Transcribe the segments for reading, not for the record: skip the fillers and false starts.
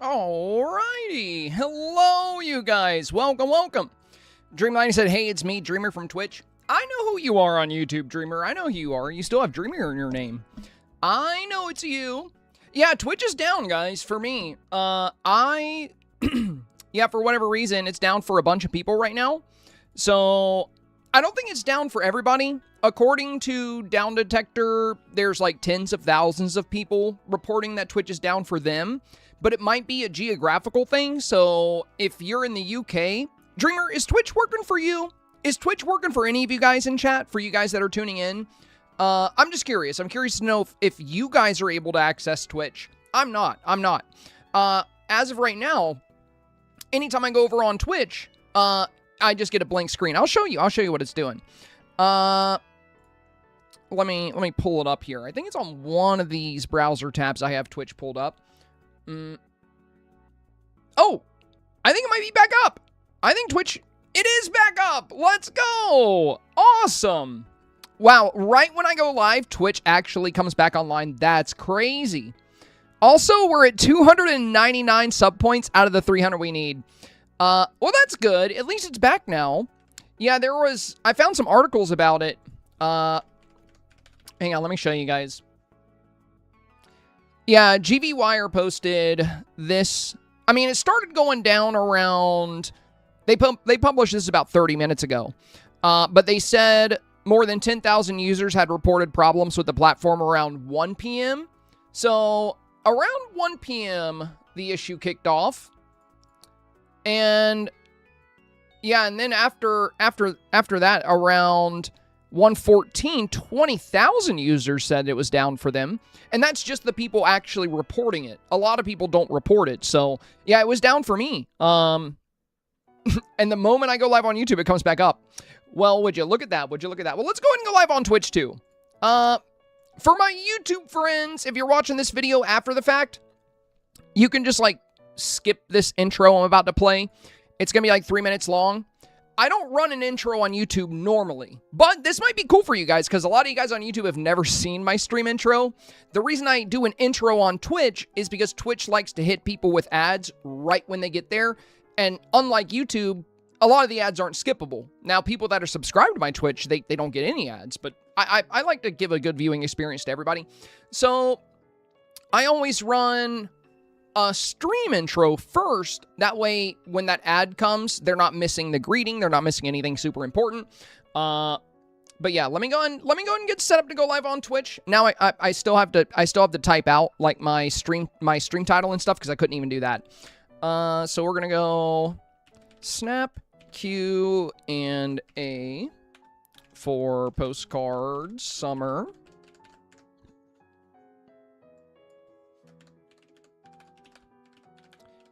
Alrighty. Hello, you guys. Welcome. Dreamlight said, hey, it's me, Dreamer from Twitch. I know who you are on YouTube, Dreamer. I know who you are. You still have Dreamer in your name. I know it's you. Yeah, Twitch is down, guys, for me. Yeah, for whatever reason, it's down for a bunch of people right now. So, I don't think it's down for everybody. According to Down Detector, there's like tens of thousands of people reporting that Twitch is down for them. But it might be a geographical thing, so if you're in the UK... Dreamer, is Twitch working for you? Is Twitch working for any of you guys in chat? For you guys that are tuning in? I'm just curious. I'm curious to know if you guys are able to access Twitch. I'm not. As of right now, anytime I go over on Twitch, I just get a blank screen. I'll show you what it's doing. Let me pull it up here. I think it's on one of these browser tabs I have Twitch pulled up. Oh, I think it might be back up. I think Twitch, it is back up. Let's go. Awesome. Wow, right when I go live, Twitch actually comes back online. That's crazy. Also, we're at 299 sub points out of the 300 we need. Well, that's good. At least it's back now. Yeah, I found some articles about it. Hang on, let me show you guys. Yeah, GV Wire posted this. I mean, it started going down around... They published this about 30 minutes ago. But they said more than 10,000 users had reported problems with the platform around 1 p.m. So, around 1 p.m., the issue kicked off. And... yeah, and then after that, around 1:14, 20,000 users said it was down for them. And that's just the people actually reporting it. A lot of people don't report it. So, yeah, it was down for me. And the moment I go live on YouTube, it comes back up. Well, would you look at that? Well, let's go ahead and go live on Twitch, too. For my YouTube friends, if you're watching this video after the fact, you can just, like, skip this intro I'm about to play. It's going to be, like, 3 minutes long. I don't run an intro on YouTube normally, but this might be cool for you guys because a lot of you guys on YouTube have never seen my stream intro. The reason I do an intro on Twitch is because Twitch likes to hit people with ads right when they get there. And unlike YouTube, a lot of the ads aren't skippable. Now, people that are subscribed to my Twitch, they don't get any ads, but I like to give a good viewing experience to everybody. So I always run a stream intro first. That way, when that ad comes, they're not missing the greeting. They're not missing anything super important. But yeah, let me go and get set up to go live on Twitch. Now I still have to type out like my stream title and stuff because I couldn't even do that. So we're gonna go snap Q and A for Postcard Summer.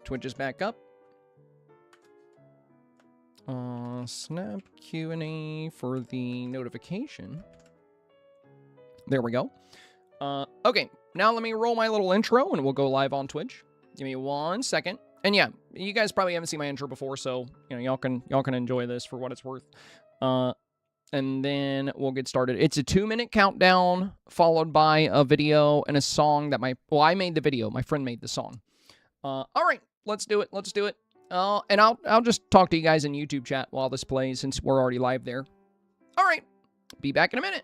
Twitch is back up. Snap Q&A for the notification. There we go. Okay, now let me roll my little intro and we'll go live on Twitch. Give me 1 second. And yeah, you guys probably haven't seen my intro before, so you know y'all can enjoy this for what it's worth. And then we'll get started. It's a 2-minute countdown followed by a video and a song that I made the video. My friend made the song. All right. Let's do it. And I'll just talk to you guys in YouTube chat while this plays since we're already live there. All right. Be back in a minute.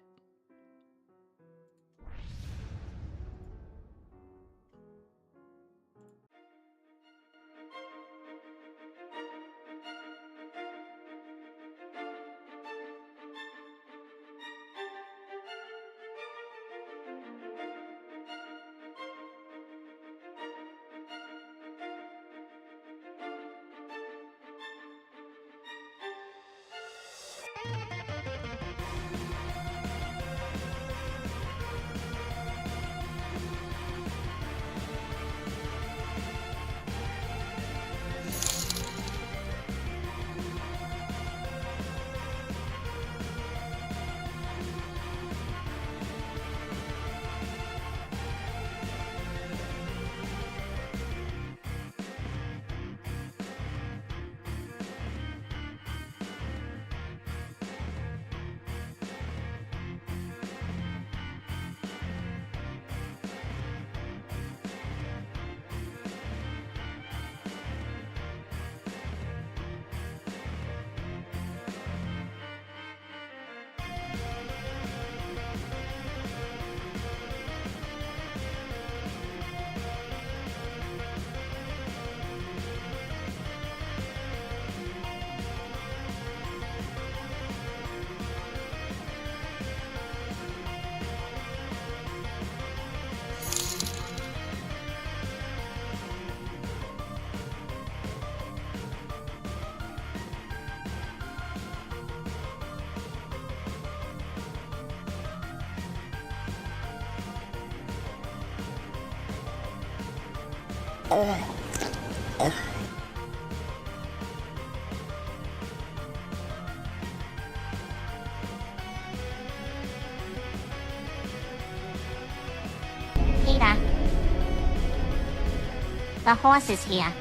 Peter, the horse is here.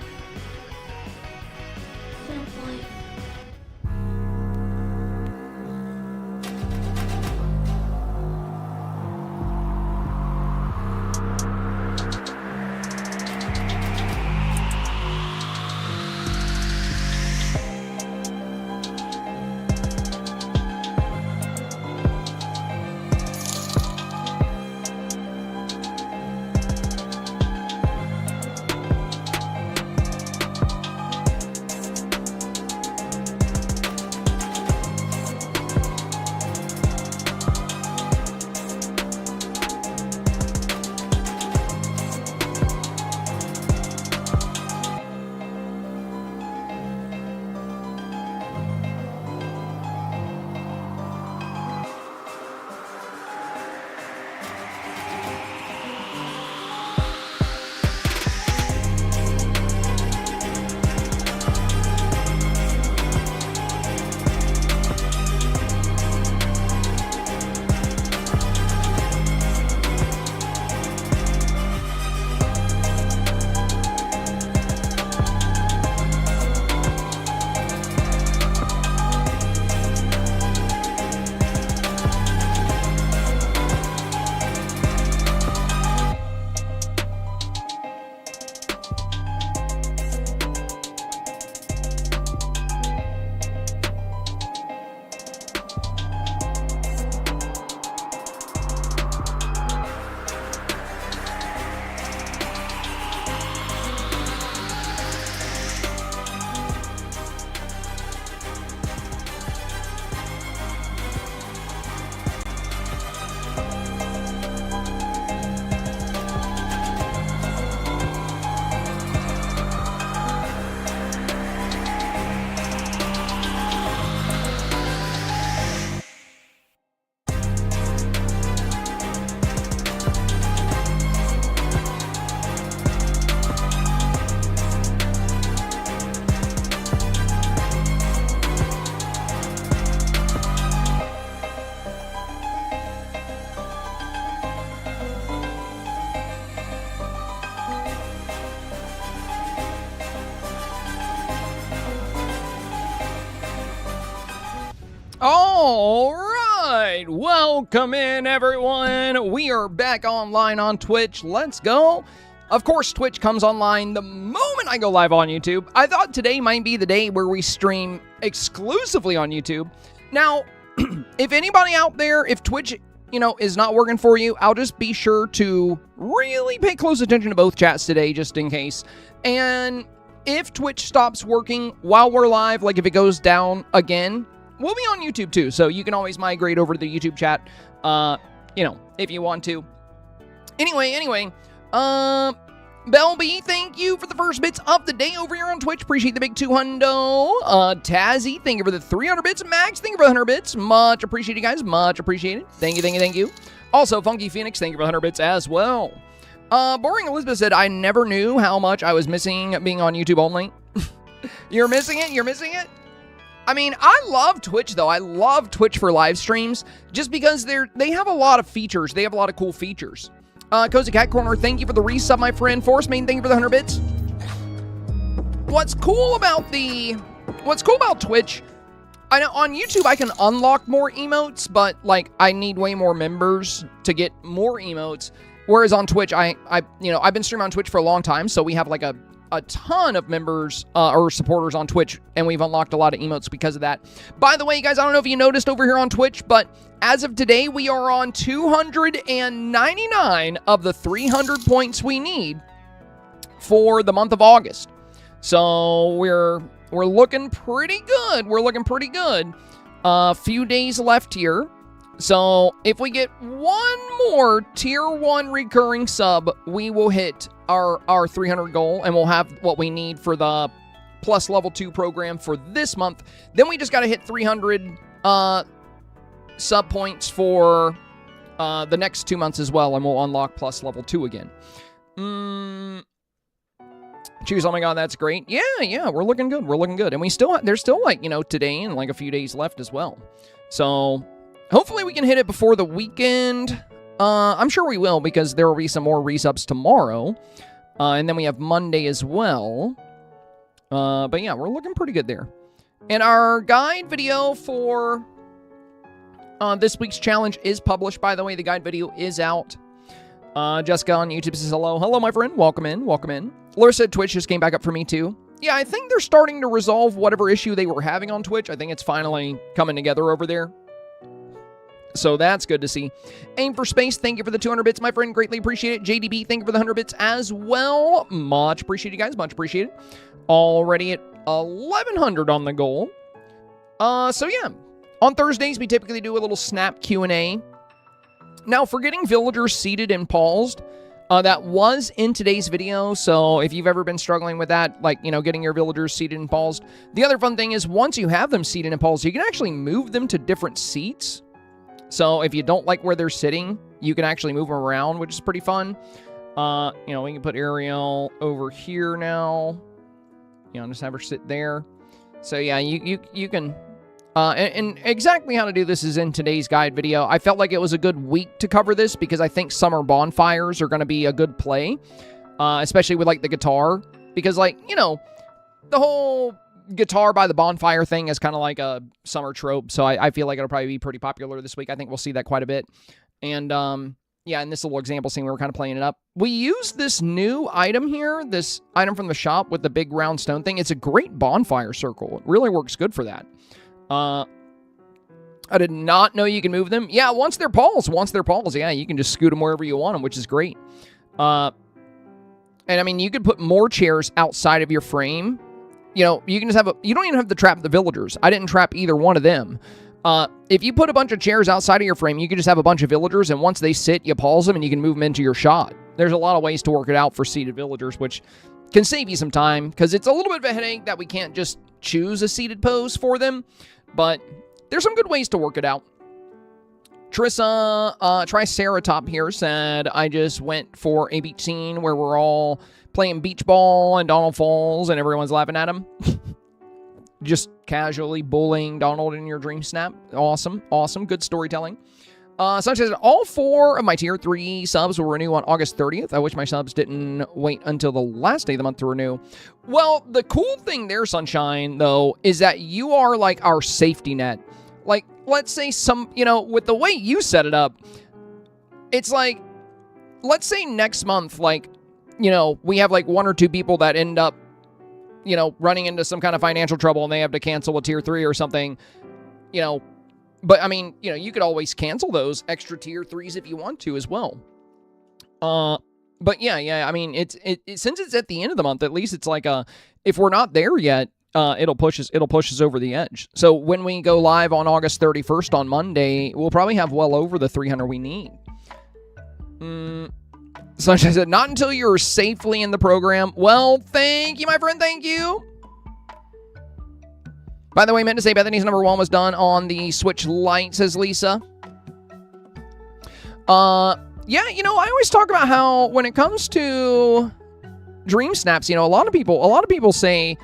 All right, welcome in, everyone. We are back online on Twitch. Let's go. Of course, Twitch comes online the moment I go live on YouTube. I thought today might be the day where we stream exclusively on YouTube. Now, if anybody out there, if Twitch, is not working for you, I'll just be sure to really pay close attention to both chats today, just in case. And if Twitch stops working while we're live, like if it goes down again, we'll be on YouTube too, so you can always migrate over to the YouTube chat, if you want to. Anyway, Bell B, thank you for the first bits of the day over here on Twitch. Appreciate the big 200. Tazzy, thank you for the 300 bits. Max, thank you for the 100 bits. Much appreciated, guys. Much appreciated. Thank you. Also, Funky Phoenix, thank you for the 100 bits as well. Boring Elizabeth said, I never knew how much I was missing being on YouTube only. You're missing it? I mean, I love Twitch, though. I love Twitch for live streams just because they have a lot of features. They have a lot of cool features. Cozy Cat Corner, thank you for the resub, my friend. Force Main, thank you for the 100 bits. What's cool about Twitch, I know on YouTube I can unlock more emotes, but, I need way more members to get more emotes. Whereas on Twitch, I've been streaming on Twitch for a long time, so we have, a ton of members or supporters on Twitch, and we've unlocked a lot of emotes because of that. By the way, guys, I don't know if you noticed over here on Twitch, but as of today, we are on 299 of the 300 points we need for the month of August. So we're looking pretty good. A few days left here. So if we get one more tier 1 recurring sub, we will hit our 300 goal, and we'll have what we need for the plus level 2 program for this month. Then we just got to hit 300 sub points for the next 2 months as well, and we'll unlock plus level 2 again. Choose, oh my god, that's great. Yeah, we're looking good. We're looking good. And there's still like, today and like a few days left as well. So hopefully we can hit it before the weekend. I'm sure we will, because there will be some more resubs tomorrow. And then we have Monday as well. But yeah, we're looking pretty good there. And our guide video for this week's challenge is published, by the way. The guide video is out. Jessica on YouTube says hello. Hello, my friend. Welcome in. Welcome in. Laura said Twitch just came back up for me, too. Yeah, I think they're starting to resolve whatever issue they were having on Twitch. I think it's finally coming together over there. So that's good to see. Aim for Space, thank you for the 200 bits, my friend. Greatly appreciate it. JDB, thank you for the 100 bits as well. Much appreciated, guys. Much appreciated. Already at 1,100 on the goal. So yeah. On Thursdays, we typically do a little Snap Q&A. Now, for getting villagers seated and paused, that was in today's video, so if you've ever been struggling with that, like, getting your villagers seated and paused, the other fun thing is once you have them seated and paused, you can actually move them to different seats. So if you don't like where they're sitting, you can actually move them around, which is pretty fun. We can put Ariel over here now. Just have her sit there. So yeah, you can... And exactly how to do this is in today's guide video. I felt like it was a good week to cover this because I think summer bonfires are going to be a good play, especially with, like, the guitar. Because, like, the whole guitar by the bonfire thing is kind of like a summer trope, so I feel like it'll probably be pretty popular this week. I think we'll see that quite a bit. And, yeah, in this little example scene, we were kind of playing it up. We used this new item here, this item from the shop with the big round stone thing. It's a great bonfire circle. It really works good for that. I did not know you can move them. Yeah, once they're paused, yeah, you can just scoot them wherever you want them, which is great. And I mean, you could put more chairs outside of your frame. You can just have you don't even have to trap the villagers. I didn't trap either one of them. If you put a bunch of chairs outside of your frame, you can just have a bunch of villagers, and once they sit, you pause them, and you can move them into your shot. There's a lot of ways to work it out for seated villagers, which can save you some time, because it's a little bit of a headache that we can't just choose a seated pose for them. But there's some good ways to work it out. Triceratop here said, I just went for a beach scene where we're all playing beach ball and Donald falls and everyone's laughing at him. Just casually bullying Donald in your Dreamsnap. Awesome. Awesome. Good storytelling. Such says, all 4 of my tier 3 subs will renew on August 30th. I wish my subs didn't wait until the last day of the month to renew. Well, the cool thing there, Sunshine, though, is that you are like our safety net. Like, let's say with the way you set it up, it's like, let's say next month, like, we have like 1 or 2 people that end up, running into some kind of financial trouble and they have to cancel a tier 3 or something, But, I mean, you could always cancel those extra tier 3s if you want to as well. But yeah, I mean, since it's at the end of the month, at least it's like if we're not there yet, it'll push us over the edge. So when we go live on August 31st on Monday, we'll probably have well over the 300 we need. So I said, not until you're safely in the program. Well, thank you, my friend, thank you. By the way, I meant to say Bethany's number 1 was done on the Switch Lite, says Lisa. Yeah, I always talk about how when it comes to Dreamsnaps, a lot of people say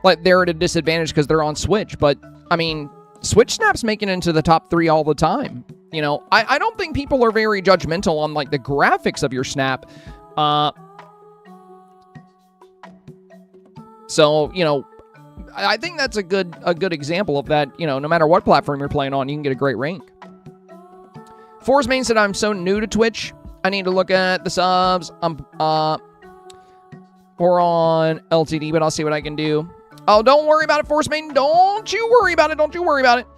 like they're at a disadvantage because they're on Switch, but I mean, Switch Snap's making it into the top 3 all the time. I don't think people are very judgmental on like the graphics of your Snap. So, I think that's a good example of that. No matter what platform you're playing on, you can get a great rank. Force Main said, I'm so new to Twitch. I need to look at the subs. We're on LTD, but I'll see what I can do. Oh, don't worry about it, Force Main. Don't you worry about it. Don't you worry about it.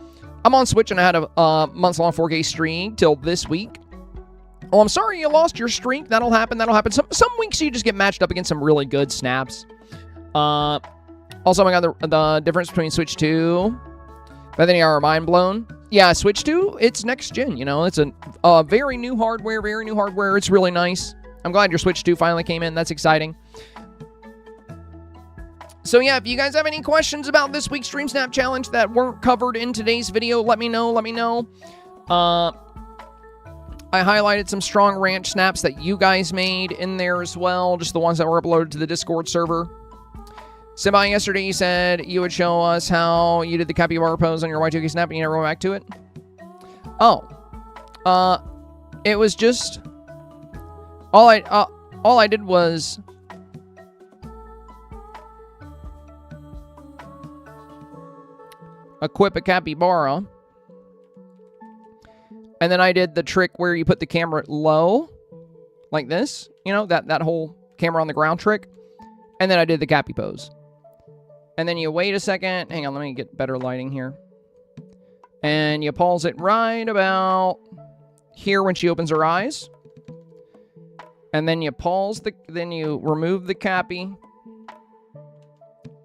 I'm on Switch, and I had a months-long 4K streak till this week. Oh, I'm sorry you lost your streak. That'll happen. Some weeks you just get matched up against some really good snaps. Also, I got the difference between Switch 2. But then you are mind blown. Yeah, Switch 2, it's next gen, It's a very new hardware, It's really nice. I'm glad your Switch 2 finally came in. That's exciting. So yeah, if you guys have any questions about this week's Dreamsnap Challenge that weren't covered in today's video, let me know. I I highlighted some strong ranch snaps that you guys made in there as well, just the ones that were uploaded to the Discord server. Semi yesterday, you said you would show us how you did the capybara pose on your Y2K snap and you never went back to it. Oh. It was just... All I did was... equip a capybara. And then I did the trick where you put the camera low. Like this. You know, that whole camera on the ground trick. And then I did the cappy pose. And then you wait a second. Hang on, let me get better lighting here. And you pause it right about here when she opens her eyes. And then you pause then you remove the cappy.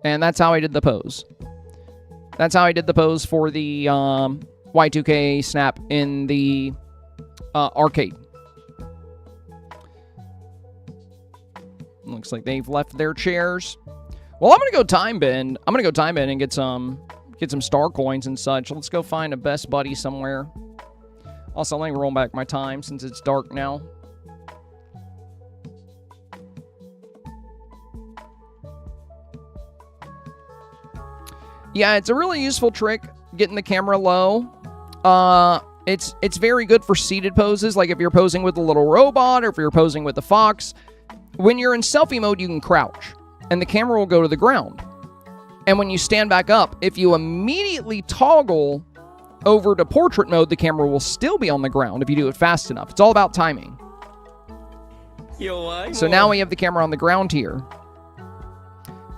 And that's how I did the pose. That's how I did the pose for the Y2K snap in the arcade. Looks like they've left their chairs. Well, I'm gonna go time bend. I'm gonna go time bend and get some star coins and such. Let's go find a Best Buddy somewhere. Also, let me roll back my time since it's dark now. Yeah, it's a really useful trick, getting the camera low. It's very good for seated poses, like if you're posing with a little robot or if you're posing with the fox. When you're in selfie mode, you can crouch, and the camera will go to the ground. And when you stand back up, if you immediately toggle over to portrait mode, the camera will still be on the ground if you do it fast enough. It's all about timing. So now we have the camera on the ground here.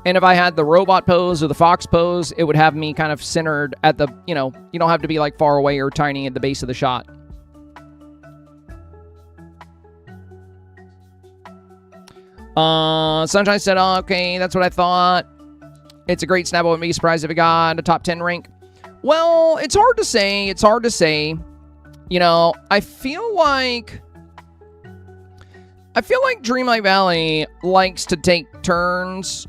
And if I had the robot pose or the fox pose, it would have me kind of centered at the, you know, you don't have to be like far away or tiny at the base of the shot. Sunshine said, oh, okay, that's what I thought. It's a great snap. I wouldn't be surprised if it got a top 10 rank. Well, it's hard to say. It's hard to say. You know, I feel like Dreamlight Valley likes to take turns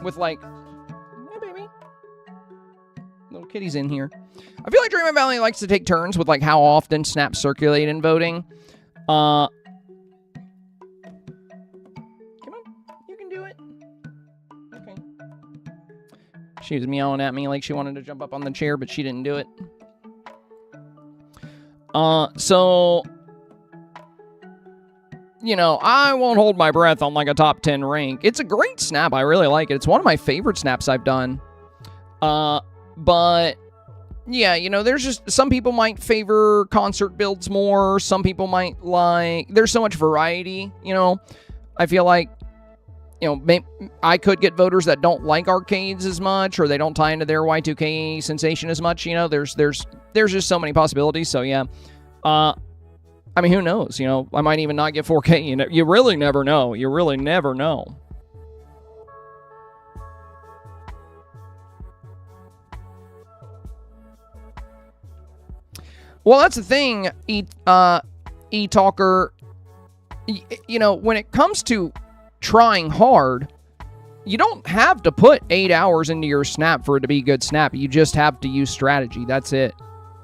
with like, hey baby, little kitty's in here. I feel like Dreamlight Valley likes to take turns with like how often snaps circulate in voting. Come on, you can do it. Okay. She was meowing at me like she wanted to jump up on the chair, but she didn't do it. So, you know, I won't hold my breath on like a top 10 rank. It's a great snap. I really like it. It's one of my favorite snaps I've done. But yeah, you know, there's just some people might favor concert builds more. Some people might like, there's so much variety, you know. I feel like, you know, I could get voters that don't like arcades as much, or they don't tie into their Y2K sensation as much. You know, there's just so many possibilities. So yeah, I mean, who knows? You know, I might even not get 4K. You really never know. You really never know. Well, that's the thing, E-Talker. You know, when it comes to trying hard, you don't have to put 8 hours into your snap for it to be a good snap. You just have to use strategy. That's it.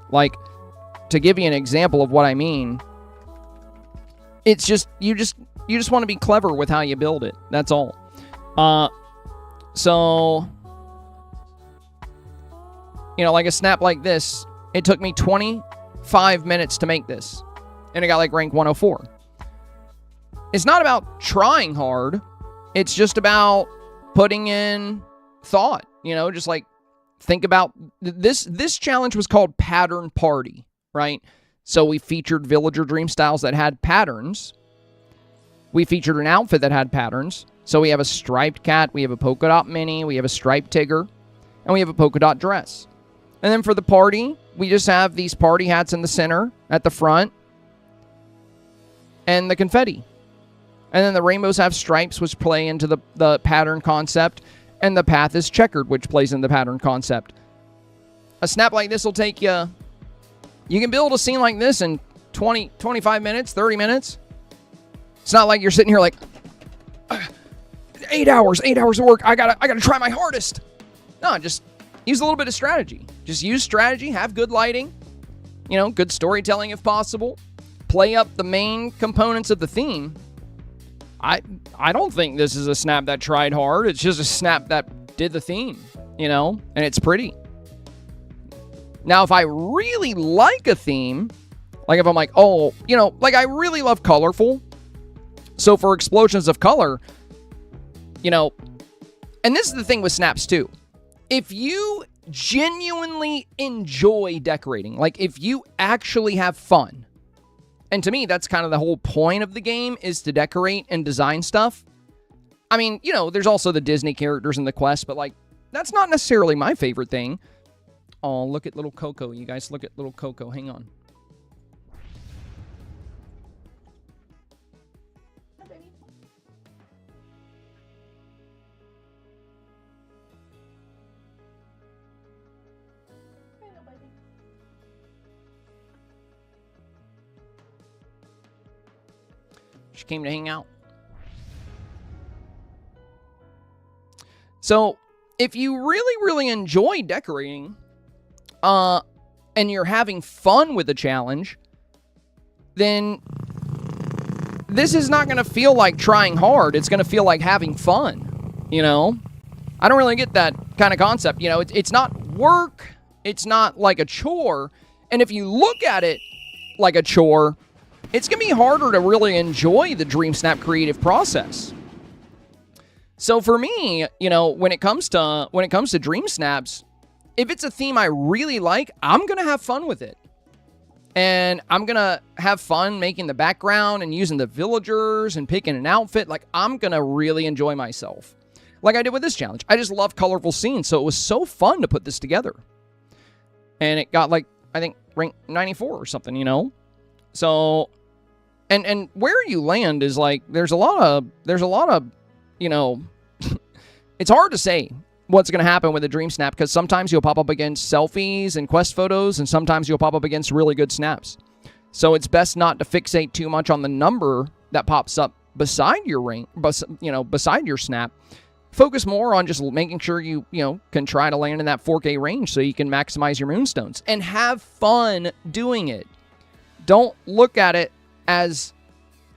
Like, to give you an example of what I mean, it's just, you just want to be clever with how you build it. That's all. So, you know, like a snap like this, it took me 25 minutes to make this, and it got like rank 104. It's not about trying hard. It's just about putting in thought, you know, just like think about this. This challenge was called Pattern Party, right? So we featured villager dream styles that had patterns. We featured an outfit that had patterns. So we have a striped cat, we have a polka dot mini, we have a striped tigger, and we have a polka dot dress. And then for the party, we just have these party hats in the center, at the front, and the confetti. And then the rainbows have stripes, which play into the pattern concept, and the path is checkered, which plays in the pattern concept. A snap like this will take you... You can build a scene like this in 20, 25 minutes, 30 minutes. It's not like you're sitting here like, 8 hours of work. I gotta try my hardest. No, just use a little bit of strategy. Just use strategy, have good lighting, you know, good storytelling if possible. play up the main components of the theme, I don't think this is a snap that tried hard. It's just a snap that did the theme, you know, and it's pretty. Now, if I really like a theme, like if I'm like, oh, you know, like I really love colorful. So for explosions of color, you know, and this is the thing with snaps too. If you genuinely enjoy decorating, like if you actually have fun, and to me, that's kind of the whole point of the game, is to decorate and design stuff. I mean, you know, there's also the Disney characters in the quest, but like, that's not necessarily my favorite thing. Oh, look at little Coco. You guys look at little Coco. Hang on. Hi, baby. Hello, baby. She came to hang out. So, if you really, really enjoy decorating, and you're having fun with the challenge, then this is not going to feel like trying hard. It's going to feel like having fun, you know? I don't really get that kind of concept. You know, it's not work. It's not like a chore. And if you look at it like a chore, it's going to be harder to really enjoy the Dreamsnap creative process. So for me, you know, when it comes to Dreamsnaps, if it's a theme I really like, I'm going to have fun with it. And I'm going to have fun making the background and using the villagers and picking an outfit. Like, I'm going to really enjoy myself. Like I did with this challenge. I just love colorful scenes, so it was so fun to put this together. And it got, like, I think, rank 94 or something, you know? So, and where you land is, like, there's a lot of, you know, it's hard to say what's going to happen with a Dreamsnap, because sometimes you'll pop up against selfies and quest photos, and sometimes you'll pop up against really good snaps. So it's best not to fixate too much on the number that pops up beside your ring, you know, beside your snap. Focus more on just making sure you know, can try to land in that 4K range so you can maximize your moonstones and have fun doing it. Don't look at it as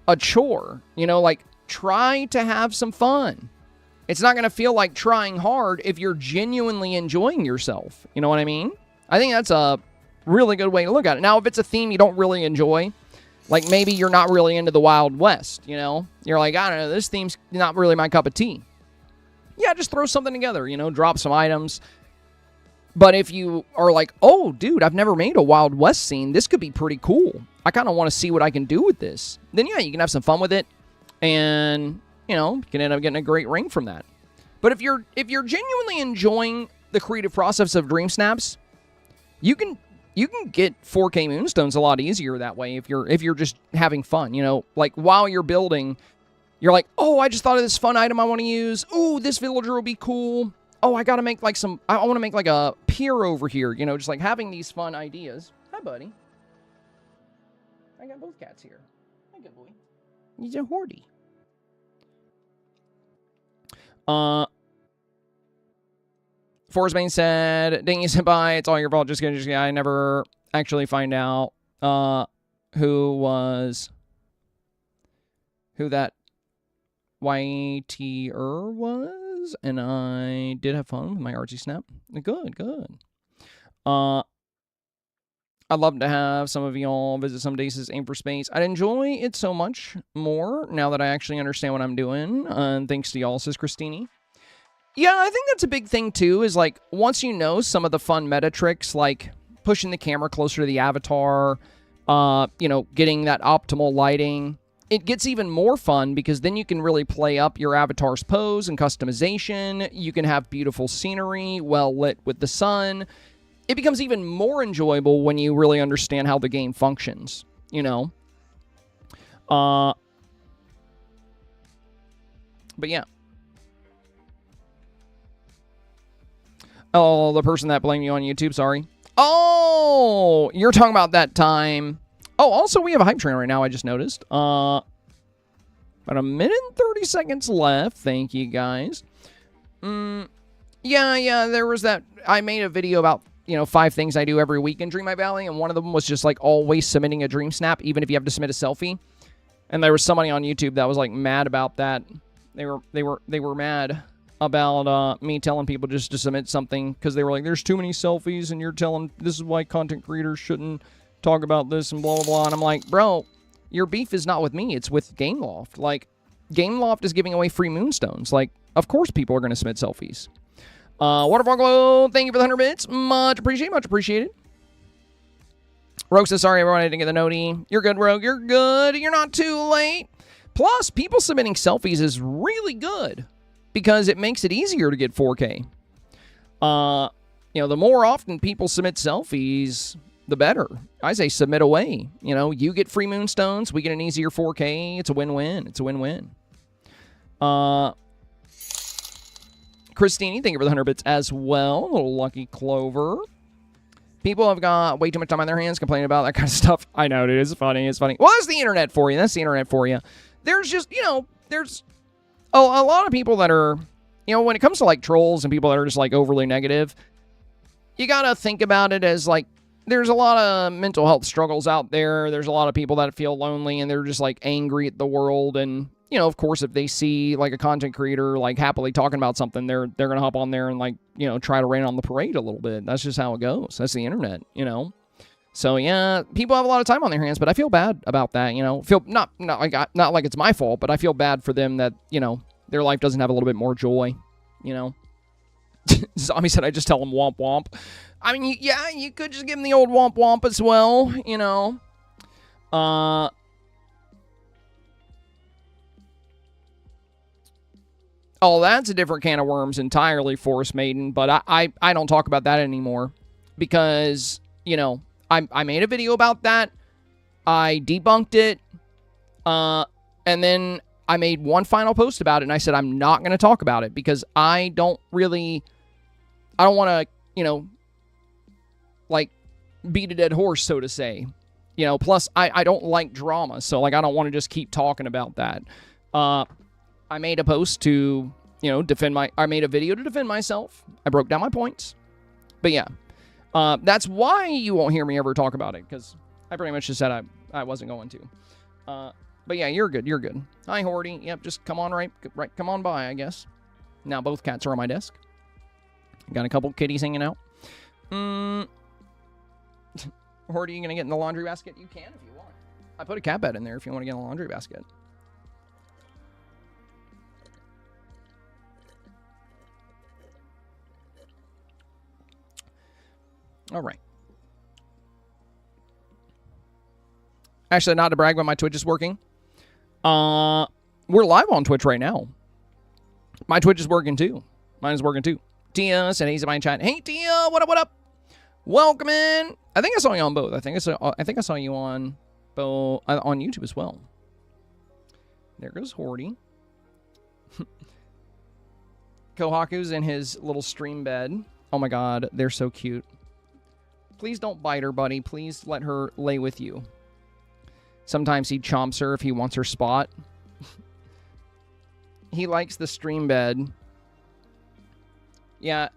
a chore, you know, like try to have some fun. It's not going to feel like trying hard if you're genuinely enjoying yourself. You know what I mean? I think that's a really good way to look at it. Now, if it's a theme you don't really enjoy, like maybe you're not really into the Wild West, you know? You're like, I don't know, this theme's not really my cup of tea. Yeah, just throw something together, you know, drop some items. But if you are like, oh, dude, I've never made a Wild West scene. This could be pretty cool. I kind of want to see what I can do with this. Then, yeah, you can have some fun with it. And, you know, you can end up getting a great ring from that. But if you're genuinely enjoying the creative process of Dreamsnaps, you can get 4K moonstones a lot easier that way if you're just having fun, you know, like while you're building, you're like, "Oh, I just thought of this fun item I want to use. Ooh, this villager will be cool. Oh, I got to make like I want to make like a pier over here, you know, just like having these fun ideas." Hi, buddy. I got both cats here. Hi, good boy. He's a hoardy. Forrest Bain said, "Dang you, senpai, it's all your fault. Just kidding. I never actually find out who that YTR was, and I did have fun with my artsy snap. Good. I'd love to have some of y'all visit some days Aim for Space. I'd enjoy it so much more now that I actually understand what I'm doing. And thanks to y'all, says Christine. Yeah, I think that's a big thing too, is like once you know some of the fun meta tricks, like pushing the camera closer to the avatar, you know, getting that optimal lighting, it gets even more fun because then you can really play up your avatar's pose and customization. You can have beautiful scenery, well lit with the sun. It becomes even more enjoyable when you really understand how the game functions, you know? But yeah. Oh, the person that blamed you on YouTube, sorry. Oh, you're talking about that time. Oh, also, we have a hype train right now, I just noticed. About a minute and 30 seconds left. Thank you, guys. Yeah, there was that. I made a video about 5 things I do every week in Dreamlight Valley, and one of them was just, like, always submitting a dream snap, even if you have to submit a selfie. And there was somebody on YouTube that was, like, mad about that. They were mad about me telling people just to submit something because they were like, there's too many selfies, and you're telling this is why content creators shouldn't talk about this and blah, blah, blah. And I'm like, bro, your beef is not with me. It's with Gameloft. Like, Gameloft is giving away free moonstones. Like, of course people are going to submit selfies. Waterfall Glow, thank you for the 100 bits. Much appreciated, much appreciated. Rogue says, sorry, everyone, I didn't get the noti. You're good, Rogue. You're good. You're not too late. Plus, people submitting selfies is really good because it makes it easier to get 4K. The more often people submit selfies, the better. I say submit away. You get free moonstones. We get an easier 4K. It's a win-win. It's a win-win. Christine, thank you for the 100 bits as well. A little Lucky Clover. People have got way too much time on their hands complaining about that kind of stuff. I know, dude. It's funny. It's funny. Well, that's the internet for you. That's the internet for you. There's just, there's a lot of people that are, when it comes to, like, trolls and people that are just, like, overly negative, you got to think about it as, like, there's a lot of mental health struggles out there. There's a lot of people that feel lonely and they're just, like, angry at the world. And, of course, if they see, like, a content creator, like, happily talking about something, they're going to hop on there and, like, try to rain on the parade a little bit. That's just how it goes. That's the internet, So, yeah, people have a lot of time on their hands, but I feel bad about that, Feel not like it's my fault, but I feel bad for them that, their life doesn't have a little bit more joy, Zombie said I just tell them womp womp. I mean, yeah, you could just give them the old womp womp as well, Oh, that's a different can of worms entirely, Forest Maiden, but I don't talk about that anymore because, I made a video about that, I debunked it, and then I made one final post about it, and I said I'm not going to talk about it because I don't want to, like, beat a dead horse, so to say. Plus, I don't like drama, so, like, I don't want to just keep talking about that. I made a post to, I made a video to defend myself. I broke down my points. But yeah, that's why you won't hear me ever talk about it, because I pretty much just said I wasn't going to. But yeah, you're good. You're good. Hi, Horty. Yep, just come on come on by, I guess. Now both cats are on my desk. Got a couple kitties hanging out. Horty, you going to get in the laundry basket? You can if you want. I put a cat bed in there if you want to get in the laundry basket. All right. Actually, not to brag, but my Twitch is working. We're live on Twitch right now. My Twitch is working too. Mine is working too. Tia said he's in my chat. Hey Tia, what up? What up? Welcome in. I think I saw you on both. I think I saw you on both on YouTube as well. There goes Horty. Kohaku's in his little stream bed. Oh my God, they're so cute. Please don't bite her, buddy. Please let her lay with you. Sometimes he chomps her if he wants her spot. He likes the stream bed. Yeah,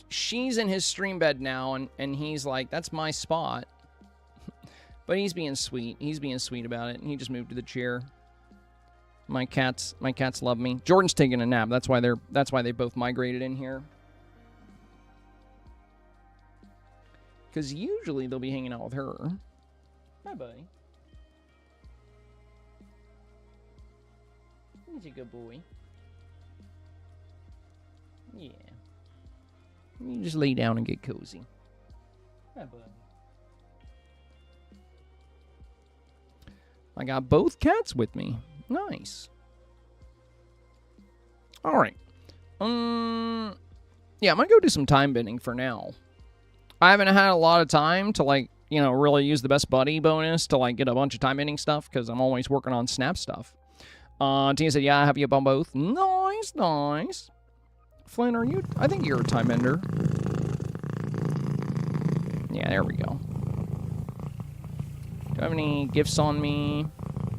she's in his stream bed now, and he's like, that's my spot. But he's being sweet. He's being sweet about it, and he just moved to the chair. My cats love me. Jordan's taking a nap. That's why they both migrated in here. Because usually they'll be hanging out with her. Hi, buddy. He's a good boy. Yeah. You just lay down and get cozy. Hi, bud. I got both cats with me. Nice. All right. Yeah, I'm going to go do some time bending for now. I haven't had a lot of time to, like, really use the best buddy bonus to, like, get a bunch of time bending stuff because I'm always working on Snap stuff. Tina said, yeah, I have you up on both. Nice, nice. Flynn, are you? I think you're a time bender. Yeah, there we go. Do I have any gifts on me?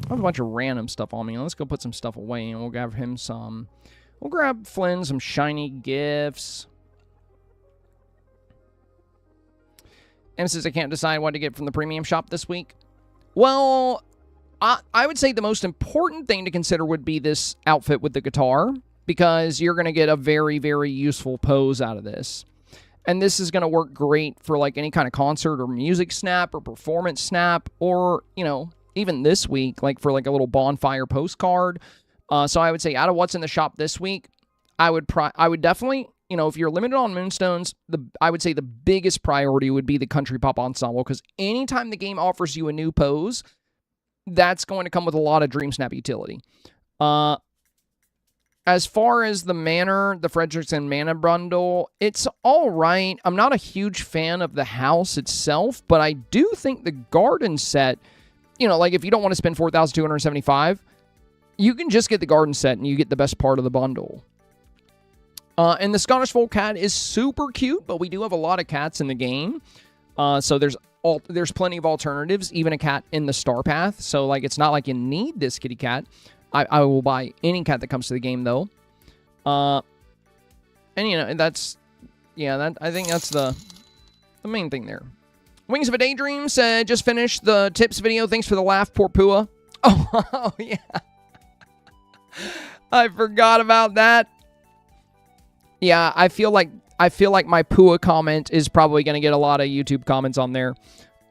I have a bunch of random stuff on me. Let's go put some stuff away and we'll grab him some. We'll grab Flynn some shiny gifts. Em says, I can't decide what to get from the premium shop this week. Well, I would say the most important thing to consider would be this outfit with the guitar, because you're going to get a very, very useful pose out of this. And this is going to work great for like any kind of concert or music snap or performance snap, or, you know, even this week, like for like a little bonfire postcard. So I would say out of what's in the shop this week, I would definitely, you know, if you're limited on Moonstones, I would say the biggest priority would be the Country Pop Ensemble, because anytime the game offers you a new pose, that's going to come with a lot of Dreamsnap utility. As far as the Manor, the Frederickson Mana bundle, it's all right. I'm not a huge fan of the house itself, but I do think the garden set, you know, like if you don't want to spend $4,275, you can just get the garden set and you get the best part of the bundle. And the Scottish Fold cat is super cute, but we do have a lot of cats in the game. So there's plenty of alternatives, even a cat in the STARPATH. So like it's not like you need this kitty cat. I will buy any cat that comes to the game, though. And, you know, that's... Yeah, I think that's the main thing there. Wings of a Daydream said, just finished the tips video. Thanks for the laugh, poor Pua. Oh, yeah. I forgot about that. Yeah, I feel like my Pua comment is probably going to get a lot of YouTube comments on there.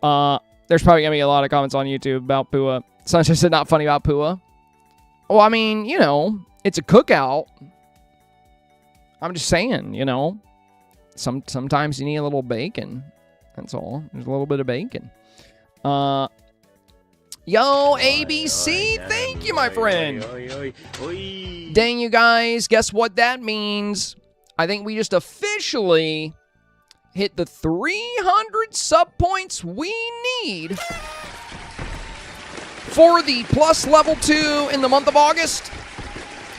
There's probably going to be a lot of comments on YouTube about Pua. Sunshine said, not funny about Pua. Well, I mean, you know, it's a cookout. I'm just saying, you know, sometimes you need a little bacon. That's all. There's a little bit of bacon. Yo, ABC, thank you, my friend. Dang, you guys, guess what that means? I think we just officially hit the 300 sub points we need for the plus level 2 in the month of August.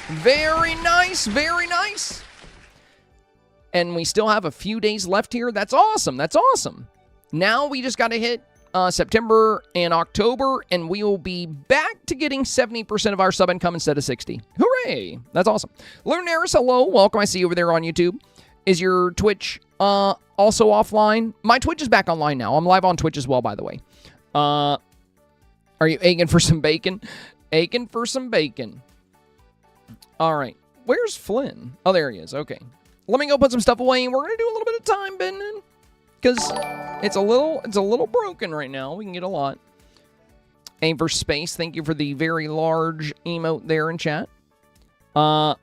Very nice, very nice. And we still have a few days left here. That's awesome. That's awesome. Now we just got to hit September and October, and we will be back to getting 70% of our sub income instead of 60. Hooray! That's awesome. Lunaris, hello. Welcome. I see you over there on YouTube. Is your Twitch also offline? My Twitch is back online now. I'm live on Twitch as well, by the way. Are you aching for some bacon? Aching for some bacon. All right. Where's Flynn? Oh, there he is. Okay. Let me go put some stuff away, and we're going to do a little bit of time bending, because it's a little broken right now. We can get a lot. Aim for space. Thank you for the very large emote there in chat. Camera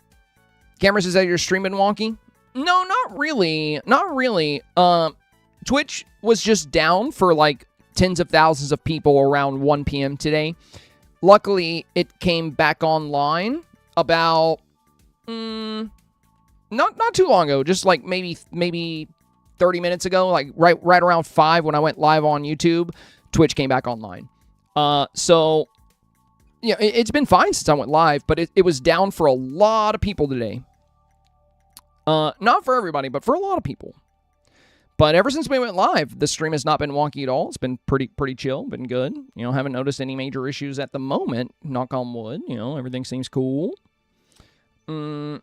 says that you're streaming wonky. No, not really. Not really. Twitch was just down for like tens of thousands of people around 1 p.m. today. Luckily, it came back online about not too long ago, just like maybe 30 minutes ago, like right around 5 when I went live on YouTube, Twitch came back online. So yeah, it's been fine since I went live, but it was down for a lot of people today. Not for everybody, but for a lot of people. But ever since we went live, the stream has not been wonky at all. It's been pretty chill, been good. You know, haven't noticed any major issues at the moment. Knock on wood. You know, everything seems cool. Are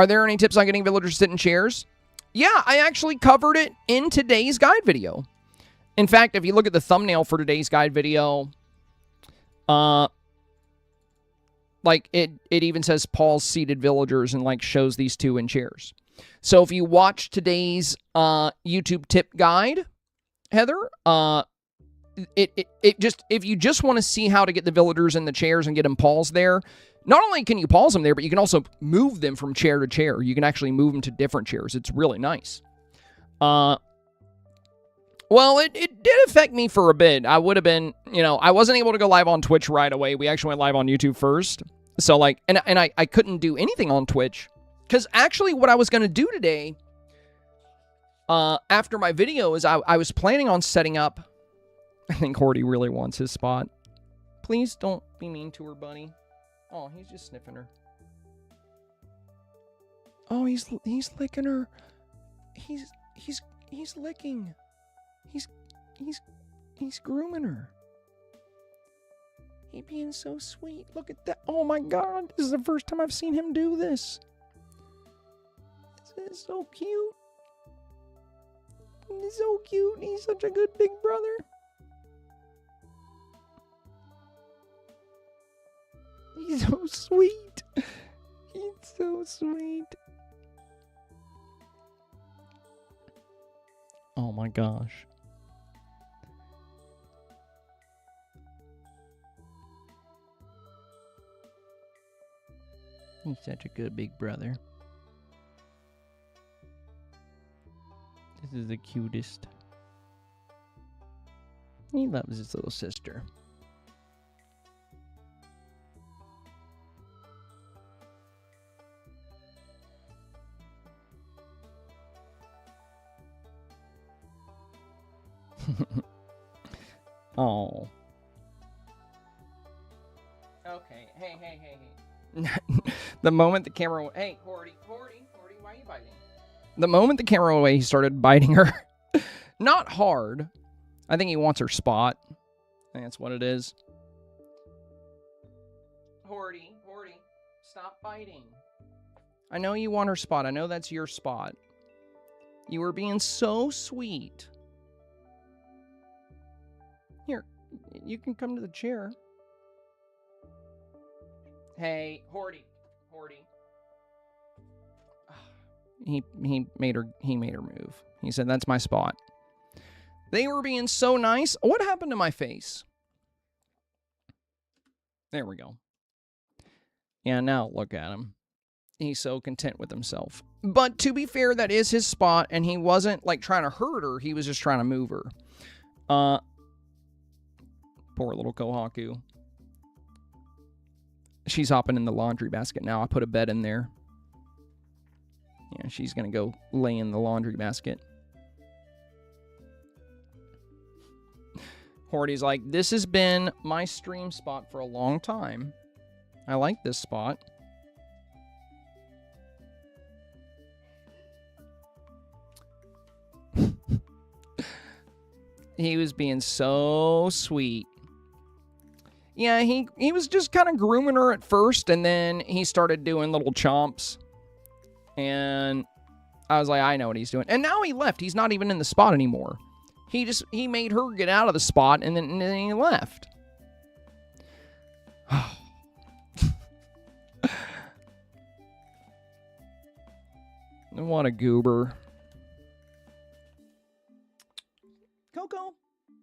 there any tips on getting villagers to sit in chairs? Yeah, I actually covered it in today's guide video. In fact, if you look at the thumbnail for today's guide video, like it even says Paul's seated villagers and like shows these two in chairs. So if you watch today's YouTube tip guide, Heather, if you just want to see how to get the villagers in the chairs and get them paused there, not only can you pause them there, but you can also move them from chair to chair. You can actually move them to different chairs. It's really nice. Well, it did affect me for a bit. I would have been, you know, I wasn't able to go live on Twitch right away. We actually went live on YouTube first. So, like, and I couldn't do anything on Twitch. Because actually what I was going to do today, after my video, is I was planning on setting up. I think Horty really wants his spot. Please don't be mean to her, buddy. Oh, he's just sniffing her. Oh, he's licking her. He's licking. He's grooming her. He being so sweet. Look at that. Oh my God. This is the first time I've seen him do this. He's so cute. He's so cute. He's such a good big brother. He's so sweet. He's so sweet. Oh my gosh. He's such a good big brother. This is the cutest. He loves his little sister. Oh. Okay. Hey. The moment the camera... Hey, Horty, why are you biting? The moment the camera went away, he started biting her. Not hard. I think he wants her spot. I think that's what it is. Horty, stop biting. I know you want her spot. I know that's your spot. You were being so sweet. Here, you can come to the chair. Hey, Horty. He made her move. He said, "That's my spot." They were being so nice. What happened to my face? There we go. Yeah, now look at him. He's so content with himself. But to be fair, that is his spot, and he wasn't like trying to hurt her. He was just trying to move her. Poor little Kohaku. She's hopping in the laundry basket now. I put a bed in there. Yeah, she's going to go lay in the laundry basket. Horty's like, this has been my stream spot for a long time. I like this spot. He was being so sweet. Yeah, he was just kind of grooming her at first, and then he started doing little chomps. And I was like, I know what he's doing. And now he left. He's not even in the spot anymore. He made her get out of the spot, and then he left. What a goober. Coco,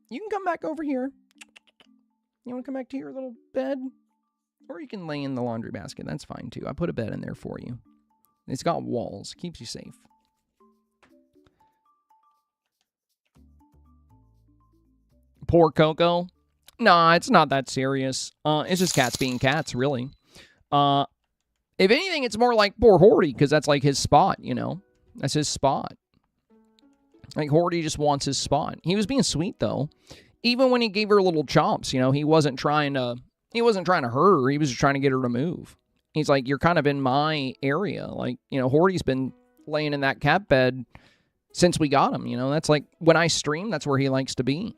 you can come back over here. You want to come back to your little bed? Or you can lay in the laundry basket. That's fine, too. I put a bed in there for you. It's got walls. Keeps you safe. Poor Coco. Nah, it's not that serious. It's just cats being cats, really. If anything, it's more like poor Horty, because that's like his spot, you know? That's his spot. Like, Horty just wants his spot. He was being sweet, though. Even when he gave her little chomps, you know, he wasn't trying to hurt her. He was just trying to get her to move. He's like, you're kind of in my area. Like, you know, Horty's been laying in that cat bed since we got him, you know. That's like, when I stream, that's where he likes to be.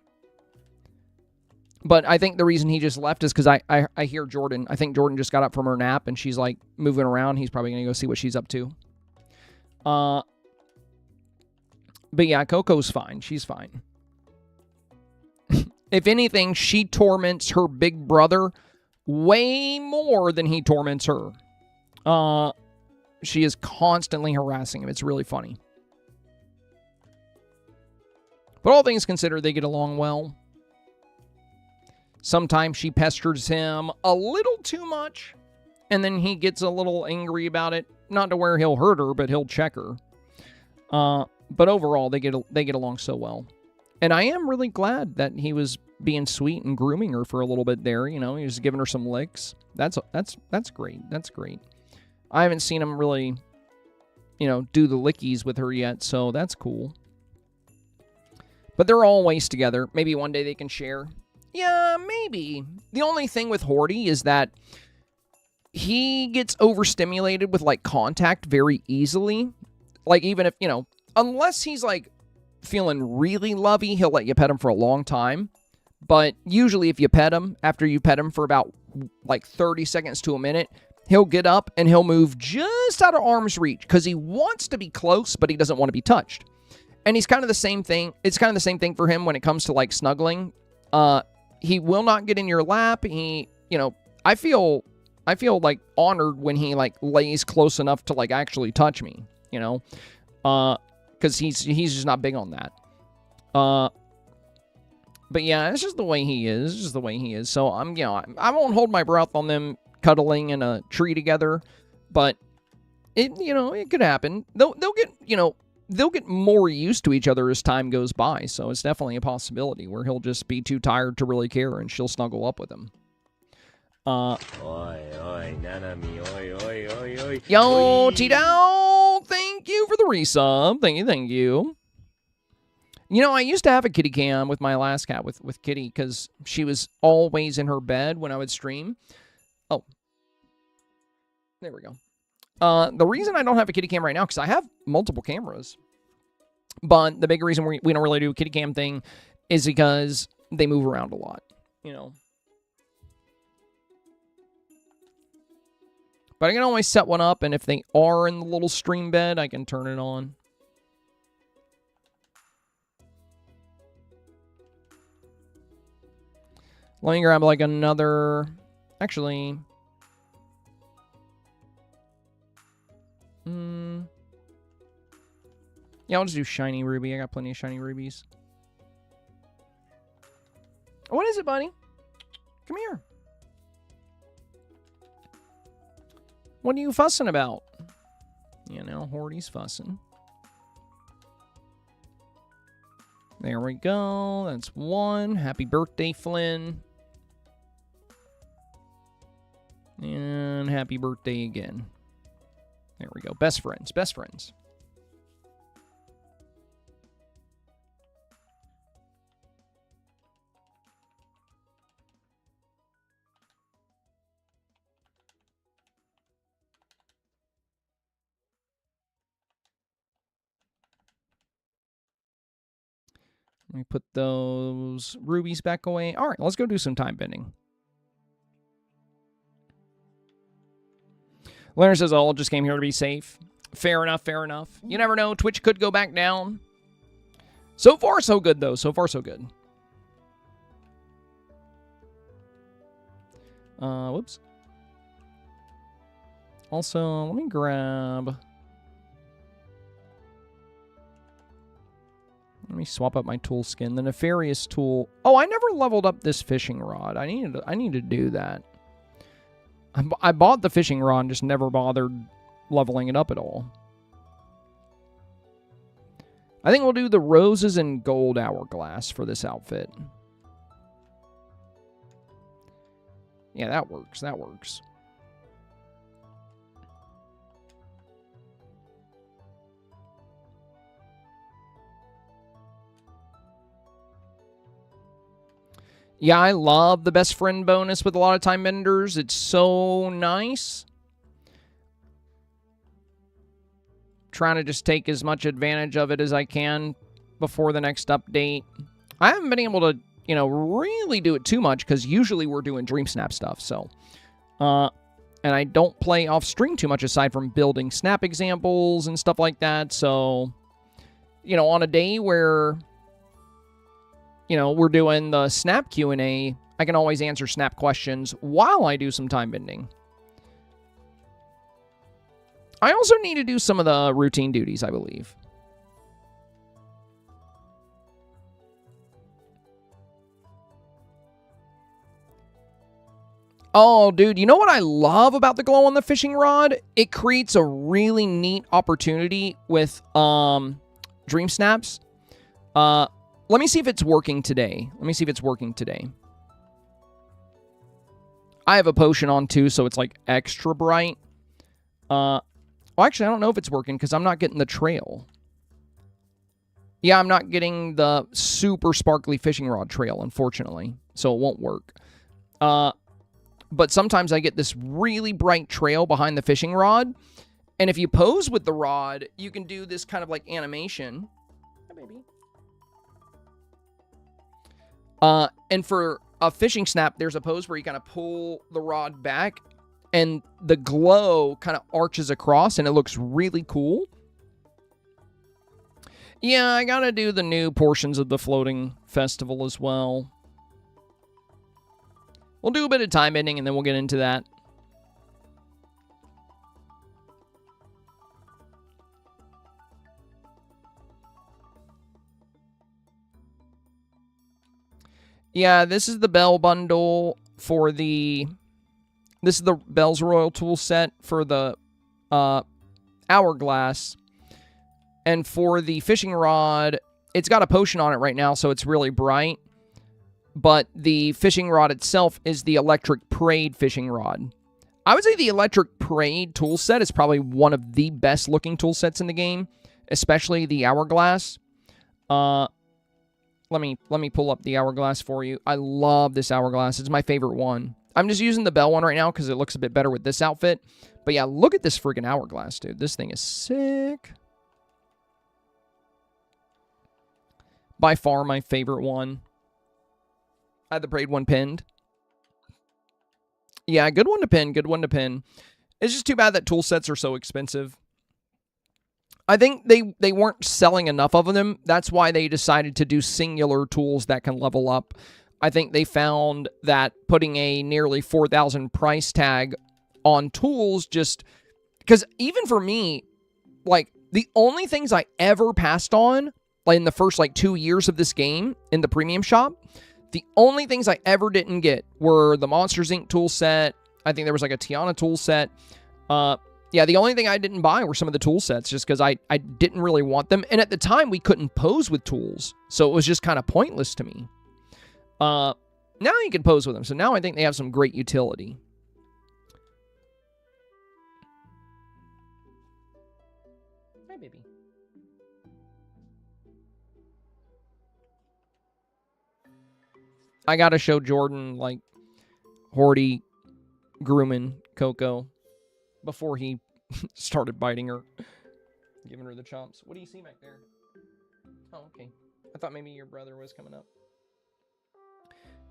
But I think the reason he just left is because I hear Jordan. I think Jordan just got up from her nap, and she's, like, moving around. He's probably going to go see what she's up to. But, yeah, Coco's fine. She's fine. If anything, she torments her big brother way more than he torments her. She is constantly harassing him. It's really funny. But all things considered, they get along well. Sometimes she pesters him a little too much, and then he gets a little angry about it. Not to where he'll hurt her, but he'll check her. But overall, they get along so well. And I am really glad that he was being sweet and grooming her for a little bit there. You know, he was giving her some licks. That's great. That's great. I haven't seen him really, you know, do the lickies with her yet, so that's cool. But they're always together. Maybe one day they can share. Yeah, maybe. The only thing with Horty is that he gets overstimulated with, like, contact very easily. Like, even if, you know, unless he's, like, feeling really lovey, he'll let you pet him for a long time. But usually if you pet him, after you pet him for about, like, 30 seconds to a minute, he'll get up and he'll move just out of arm's reach because he wants to be close, but he doesn't want to be touched. And he's kind of the same thing. It's kind of the same thing for him when it comes to like snuggling. He will not get in your lap. He, you know, I feel like honored when he like lays close enough to like actually touch me, you know, because he's just not big on that. But yeah, it's just the way he is. It's just the way he is. So I'm, you know, I won't hold my breath on them cuddling in a tree together, but it, you know, it could happen. They'll get, you know, they'll get more used to each other as time goes by. So it's definitely a possibility where he'll just be too tired to really care and she'll snuggle up with him. Yo, T-Dow, thank you for the resub. Thank you. You know, I used to have a kitty cam with my last cat, with Kitty, because she was always in her bed when I would stream. Oh. There we go. The reason I don't have a kitty cam right now, because I have multiple cameras. But the big reason we don't really do a kitty cam thing is because they move around a lot, you know. But I can always set one up, and if they are in the little stream bed, I can turn it on. Let me grab like another... Actually... Yeah, I'll just do shiny ruby. I got plenty of shiny rubies. What is it, buddy? Come here. What are you fussing about? You know, Horty's fussing. There we go. That's one. Happy birthday, Flynn. And happy birthday again. There we go. Best friends. Best friends. Let me put those rubies back away. All right, let's go do some time bending. Leonard says, oh, just came here to be safe. Fair enough, fair enough. You never know. Twitch could go back down. So far, so good, though. So far, so good. Whoops. Also, let me grab... Let me swap up my tool skin. The nefarious tool. Oh, I never leveled up this fishing rod. I need to do that. I bought the fishing rod and just never bothered leveling it up at all. I think we'll do the roses and gold hourglass for this outfit. Yeah, that works. That works. Yeah, I love the best friend bonus with a lot of time benders. It's so nice. Trying to just take as much advantage of it as I can before the next update. I haven't been able to, you know, really do it too much because usually we're doing Dreamsnap stuff, so. And I don't play off stream too much aside from building snap examples and stuff like that, so, you know, on a day where... you know, we're doing the Snap Q&A, I can always answer Snap questions while I do some time bending. I also need to do some of the routine duties, I believe. Oh, dude, you know what I love about the glow on the fishing rod? It creates a really neat opportunity with Dream Snaps. Let me see if it's working today. I have a potion on too, so it's like extra bright. Well, actually, I don't know if it's working because I'm not getting the trail. Yeah, I'm not getting the super sparkly fishing rod trail, unfortunately, so it won't work. But sometimes I get this really bright trail behind the fishing rod, and if you pose with the rod, you can do this kind of like animation. Hi, baby. And for a fishing snap, there's a pose where you kind of pull the rod back, and the glow kind of arches across, and it looks really cool. Yeah, I gotta do the new portions of the floating festival as well. We'll do a bit of time ending, and then we'll get into that. Yeah, this is the Bell bundle for the... This is the Bell's Royal tool set for the Hourglass. And for the fishing rod, it's got a potion on it right now, so it's really bright. But the fishing rod itself is the Electric Parade fishing rod. I would say the Electric Parade tool set is probably one of the best looking tool sets in the game, especially the Hourglass. Let me pull up the Hourglass for you. I love this Hourglass. It's my favorite one. I'm just using the Bell one right now because it looks a bit better with this outfit. But yeah, look at this freaking Hourglass, dude. This thing is sick. By far my favorite one. I had the Parade one pinned. Yeah, good one to pin, good one to pin. It's just too bad that tool sets are so expensive. I think they weren't selling enough of them. That's why they decided to do singular tools that can level up. I think they found that putting a nearly 4,000 price tag on tools just... Because even for me, like, the only things I ever passed on, like in the first, 2 years of this game in the premium shop, the only things I ever didn't get were the Monsters, Inc. tool set. I think there was, a Tiana tool set. Yeah, the only thing I didn't buy were some of the tool sets just because I didn't really want them. And at the time, we couldn't pose with tools. So it was just kind of pointless to me. Now you can pose with them. So now I think they have some great utility. Hi, baby. I gotta show Jordan, Horty grooming Coco before he started biting her, giving her the chomps. What do you see back there? Oh, okay. I thought maybe your brother was coming up.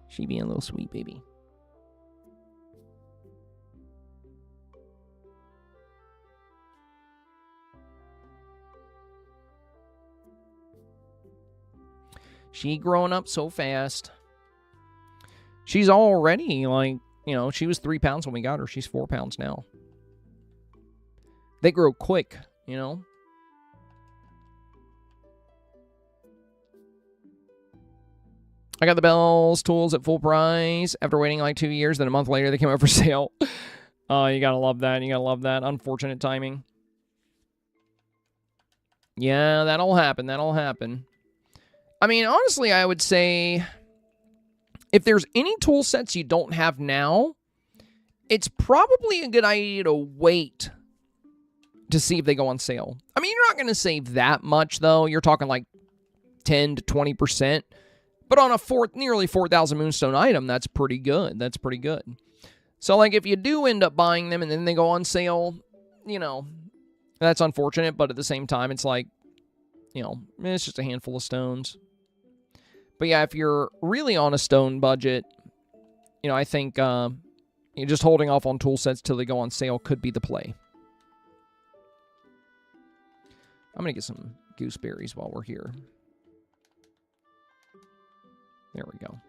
She being a little sweet baby. She growing up so fast. She's already, she was 3 pounds when we got her. She's 4 pounds now. They grow quick, I got the Bell's tools at full price after waiting 2 years. Then a month later, they came out for sale. Oh, you gotta love that. You gotta love that. Unfortunate timing. Yeah, that'll happen. That'll happen. I mean, honestly, I would say if there's any tool sets you don't have now, it's probably a good idea to wait to see if they go on sale. I mean, you're not going to save that much, though. You're talking 10 to 20%. But on a nearly 4,000 Moonstone item, that's pretty good. That's pretty good. So, if you do end up buying them and then they go on sale, that's unfortunate. But at the same time, it's it's just a handful of stones. But yeah, if you're really on a stone budget, I think just holding off on tool sets till they go on sale could be the play. I'm going to get some gooseberries while we're here. There we go.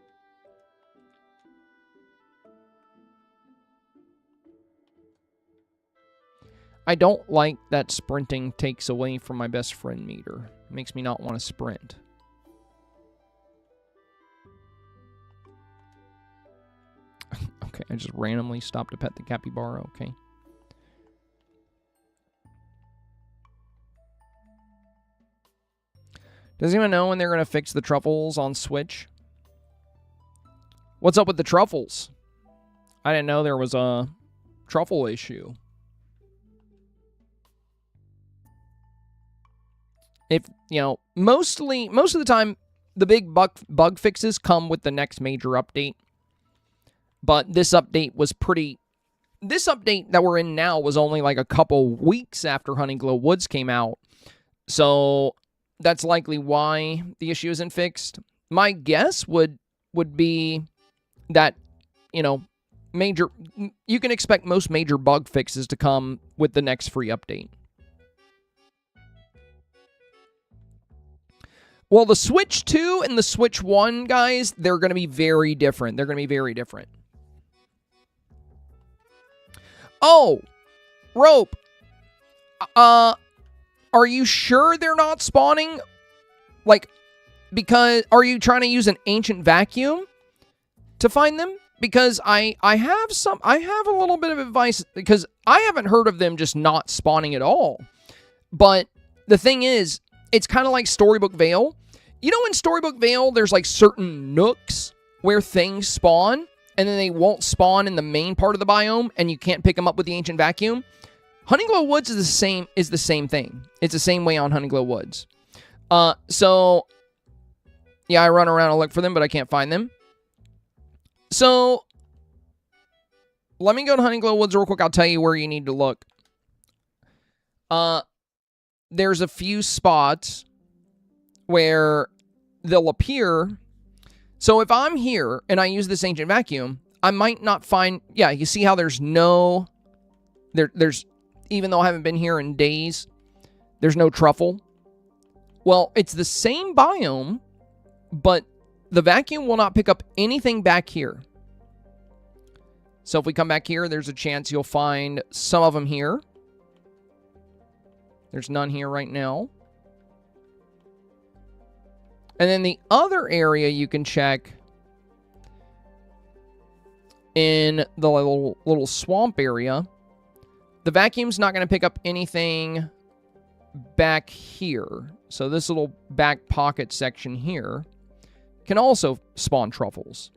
I don't like that sprinting takes away from my best friend meter. It makes me not want to sprint. Okay, I just randomly stopped to pet the capybara. Okay. Does anyone know when they're going to fix the truffles on Switch? What's up with the truffles? I didn't know there was a truffle issue. If, most of the time, the big bug fixes come with the next major update. But this update was pretty... This update that we're in now was only a couple weeks after Honeyglow Woods came out. So that's likely why the issue isn't fixed. My guess would be that, you can expect most major bug fixes to come with the next free update. Well, the Switch 2 and the Switch 1, guys, they're going to be very different. They're going to be very different. Oh, Rope. Are you sure they're not spawning? Like, because are you trying to use an ancient vacuum to find them? Because I have a little bit of advice, because I haven't heard of them just not spawning at all. But the thing is, it's kind of like Storybook Vale. You know, in Storybook Vale, there's like certain nooks where things spawn, and then they won't spawn in the main part of the biome, and you can't pick them up with the ancient vacuum. Honeyglow Woods is the same thing. It's the same way on Honeyglow Woods. So yeah, I run around and look for them, but I can't find them. So let me go to Honeyglow Woods real quick. I'll tell you where you need to look. There's a few spots where they'll appear. So if I'm here and I use this ancient vacuum, I might not find... Yeah, you see how there's no... There's even though I haven't been here in days, there's no truffle. Well, it's the same biome, but the vacuum will not pick up anything back here. So if we come back here, there's a chance you'll find some of them here. There's none here right now. And then the other area you can check in the little swamp area, the vacuum's not going to pick up anything back here. So this little back pocket section here can also spawn truffles.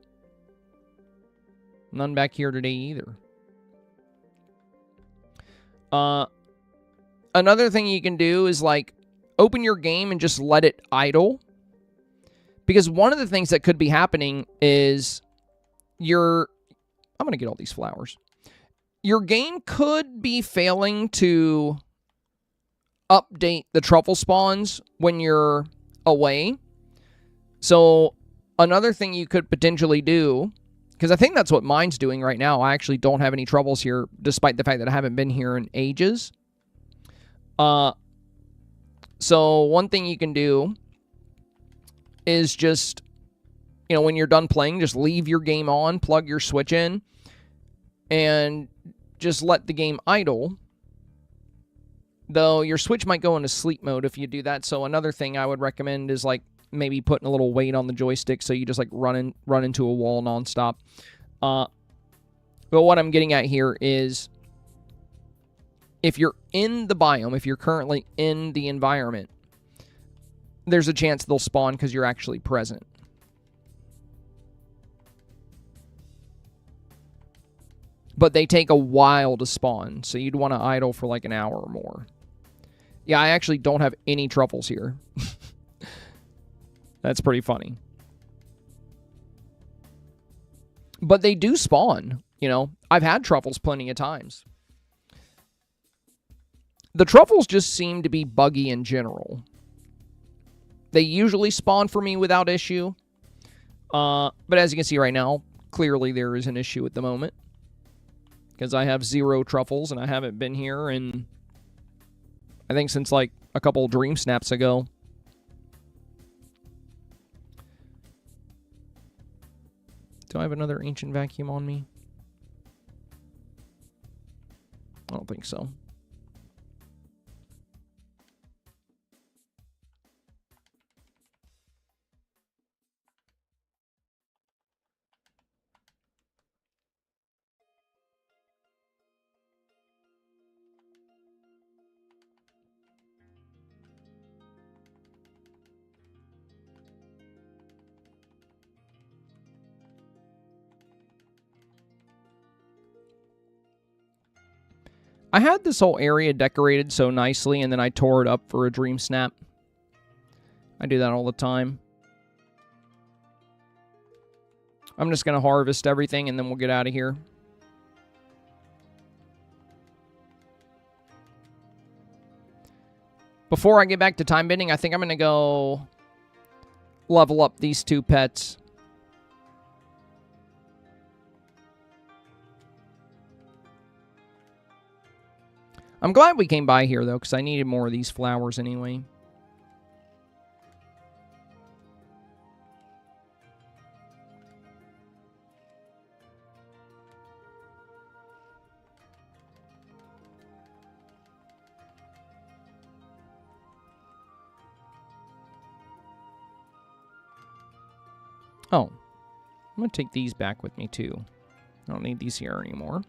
None back here today either. Another thing you can do is like open your game and just let it idle. Because one of the things that could be happening is I'm going to get all these flowers. Your game could be failing to update the truffle spawns when you're away. So another thing you could potentially do, because I think that's what mine's doing right now. I actually don't have any troubles here, despite the fact that I haven't been here in ages. So one thing you can do is just, when you're done playing, just leave your game on, plug your Switch in, and just let the game idle. Though your Switch might go into sleep mode if you do that. So another thing I would recommend is like maybe putting a little weight on the joystick so you just like run into a wall nonstop. But what I'm getting at here is if you're in the biome, if you're currently in the environment, there's a chance they'll spawn because you're actually present. But they take a while to spawn, so you'd want to idle for like an hour or more. Yeah, I actually don't have any truffles here. That's pretty funny. But they do spawn, I've had truffles plenty of times. The truffles just seem to be buggy in general. They usually spawn for me without issue. But as you can see right now, clearly there is an issue at the moment. Because I have 0 truffles and I haven't been here in, I think, since like a couple of Dream Snaps ago. Do I have another ancient vacuum on me? I don't think so. I had this whole area decorated so nicely, and then I tore it up for a Dream Snap. I do that all the time. I'm just going to harvest everything, and then we'll get out of here. Before I get back to time bending, I think I'm going to go level up these 2 pets. I'm glad we came by here, though, because I needed more of these flowers anyway. Oh, I'm going to take these back with me, too. I don't need these here anymore.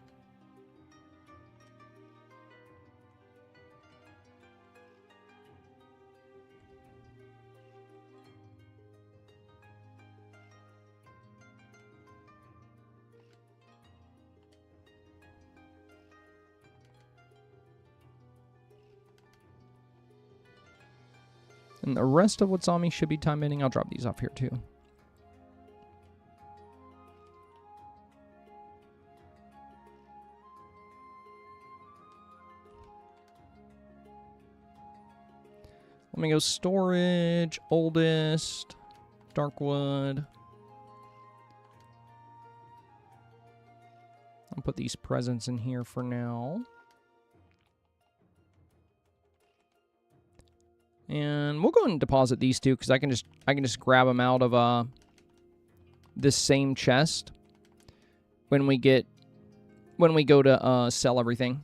And the rest of what's on me should be time bending. I'll drop these off here, too. Let me go storage, oldest, dark wood. I'll put these presents in here for now. And we'll go ahead and deposit these two because I can just grab them out of this same chest when we go to sell everything.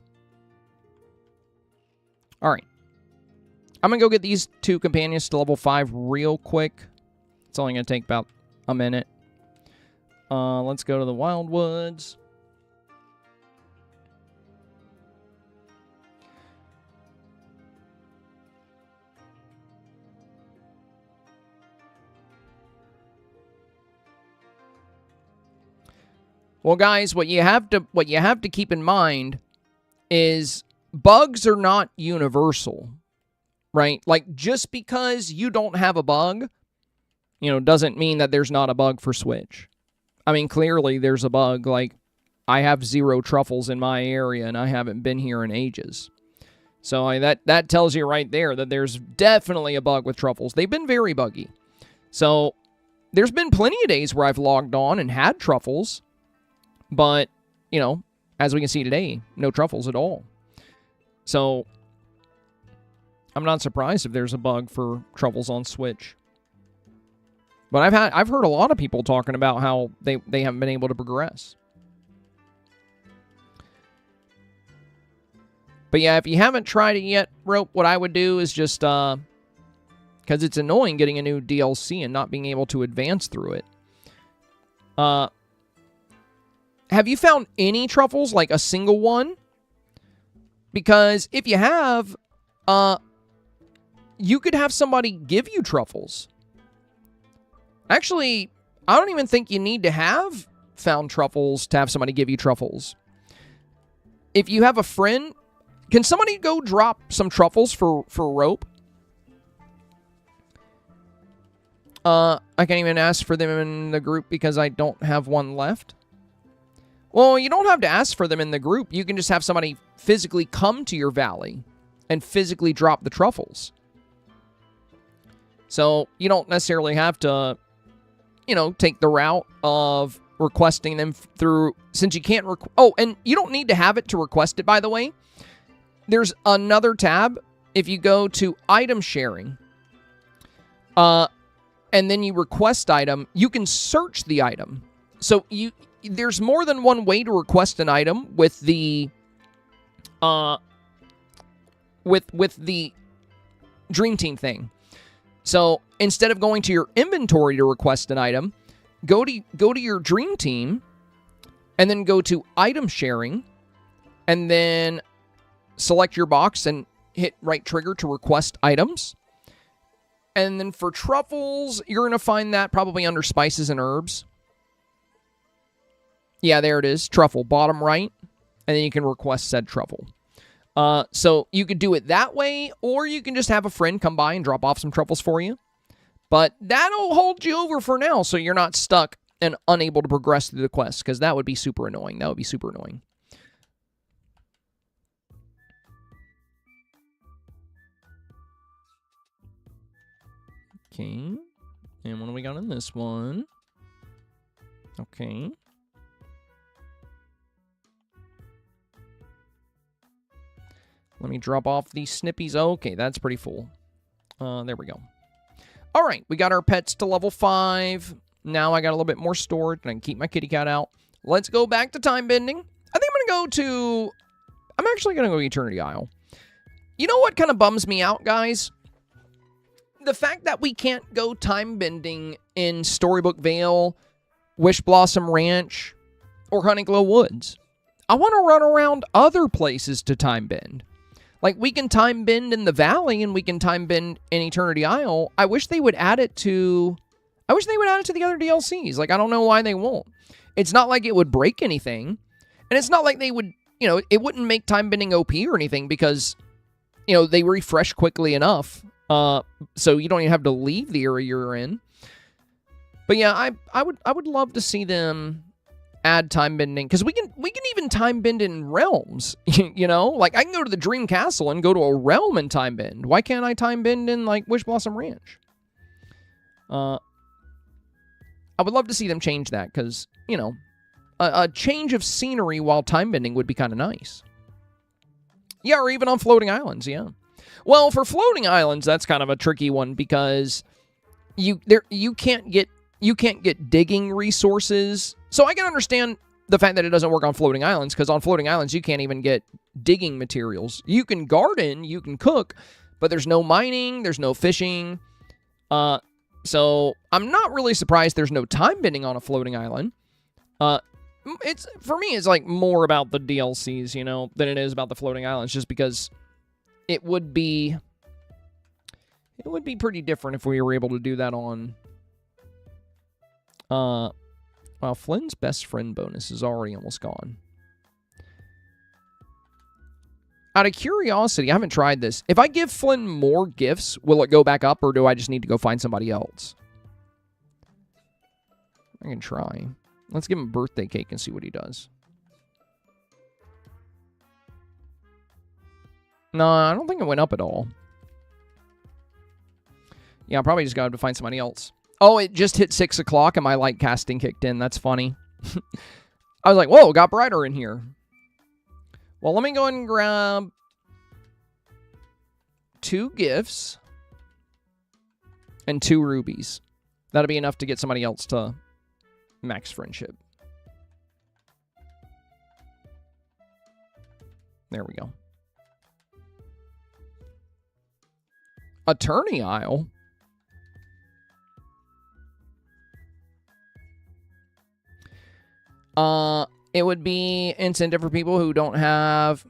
All right. I'm going to go get these 2 companions to level 5 real quick. It's only going to take about a minute. Let's go to the Wildwoods. Well, guys, what you have to keep in mind is bugs are not universal. Right? Like, just because you don't have a bug, doesn't mean that there's not a bug for Switch. I mean, clearly there's a bug. Like, I have 0 truffles in my area, and I haven't been here in ages. So that tells you right there that there's definitely a bug with truffles. They've been very buggy. So, there's been plenty of days where I've logged on and had truffles. But, as we can see today, no truffles at all. So I'm not surprised if there's a bug for truffles on Switch. But I've heard a lot of people talking about how they haven't been able to progress. But yeah, if you haven't tried it yet, Rope, what I would do is just, because it's annoying getting a new DLC and not being able to advance through it. Have you found any truffles, like a single one? Because if you have, you could have somebody give you truffles. Actually, I don't even think you need to have found truffles to have somebody give you truffles. If you have a friend, can somebody go drop some truffles for Rope? I can't even ask for them in the group because I don't have one left. Well, you don't have to ask for them in the group. You can just have somebody physically come to your valley and physically drop the truffles. So you don't necessarily have to, take the route of requesting them through, since you can't, and you don't need to have it to request it, by the way. There's another tab. If you go to item sharing, and then you request item, you can search the item. So there's more than one way to request an item with the with the Dream Team thing. So instead of going to your inventory to request an item, go to your Dream Team, and then go to item sharing, and then select your box and hit right trigger to request items. And then for truffles, you're going to find that probably under spices and herbs. Yeah, there it is. Truffle, bottom right. And then you can request said truffle. So you could do it that way, or you can just have a friend come by and drop off some truffles for you. But that'll hold you over for now, so you're not stuck and unable to progress through the quest, because that would be super annoying. That would be super annoying. Okay. And what do we got in this one? Okay. Let me drop off these snippies. Okay, that's pretty full. There we go. All right, we got our pets to level 5. Now I got a little bit more storage, and I can keep my kitty cat out. Let's go back to time bending. I think I'm going to go to... I'm actually going to go Eternity Isle. You know what kind of bums me out, guys? The fact that we can't go time bending in Storybook Vale, Wish Blossom Ranch, or Honeyglow Woods. I want to run around other places to time bend. Like, we can time bend in the Valley, and we can time bend in Eternity Isle. I wish they would add it to... I wish they would add it to the other DLCs. Like, I don't know why they won't. It's not like it would break anything. And it's not like they would... You know, it wouldn't make time bending OP or anything because, you know, they refresh quickly enough. So you don't even have to leave the area you're in. But yeah, I would love to see them add time bending, because we can even time bend in realms. You know, like I can go to the Dream Castle and go to a realm and time bend. Why can't I time bend in like Wish Blossom Ranch? I would love to see them change that, because, you know, a change of scenery while time bending would be kind of nice. Yeah, or even on floating islands, yeah. Well, for floating islands, that's kind of a tricky one, because you can't get digging resources. So I can understand the fact that it doesn't work on floating islands, because on floating islands you can't even get digging materials. You can garden, you can cook, but there's no mining, there's no fishing. So I'm not really surprised there's no time bending on a floating island. It's, for me, it's like more about the DLCs, you know, than it is about the floating islands, just because it would be pretty different if we were able to do that on well, Flynn's best friend bonus is already almost gone. Out of curiosity, I haven't tried this. If I give Flynn more gifts, will it go back up, or do I just need to go find somebody else? I can try. Let's give him a birthday cake and see what he does. No, I don't think it went up at all. Yeah, I probably just got to find somebody else. Oh, it just hit 6 o'clock and my light casting kicked in. That's funny. I was like, whoa, it got brighter in here. Well, let me go ahead and grab 2 gifts and 2 rubies. That'll be enough to get somebody else to max friendship. There we go. Attorney Isle? It would be incentive for people who don't have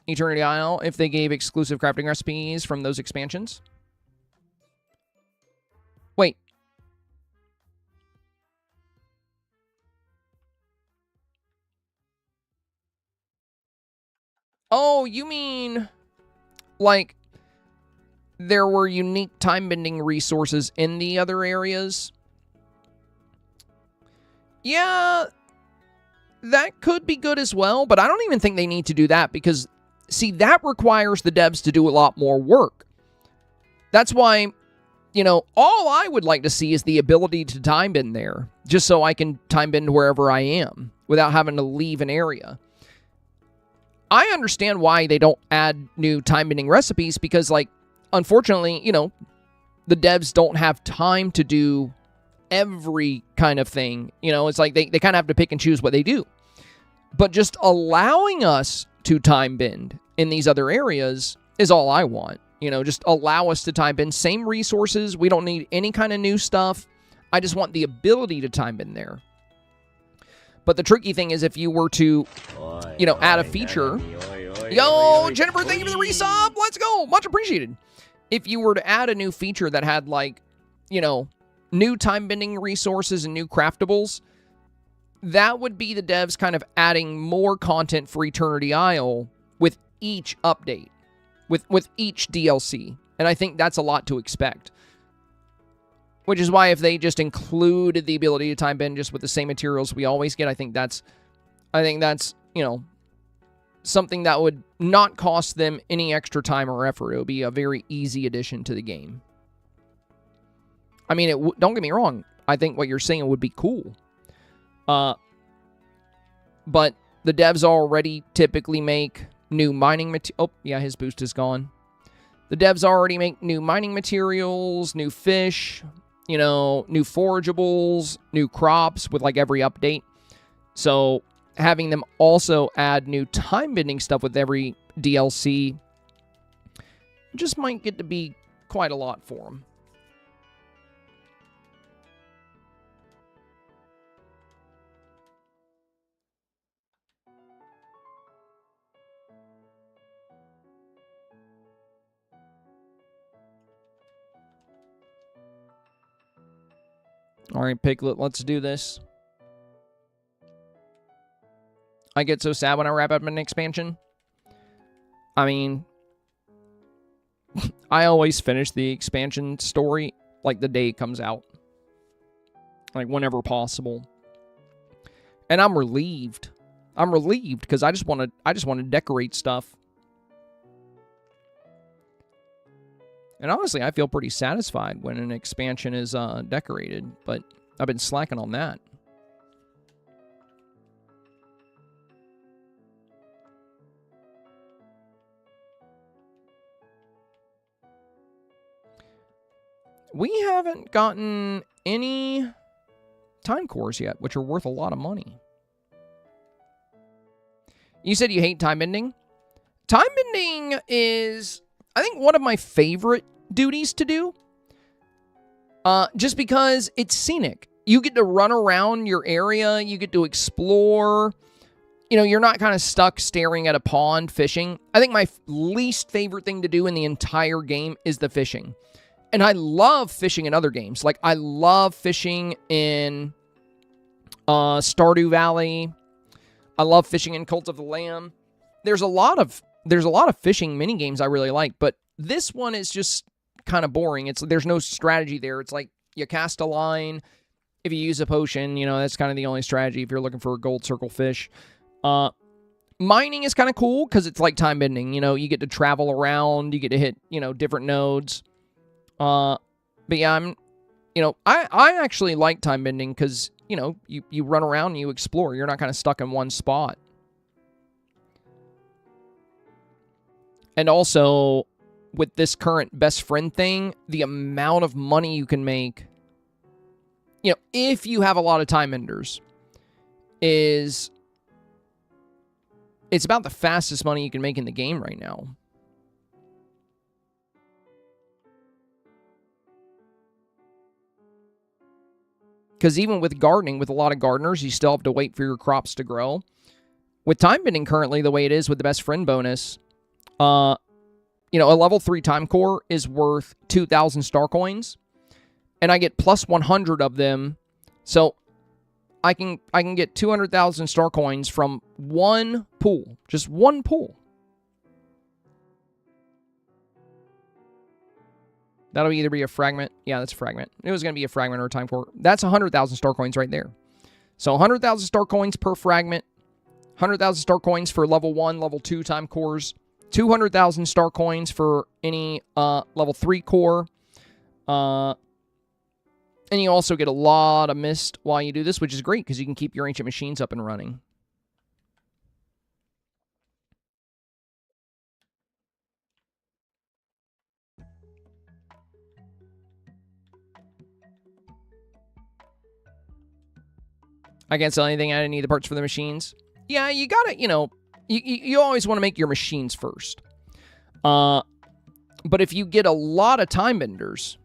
Eternity Isle if they gave exclusive crafting recipes from those expansions. Wait. Oh, you mean like there were unique time-bending resources in the other areas? Yeah, that could be good as well, but I don't even think they need to do that because, see, that requires the devs to do a lot more work. That's why, you know, all I would like to see is the ability to time bend there, just so I can time bend wherever I am without having to leave an area. I understand why they don't add new time bending recipes because, like, unfortunately, you know, the devs don't have time to do every kind of thing. You know, it's like they kind of have to pick and choose what they do. But just allowing us to time bend in these other areas is all I want. You know, just allow us to time bend. Same resources. We don't need any kind of new stuff. I just want the ability to time bend there. But the tricky thing is if you were to, you know, add a feature. Yo, Jennifer, thank you for the resub. Let's go. Much appreciated. If you were to add a new feature that had, like, you know, new time bending resources and new craftables, that would be the devs kind of adding more content for Eternity Isle with each update, with each DLC. And I think that's a lot to expect. Which is why if they just included the ability to time bend just with the same materials we always get, I think that's, you know, something that would not cost them any extra time or effort. It would be a very easy addition to the game. I mean, don't get me wrong. I think what you're saying would be cool. But the devs already typically make new mining material. Oh, yeah, his boost is gone. The devs already make new mining materials, new fish, you know, new forageables, new crops with like every update. So having them also add new time bending stuff with every DLC just might get to be quite a lot for them. All right, Piglet, let's do this. I get so sad when I wrap up an expansion. I mean, I always finish the expansion story like the day it comes out. Like whenever possible. And I'm relieved. I'm relieved because I just want to decorate stuff. And honestly, I feel pretty satisfied when an expansion is decorated, but I've been slacking on that. We haven't gotten any time cores yet, which are worth a lot of money. You said you hate time bending? Time bending is, I think, one of my favorite duties to do. Just because it's scenic. You get to run around your area. You get to explore. You know, you're not kind of stuck staring at a pond fishing. I think my least favorite thing to do in the entire game is the fishing. And I love fishing in other games. Like, I love fishing in Stardew Valley. I love fishing in Cult of the Lamb. There's a lot of fishing mini games I really like, but this one is just kind of boring. There's no strategy there. It's like you cast a line. If you use a potion, you know, that's kind of the only strategy if you're looking for a gold circle fish. Mining is kind of cool because it's like time bending. You know, you get to travel around. You get to hit, you know, different nodes. But yeah, I actually like time bending because, you know, you run around and you explore. You're not kind of stuck in one spot. And also, with this current best friend thing, the amount of money you can make, you know, if you have a lot of time benders, it's about the fastest money you can make in the game right now. Because even with gardening, with a lot of gardeners, you still have to wait for your crops to grow. With time bending currently, the way it is with the best friend bonus, you know, a level 3 time core is worth 2,000 star coins. And I get plus 100 of them. So I can get 200,000 star coins from one pool. Just one pool. That'll either be a fragment. Yeah, that's a fragment. It was going to be a fragment or a time core. That's 100,000 star coins right there. So 100,000 star coins per fragment. 100,000 star coins for level 1, level 2 time cores. 200,000 star coins for any level 3 core. And you also get a lot of mist while you do this, which is great because you can keep your ancient machines up and running. I can't sell anything. I didn't need the parts for the machines. Yeah, you gotta, you know, you always want to make your machines first. But if you get a lot of time benders,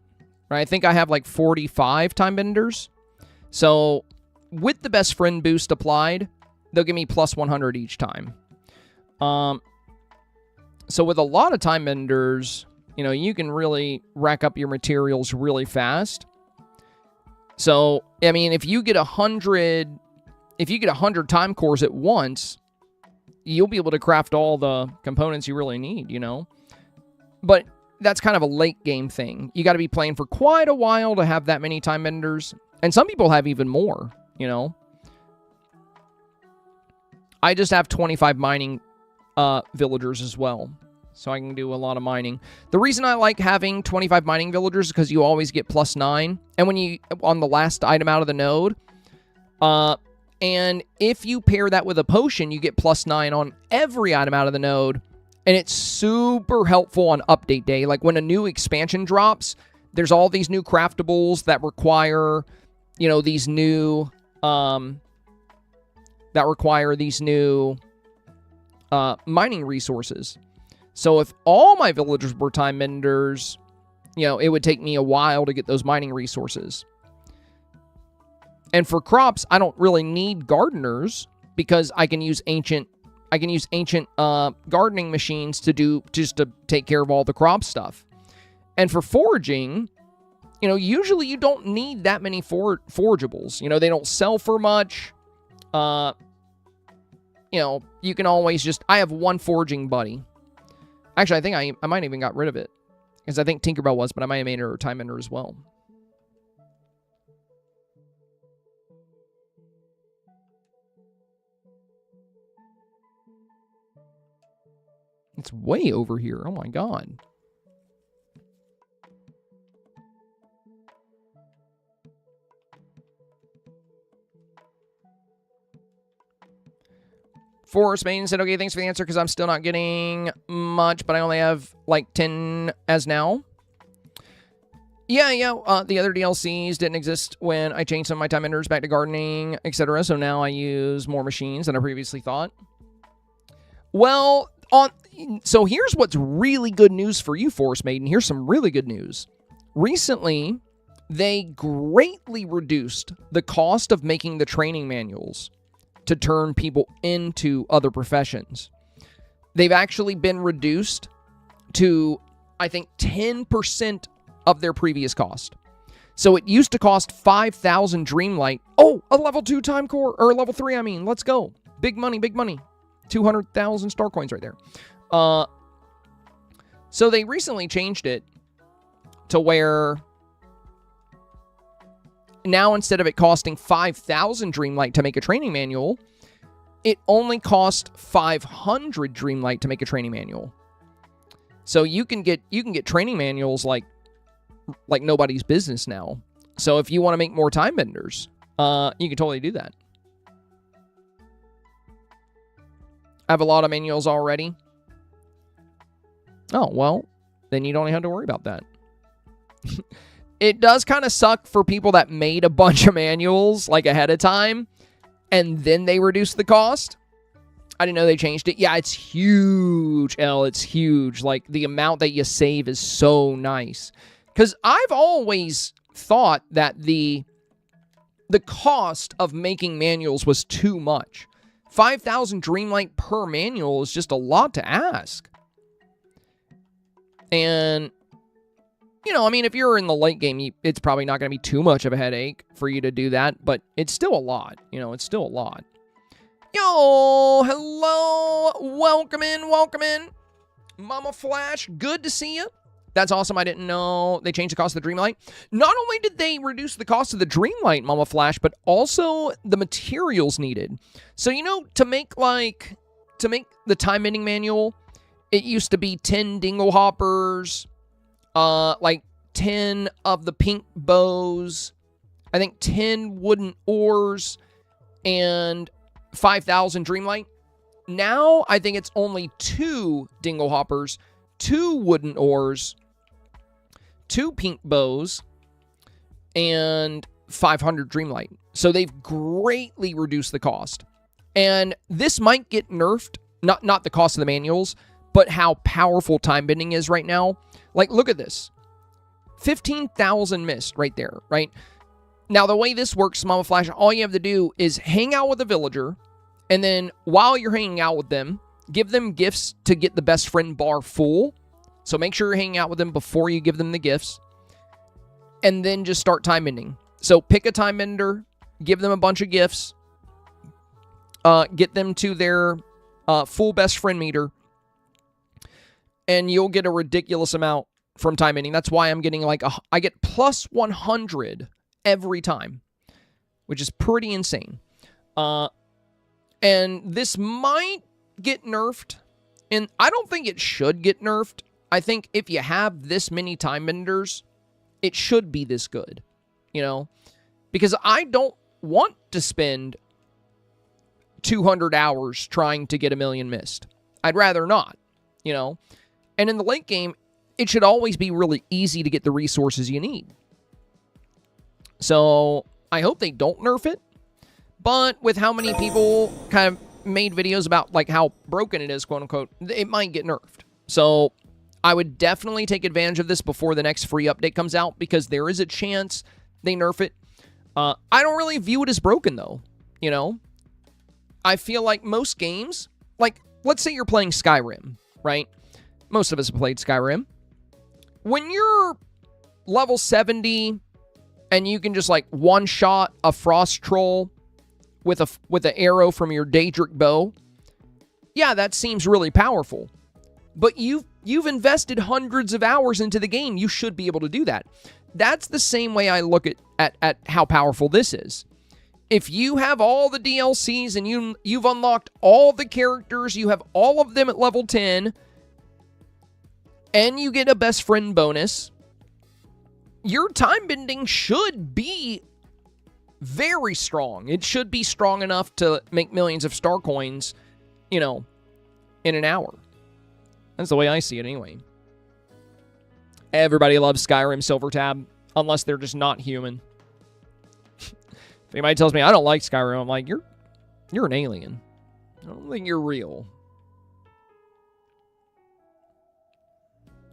right? I think I have like 45 time benders. So with the best friend boost applied, they'll give me plus 100 each time. So with a lot of time benders, you know, you can really rack up your materials really fast. So, I mean, if you get 100 time cores at once, you'll be able to craft all the components you really need, you know? But that's kind of a late game thing. You got to be playing for quite a while to have that many time benders. And some people have even more, you know? I just have 25 mining villagers as well. So I can do a lot of mining. The reason I like having 25 mining villagers is because you always get +9. And when you, on the last item out of the node, And if you pair that with a potion, you get +9 on every item out of the node. And it's super helpful on update day. Like when a new expansion drops, there's all these new craftables that require, you know, these new, mining resources. So if all my villagers were time benders, you know, it would take me a while to get those mining resources. And for crops, I don't really need gardeners because I can use ancient gardening machines to take care of all the crop stuff. And for foraging, you know, usually you don't need that many forageables. You know, they don't sell for much. You know, you can always I have one foraging buddy. Actually, I think I might even got rid of it. Because I think Tinkerbell was, but I might have made her a time ender as well. It's way over here. Oh my god. Forest Maiden said, okay, thanks for the answer, because I'm still not getting much, but I only have, like, 10 as now. Yeah, the other DLCs didn't exist when I changed some of my time enders back to gardening, etc., so now I use more machines than I previously thought. Well, so here's what's really good news for you, Forest Maiden. Here's some really good news. Recently, they greatly reduced the cost of making the training manuals to turn people into other professions. They've actually been reduced to, I think, 10% of their previous cost. So it used to cost 5,000 Dreamlight. Oh, a level 2 time core, or level 3, I mean. Let's go. Big money, big money. 200,000 star coins right there. So they recently changed it to where now, instead of it costing 5,000 Dreamlight to make a training manual, it only costs 500 Dreamlight to make a training manual. So you can get training manuals like nobody's business now. So if you want to make more time benders, you can totally do that. I have a lot of manuals already. Oh, well, then you don't have to worry about that. It does kind of suck for people that made a bunch of manuals, like, ahead of time, and then they reduced the cost. I didn't know they changed it. Yeah, it's huge, Elle. It's huge. Like, the amount that you save is so nice. Because I've always thought that the cost of making manuals was too much. 5,000 Dreamlight per manual is just a lot to ask. And, you know, I mean, if you're in the late game, it's probably not going to be too much of a headache for you to do that, but it's still a lot. You know, it's still a lot. Yo, hello, welcome in. Mama Flash, good to see you. That's awesome. I didn't know they changed the cost of the Dreamlight. Not only did they reduce the cost of the Dreamlight, Mama Flash, but also the materials needed. So, you know, to make the time bending manual, it used to be 10 dingle hoppers, like 10 of the pink bows, I think 10 wooden oars, and 5,000 Dreamlight. Now, I think it's only 2 dingle hoppers, 2 wooden oars, 2 pink bows, and 500 Dreamlight. So they've greatly reduced the cost. And this might get nerfed, not the cost of the manuals, but how powerful time bending is right now. Like, look at this. 15,000 mist right there, right? Now, the way this works, Mama Flash, all you have to do is hang out with a villager, and then while you're hanging out with them, give them gifts to get the best friend bar full. So make sure you're hanging out with them before you give them the gifts. And then just start time bending. So pick a time bender, give them a bunch of gifts, get them to their full best friend meter, and you'll get a ridiculous amount from time bending. That's why I'm getting I get plus 100 every time, which is pretty insane. And this might get nerfed, and I don't think it should get nerfed. I think if you have this many time benders, it should be this good, you know? Because I don't want to spend 200 hours trying to get a million mist. I'd rather not, you know. And in the late game, it should always be really easy to get the resources you need. So I hope they don't nerf it. But with how many people kind of made videos about like how broken it is, quote unquote, it might get nerfed. So I would definitely take advantage of this before the next free update comes out, because there is a chance they nerf it. I don't really view it as broken, though, you know? I feel like most games, like, let's say you're playing Skyrim, right? Most of us have played Skyrim. When you're level 70 and you can just, like, one-shot a frost troll with an arrow from your Daedric bow, yeah, that seems really powerful. But you've invested hundreds of hours into the game. You should be able to do that. That's the same way I look at how powerful this is. If you have all the DLCs and you've unlocked all the characters, you have all of them at level 10, and you get a best friend bonus, your time bending should be very strong. It should be strong enough to make millions of star coins, you know, in an hour. That's the way I see it anyway. Everybody loves Skyrim Silver Tab, unless they're just not human. If anybody tells me I don't like Skyrim, I'm like, you're an alien. I don't think you're real.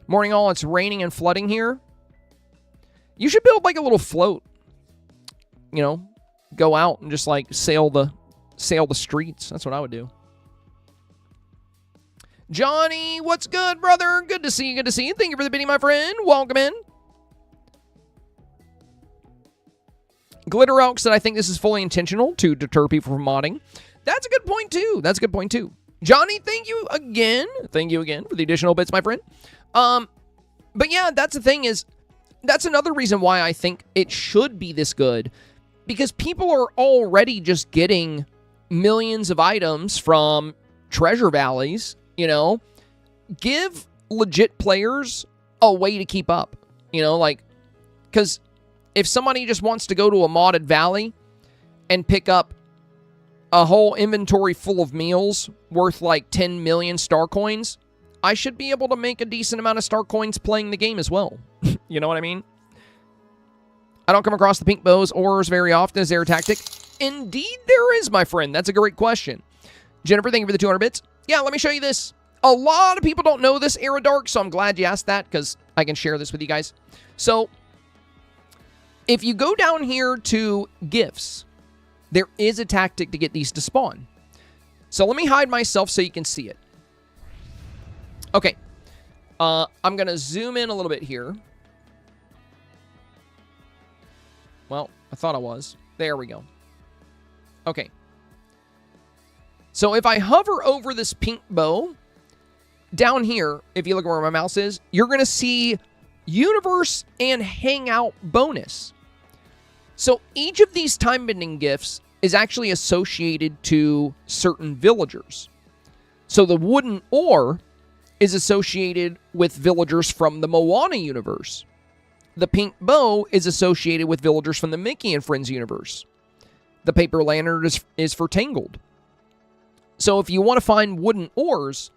Morning all, it's raining and flooding here. You should build like a little float. You know, go out and just like sail the streets. That's what I would do. Johnny, what's good, brother? Good to see you, good to see you. Thank you for the bidding, my friend. Welcome in. Glitter Elk said, I think this is fully intentional to deter people from modding. That's a good point, too. That's a good point, too. Johnny, thank you again. Thank you again for the additional bits, my friend. But yeah, that's the thing is, that's another reason why I think it should be this good. Because people are already just getting millions of items from treasure valleys. You know, give legit players a way to keep up, you know, like, because if somebody just wants to go to a modded valley and pick up a whole inventory full of meals worth like 10 million star coins, I should be able to make a decent amount of star coins playing the game as well. You know what I mean? I don't come across the pink bows ores very often. Is there a tactic? Indeed there is, my friend. That's a great question. Jennifer, thank you for the 200 bits. Yeah, let me show you this. A lot of people don't know this, Aradark, so I'm glad you asked that because I can share this with you guys. So, if you go down here to gifts, there is a tactic to get these to spawn. So let me hide myself so you can see it. Okay. I'm going to zoom in a little bit here. Well, I thought I was. There we go. Okay. So if I hover over this pink bow, down here, if you look where my mouse is, you're going to see Universe and Hangout bonus. So each of these time-bending gifts is actually associated to certain villagers. So the wooden ore is associated with villagers from the Moana universe. The pink bow is associated with villagers from the Mickey and Friends universe. The paper lantern is for Tangled. So if you want to find wooden ores,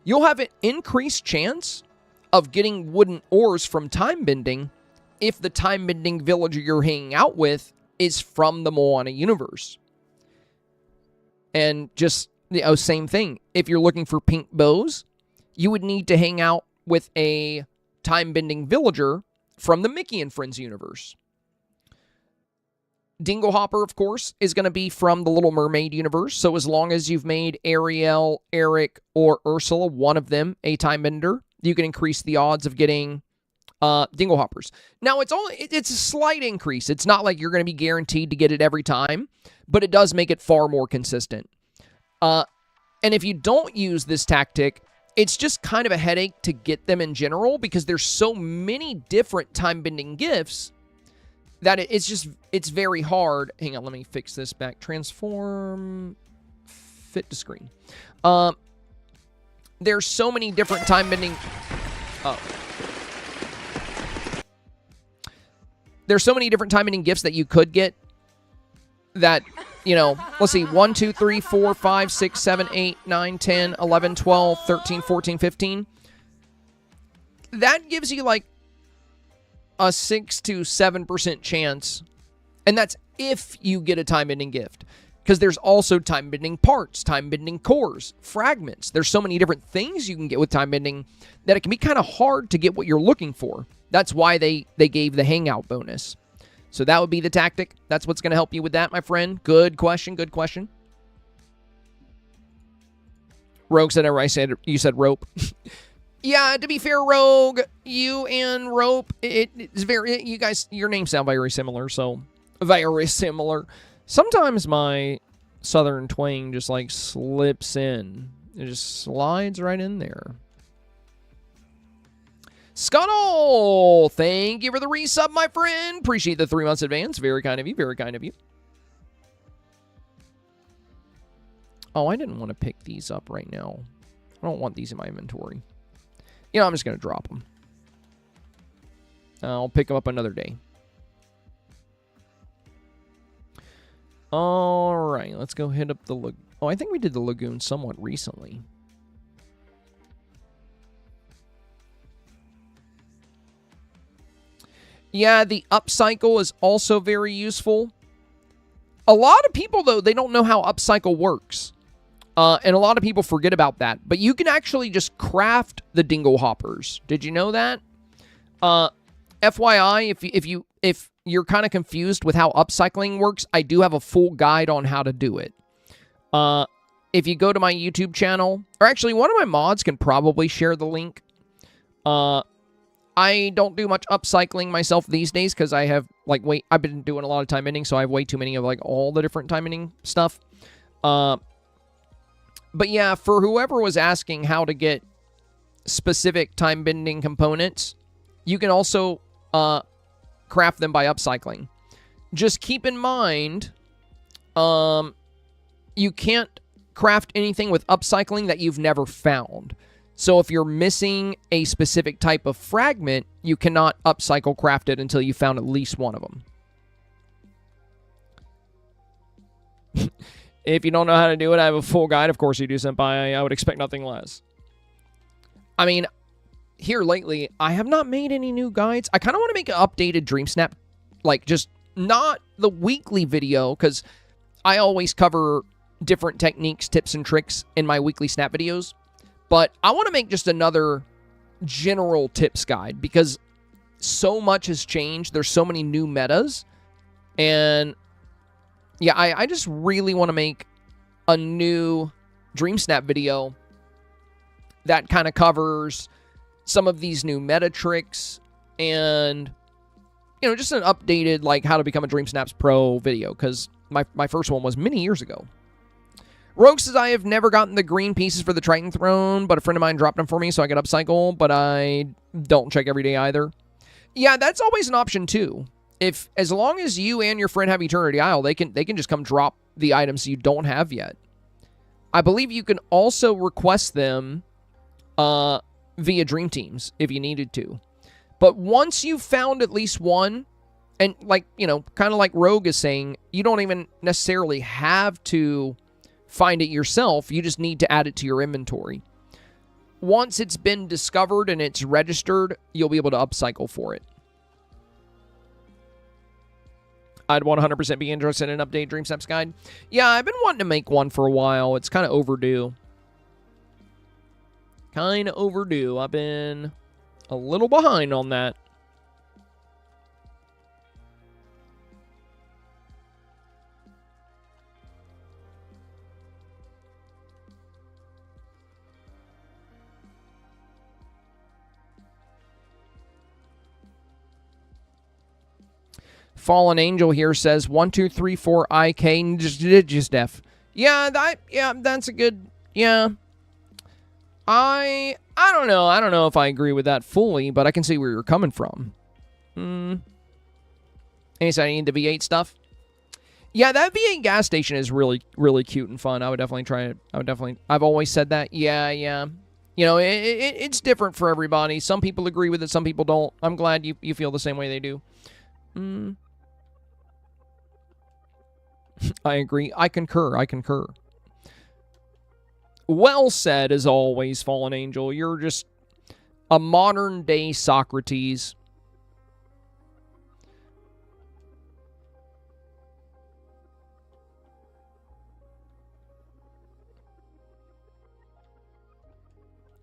you'll have an increased chance of getting wooden ores from time bending if the time bending villager you're hanging out with is from the Moana universe. And just, you know, same thing. If you're looking for pink bows, you would need to hang out with a time bending villager from the Mickey and Friends universe. Dinglehopper, of course, is going to be from the Little Mermaid universe. So as long as you've made Ariel, Eric, or Ursula, one of them, a time bender, you can increase the odds of getting Dinglehoppers. Now, it's a slight increase. It's not like you're going to be guaranteed to get it every time, but it does make it far more consistent. And if you don't use this tactic, it's just kind of a headache to get them in general because there's so many different time-bending gifts that it's very hard. Hang on, let me fix this back. Transform, fit to screen. There's so many different time-bending... There's so many different time-bending gifts that you could get that, you know, let's see, 1, 2, 3, 4, 5, 6, 7, 8, 9, 10, 11, 12, 13, 14, 15. That gives you like a 6 to 7% chance. And that's if you get a time-bending gift. Because there's also time-bending parts, time-bending cores, fragments. There's so many different things you can get with time-bending that it can be kind of hard to get what you're looking for. That's why they gave the hangout bonus. So that would be the tactic. That's what's going to help you with that, my friend. Good question, good question. Rogue said, you said rope. Yeah, to be fair, Rogue, you and Rope, it's very, you guys, your names sound very similar, so very similar. Sometimes my southern twang just like slips in. It just slides right in there. Scuttle, thank you for the resub, my friend. Appreciate the 3 months advance. Very kind of you, very kind of you. Oh, I didn't want to pick these up right now. I don't want these in my inventory. You know, I'm just going to drop them. I'll pick them up another day. All right, let's go hit up the lagoon. Oh, I think we did the lagoon somewhat recently. Yeah, the upcycle is also very useful. A lot of people, though, they don't know how upcycle works. And a lot of people forget about that. But you can actually just craft the dingle hoppers. Did you know that? FYI, if you're kind of confused with how upcycling works, I do have a full guide on how to do it. If you go to my YouTube channel, or actually one of my mods can probably share the link. I don't do much upcycling myself these days because I have, like, I've been doing a lot of time ending, so I have way too many of, like, all the different time ending stuff. But yeah, for whoever was asking how to get specific time bending components, you can also craft them by upcycling. Just keep in mind, you can't craft anything with upcycling that you've never found. So if you're missing a specific type of fragment, you cannot upcycle craft it until you found at least one of them. If you don't know how to do it, I have a full guide. Of course you do, Senpai. I would expect nothing less. I mean, here lately, I have not made any new guides. I kind of want to make an updated Dreamsnap, like just not the weekly video, because I always cover different techniques, tips, and tricks in my weekly snap videos. But I want to make just another general tips guide, because so much has changed. There's so many new metas. And yeah, I just really want to make a new Dreamsnap video that kind of covers some of these new meta tricks and, you know, just an updated, like, how to become a Dreamsnaps Pro video, because my first one was many years ago. Rogue says, I have never gotten the green pieces for the Triton Throne, but a friend of mine dropped them for me so I could upcycle, but I don't check every day either. Yeah, that's always an option too. As long as you and your friend have Eternity Isle, they can just come drop the items you don't have yet. I believe you can also request them via Dream Teams if you needed to. But once you've found at least one, and like, you know, kind of like Rogue is saying, you don't even necessarily have to find it yourself. You just need to add it to your inventory. Once it's been discovered and it's registered, you'll be able to upcycle for it. I'd 100% be interested in an updated Dreamsnaps guide. Yeah, I've been wanting to make one for a while. It's kind of overdue. Kind of overdue. I've been a little behind on that. Fallen Angel here says 1, 2, 3, 4 IK just F. Yeah, that's a good. Yeah. I don't know. I don't know if I agree with that fully, but I can see where you're coming from. Anyways, I need the V8 stuff. Yeah, that V8 gas station is really, really cute and fun. I would definitely try it. I've always said that. Yeah. You know, it's different for everybody. Some people agree with it, some people don't. I'm glad you feel the same way they do. I agree. I concur. I concur. Well said, as always, Fallen Angel. You're just a modern-day Socrates.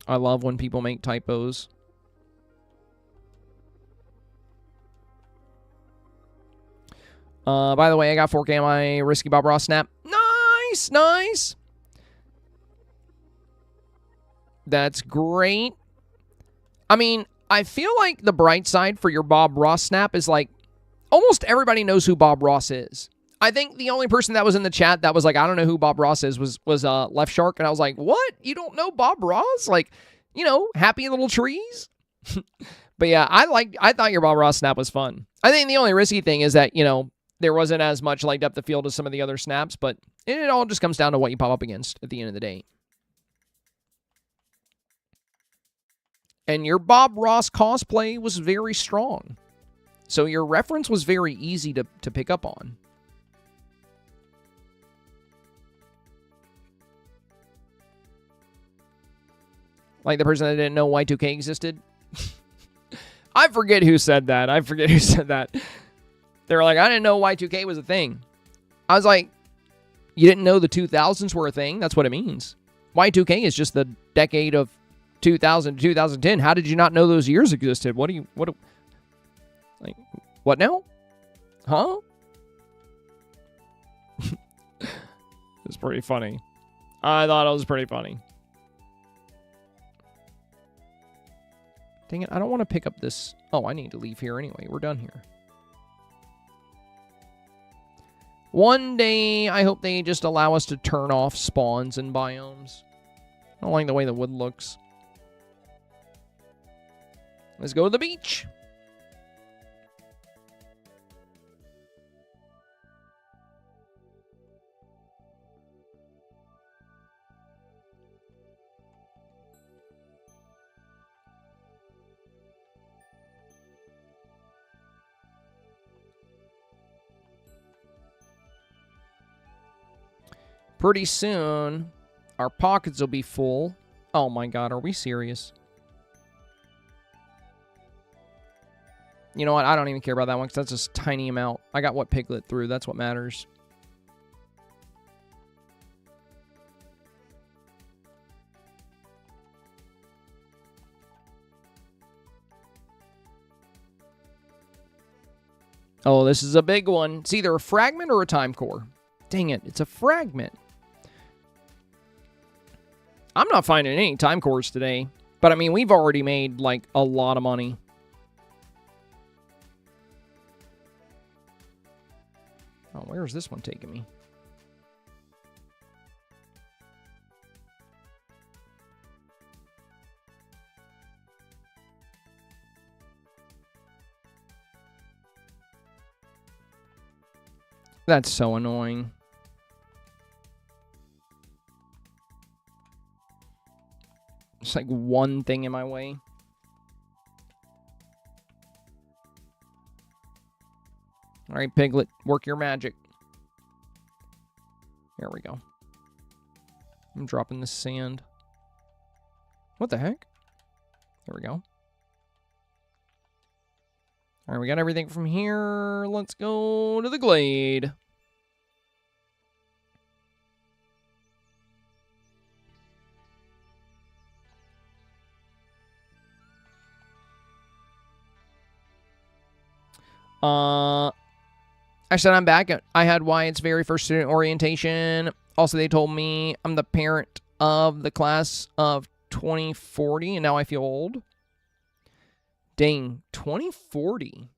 I love when people make typos. By the way, I got 4K on my Risky Bob Ross snap. Nice, nice. That's great. I mean, I feel like the bright side for your Bob Ross snap is like almost everybody knows who Bob Ross is. I think the only person that was in the chat that was like, I don't know who Bob Ross is, was Left Shark. And I was like, what? You don't know Bob Ross? Like, you know, Happy Little Trees? But yeah, I thought your Bob Ross snap was fun. I think the only risky thing is that, you know, there wasn't as much like depth of field as some of the other snaps, but it all just comes down to what you pop up against at the end of the day. And your Bob Ross cosplay was very strong. So your reference was very easy to pick up on. Like the person that didn't know Y2K existed. I forget who said that. They were like, I didn't know Y2K was a thing. I was like, you didn't know the 2000s were a thing? That's what it means. Y2K is just the decade of 2000 to 2010. How did you not know those years existed? What now? Huh? It's pretty funny. I thought it was pretty funny. Dang it, I don't want to pick up this. Oh, I need to leave here anyway. We're done here. One day, I hope they just allow us to turn off spawns and biomes. I don't like the way the wood looks. Let's go to the beach. Pretty soon, our pockets will be full. Oh my god, are we serious? You know what? I don't even care about that one because that's just a tiny amount. I got what Piglet threw. That's what matters. Oh, this is a big one. It's either a fragment or a time core. Dang it, it's a fragment. I'm not finding any time cores today. But, I mean, we've already made, like, a lot of money. Oh, where's this one taking me? That's so annoying. It's like one thing in my way. All right, Piglet, work your magic. There we go. I'm dropping the sand. What the heck? There we go. All right, we got everything from here. Let's go to the glade. I said I'm back. I had Wyatt's very first student orientation. Also, they told me I'm the parent of the class of 2040, and now I feel old. Dang, 2040.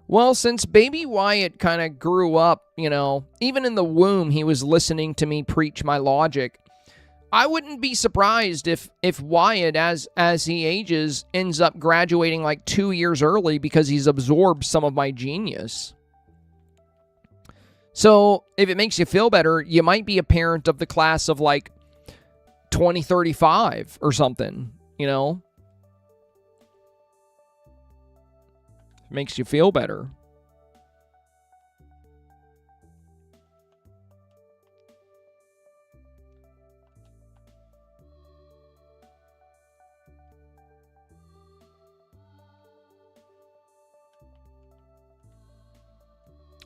Well, since baby Wyatt kind of grew up, you know, even in the womb, he was listening to me preach my logic. I wouldn't be surprised if Wyatt, as he ages, ends up graduating like 2 years early because he's absorbed some of my genius. So if it makes you feel better, you might be a parent of the class of like 2035 or something, you know? Makes you feel better.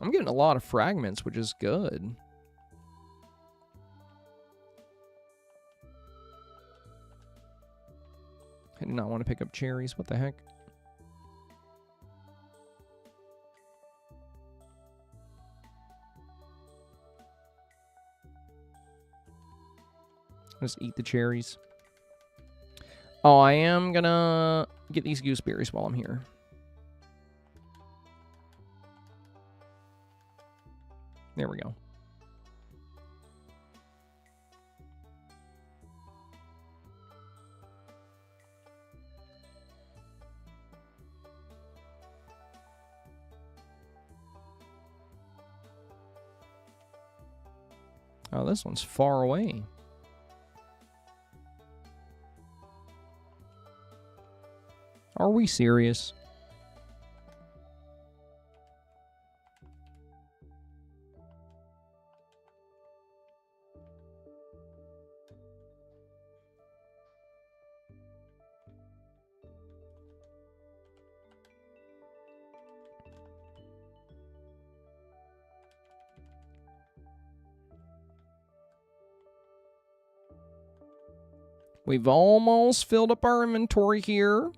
I'm getting a lot of fragments, which is good. I do not want to pick up cherries. What the heck? Just eat the cherries. Oh, I am gonna get these gooseberries while I'm here. There we go. Oh, this one's far away. Are we serious? We've almost filled up our inventory here.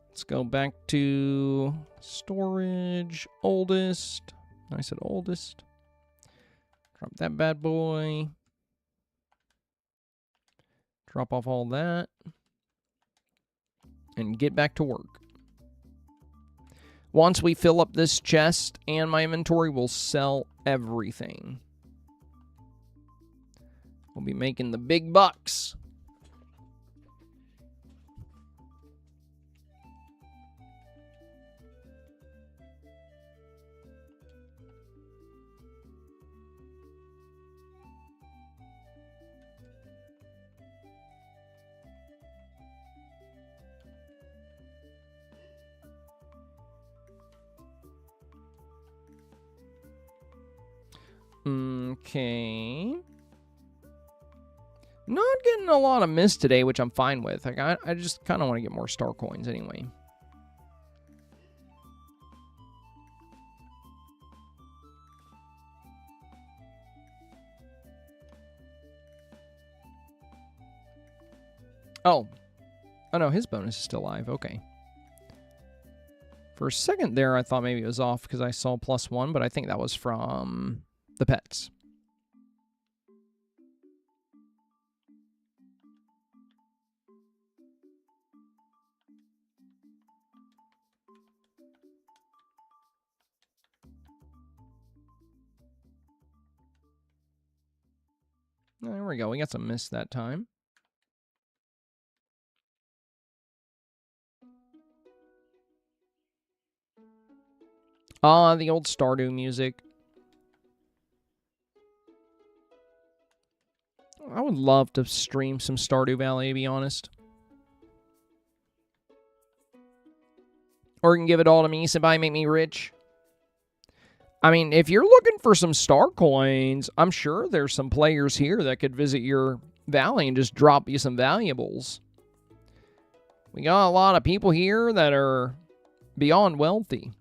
Let's go back to storage, oldest. I said oldest. Drop that bad boy. Drop off all that. And get back to work. Once we fill up this chest and my inventory, we'll sell everything. We'll be making the big bucks. Okay. Not getting a lot of mist today, which I'm fine with. Like, I just kind of want to get more star coins anyway. Oh. Oh no, his bonus is still live. Okay. For a second there, I thought maybe it was off because I saw +1, but I think that was from the pets. There we go. We got some mist that time. Ah, the old Stardew music. I would love to stream some Stardew Valley, to be honest. Or you can give it all to me, somebody make me rich. I mean, if you're looking for some star coins, I'm sure there's some players here that could visit your valley and just drop you some valuables. We got a lot of people here that are beyond wealthy.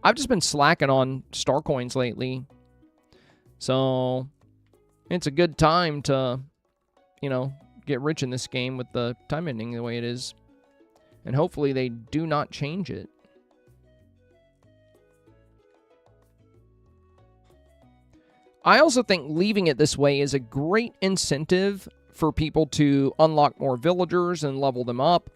I've just been slacking on star coins lately. So, it's a good time to, you know, get rich in this game with the time ending the way it is. And hopefully they do not change it. I also think leaving it this way is a great incentive for people to unlock more villagers and level them up.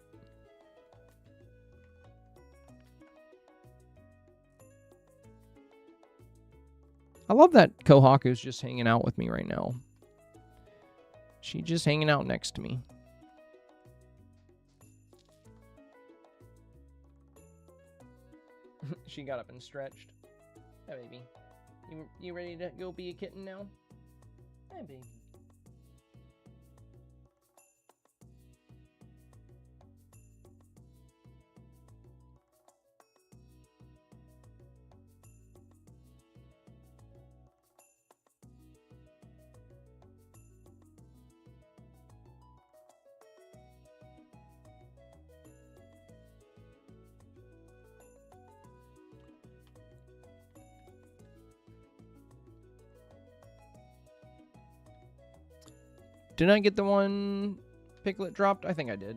I love that Kohaku's just hanging out with me right now. She's just hanging out next to me. She got up and stretched. Yeah, baby. You ready to go be a kitten now? Hi, baby. Did I get the one Piglet dropped? I think I did.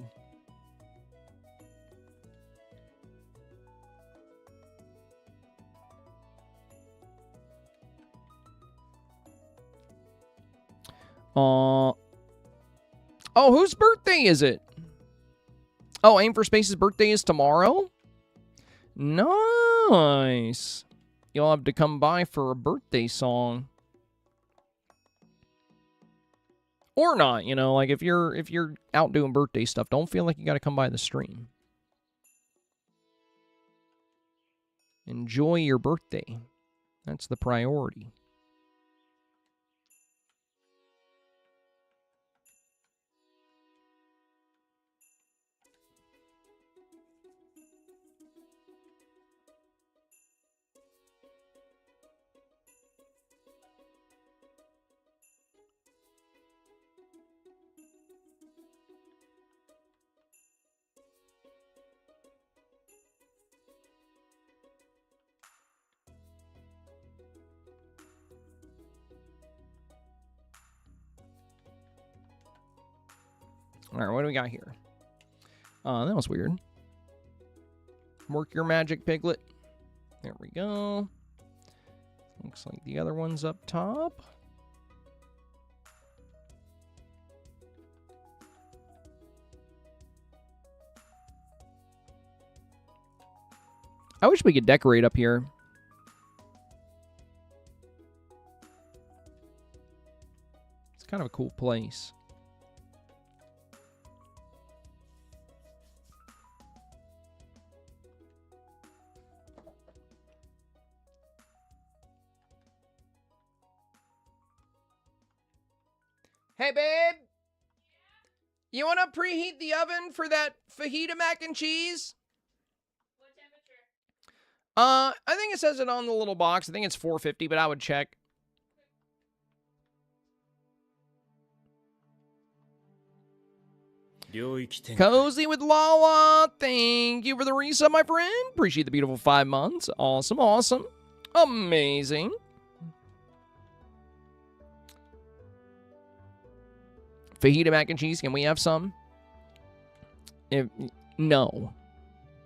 Oh, whose birthday is it? Oh, Aim for Space's birthday is tomorrow? Nice. You'll have to come by for a birthday song. Or not, you know, like if you're out doing birthday stuff, don't feel like you got to come by the stream. Enjoy your birthday. That's the priority. All right, what do we got here? That was weird. Work your magic, Piglet. There we go. Looks like the other one's up top. I wish we could decorate up here. It's kind of a cool place. Hey, babe. You want to preheat the oven for that fajita mac and cheese? What temperature? I think it says it on the little box. I think it's 450, but I would check. Cozy with Lala. Thank you for the resub, my friend. Appreciate the beautiful 5 months. Awesome, awesome. Amazing. Fajita mac and cheese, can we have some? No.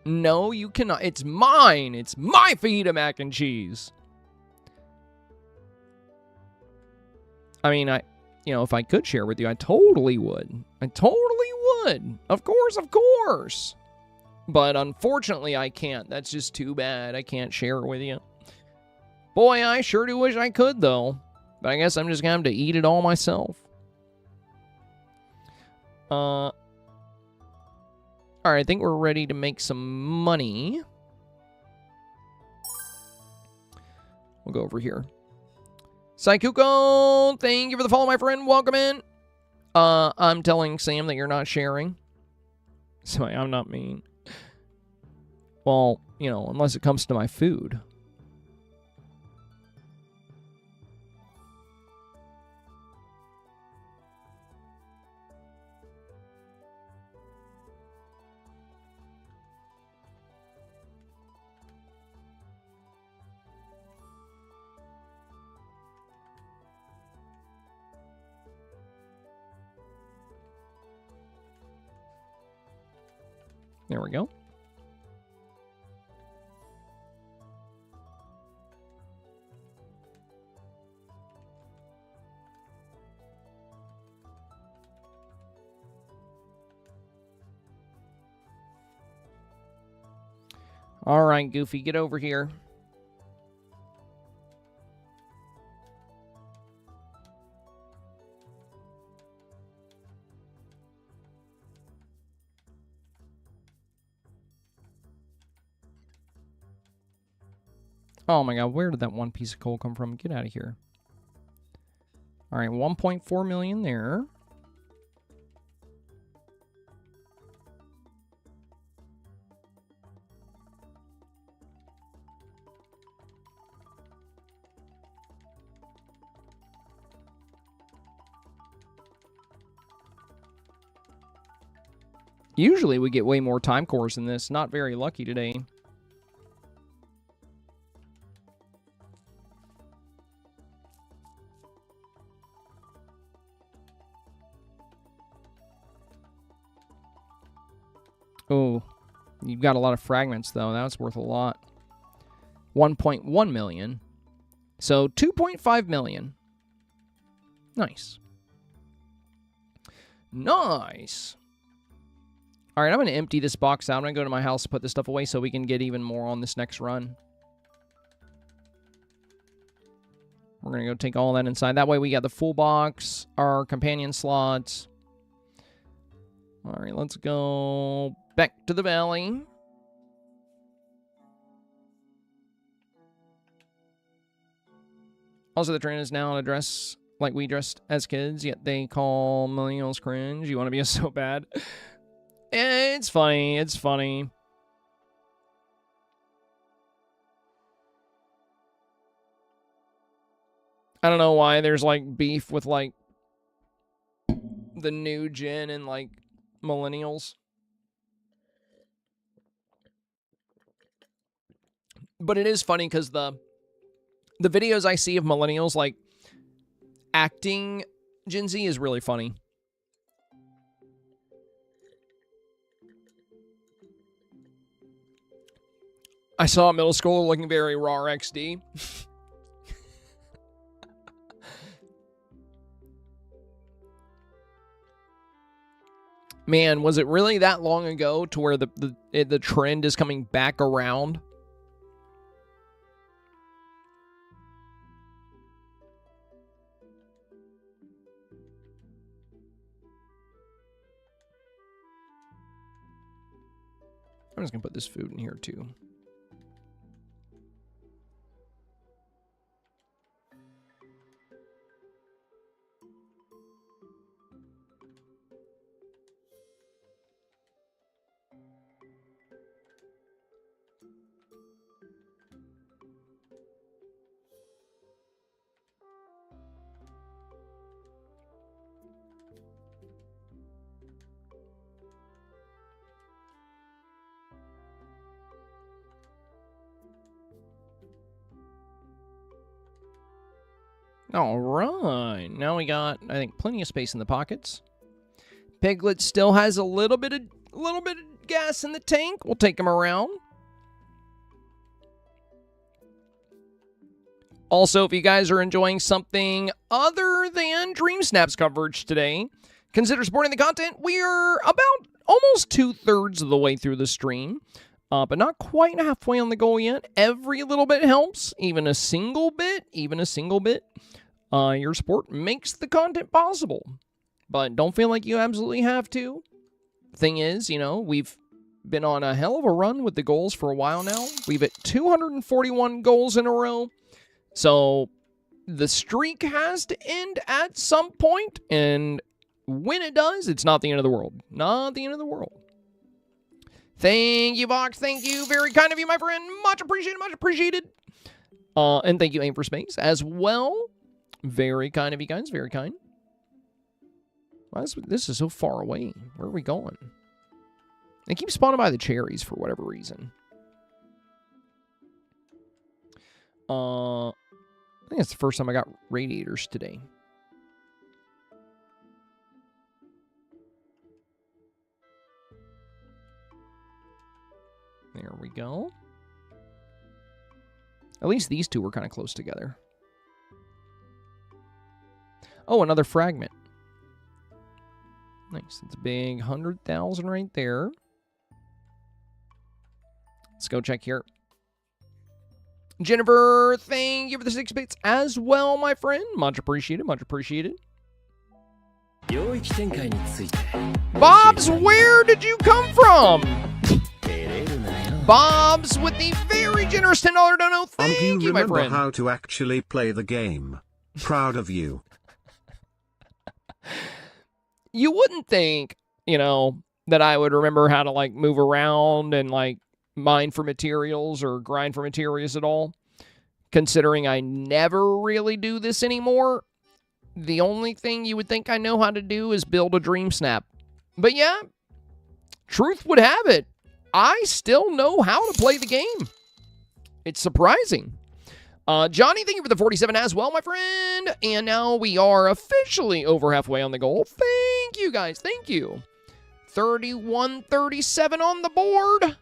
No, you cannot. It's mine. It's my fajita mac and cheese. I mean, if I could share with you, I totally would. I totally would. Of course, of course. But unfortunately, I can't. That's just too bad. I can't share it with you. Boy, I sure do wish I could, though. But I guess I'm just going to have to eat it all myself. All right, I think we're ready to make some money. We'll go over here. Saikuko, thank you for the follow, my friend. Welcome in. I'm telling Sam that you're not sharing. So I'm not mean. Well, unless it comes to my food. There we go. All right, Goofy, get over here. Oh my god, where did that one piece of coal come from? Get out of here. All right, 1.4 million there. Usually we get way more time cores than this. Not very lucky today. Oh, you've got a lot of fragments, though. That's worth a lot. 1.1 million. So 2.5 million. Nice. Nice. All right, I'm going to empty this box out. I'm going to go to my house, put this stuff away so we can get even more on this next run. We're going to go take all that inside. That way we got the full box, our companion slots. All right, let's go back to the valley. Also, the trend is now to dress like we dressed as kids, yet they call millennials cringe. You want to be so bad? It's funny. It's funny. I don't know why there's, like, beef with, like, the new gen and, like, millennials. But it is funny because the videos I see of millennials, like, acting Gen Z is really funny. I saw a middle schooler looking very raw XD. Man, was it really that long ago to where the trend is coming back around? I'm just going to put this food in here too. All right, now we got, I think, plenty of space in the pockets. Piglet still has a little bit of gas in the tank. We'll take him around. Also, if you guys are enjoying something other than Dreamsnaps coverage today, consider supporting the content. We're about almost 2/3 of the way through the stream, but not quite halfway on the goal yet. Every little bit helps, even a single bit. Your support makes the content possible, but don't feel like you absolutely have to. Thing is, you know, we've been on a hell of a run with the goals for a while now. We've hit 241 goals in a row. So the streak has to end at some point, and when it does, it's not the end of the world. Not the end of the world. Thank you, Vox. Thank you. Very kind of you, my friend. Much appreciated. Much appreciated. And thank you, Aim for Space, as well. Very kind of you guys. Very kind. Why is this is so far away? Where are we going? They keep spawning by the cherries for whatever reason. I think it's the first time I got radiators today. There we go. At least these two were kind of close together. Oh, another fragment. Nice. That's a big 100,000 right there. Let's go check here. Jennifer, thank you for the 6 bits as well, my friend. Much appreciated. Much appreciated. Bobs, where did you come from? Bob's with the very generous $10 dono. Thank you you, my remember friend. how to actually play the game. Proud of you. You wouldn't think, that I would remember how to, like, move around and, like, mine for materials or grind for materials at all. Considering I never really do this anymore, the only thing you would think I know how to do is build a Dreamsnap. But yeah, truth would have it, I still know how to play the game. It's surprising. Johnny, thank you for the 47 as well, my friend. And now we are officially over halfway on the goal. Thank you, guys. Thank you. 31-37 on the board.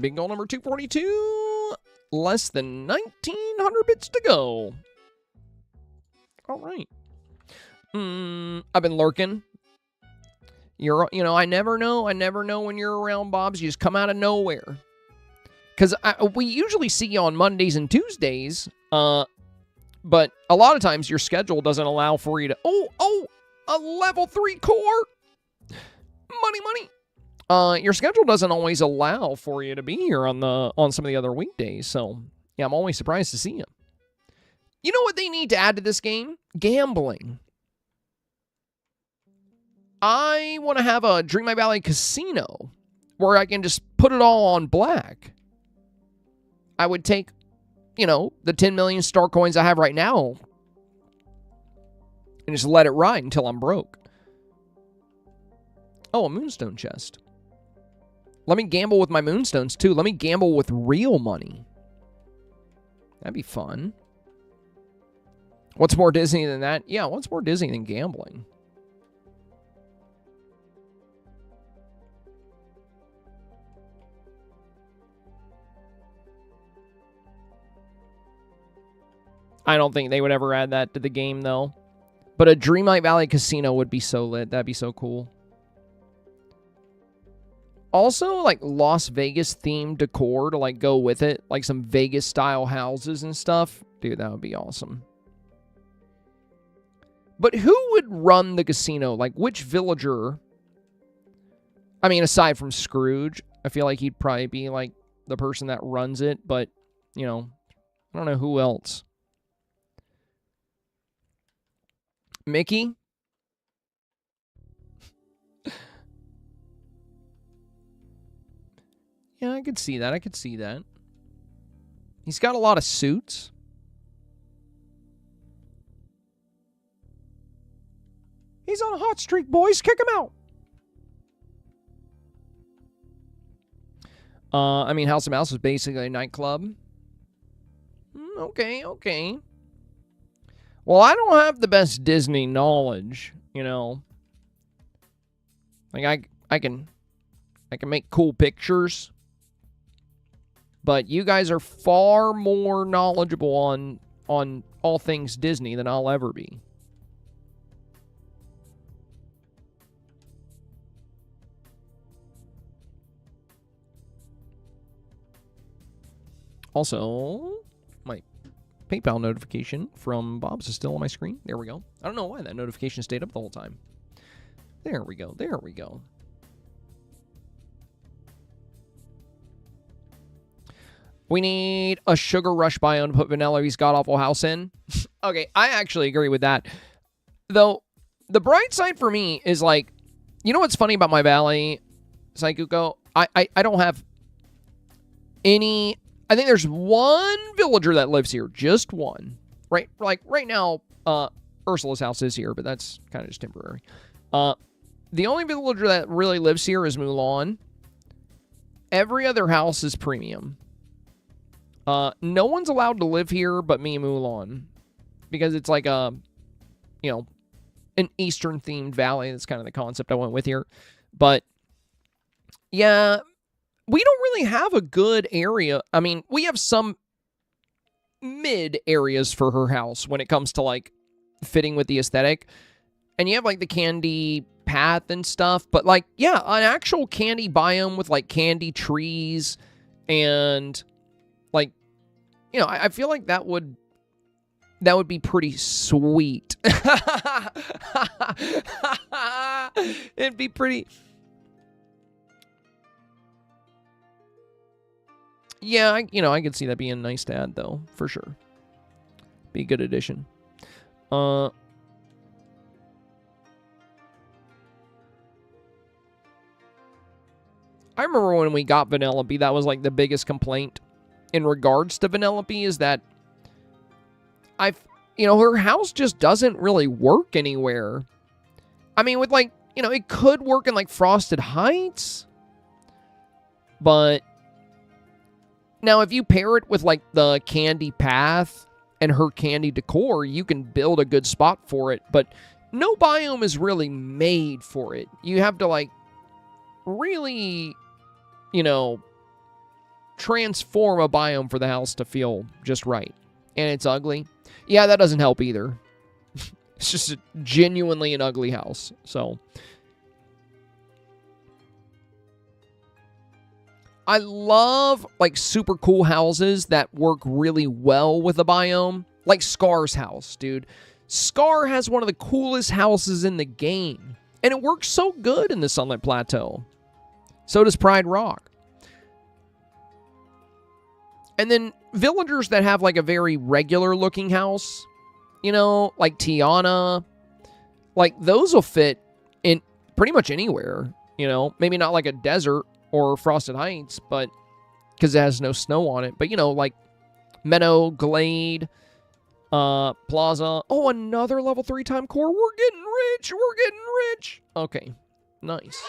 Big goal number 242. Less than 1,900 bits to go. All right. I've been lurking. I never know. I never know when you're around, Bobs. You just come out of nowhere. Because we usually see you on Mondays and Tuesdays. But a lot of times your schedule doesn't allow for you to... Oh, a level 3 core. Money. Your schedule doesn't always allow for you to be here on some of the other weekdays. So, yeah, I'm always surprised to see you. You know what they need to add to this game? Gambling. I want to have a Dreamlight Valley casino where I can just put it all on black. I would take, the 10 million star coins I have right now and just let it ride until I'm broke. Oh, a moonstone chest. Let me gamble with my moonstones, too. Let me gamble with real money. That'd be fun. What's more Disney than that? Yeah, what's more Disney than gambling? I don't think they would ever add that to the game, though. But a Dreamlight Valley casino would be so lit. That'd be so cool. Also, like, Las Vegas-themed decor to, like, go with it. Like, some Vegas-style houses and stuff. Dude, that would be awesome. But who would run the casino? Like, which villager? I mean, aside from Scrooge, I feel like he'd probably be, like, the person that runs it. But, I don't know who else. Mickey? Yeah, I could see that. He's got a lot of suits. He's on a hot streak, boys. Kick him out. I mean, House of Mouse was basically a nightclub. Okay. Well, I don't have the best Disney knowledge, Like, I can make cool pictures. But you guys are far more knowledgeable on all things Disney than I'll ever be. Also, my PayPal notification from Bob's is still on my screen. There we go. I don't know why that notification stayed up the whole time. There we go. We need a Sugar Rush biome to put Vanellope's god-awful house in. Okay, I actually agree with that. Though, the bright side for me is, like, you know what's funny about my valley, Saikuko? I don't have any... I think there's one villager that lives here. Just one. Right? Like, right now, Ursula's house is here, but that's kind of just temporary. The only villager that really lives here is Mulan. Every other house is premium. No one's allowed to live here but me and Mulan. Because it's like a, an Eastern-themed valley. That's kind of the concept I went with here. But, yeah, we don't really have a good area. I mean, we have some mid areas for her house when it comes to, like, fitting with the aesthetic. And you have, like, the candy path and stuff. But, like, yeah, an actual candy biome with, like, candy trees and... like, I feel like that would be pretty sweet. It'd be pretty... Yeah, I could see that being nice to add, though, for sure. Be a good addition. I remember when we got Vanellope, that was like the biggest complaint in regards to Vanellope is that her house just doesn't really work anywhere. I mean, with like, it could work in like Frosted Heights, but now if you pair it with like the Candy Path and her Candy Decor, you can build a good spot for it, but no biome is really made for it. You have to like really, transform a biome for the house to feel just right. And it's ugly. Yeah, that doesn't help either. It's just genuinely an ugly house. So I love like super cool houses that work really well with a biome. Like Scar's house, dude. Scar has one of the coolest houses in the game. And it works so good in the Sunlit Plateau. So does Pride Rock. And then villagers that have like a very regular looking house, like Tiana, like those will fit in pretty much anywhere, maybe not like a desert or Frosted Heights, but because it has no snow on it, but like Meadow, Glade, Plaza. Oh, another level 3 time core. We're getting rich. We're getting rich. Okay, nice.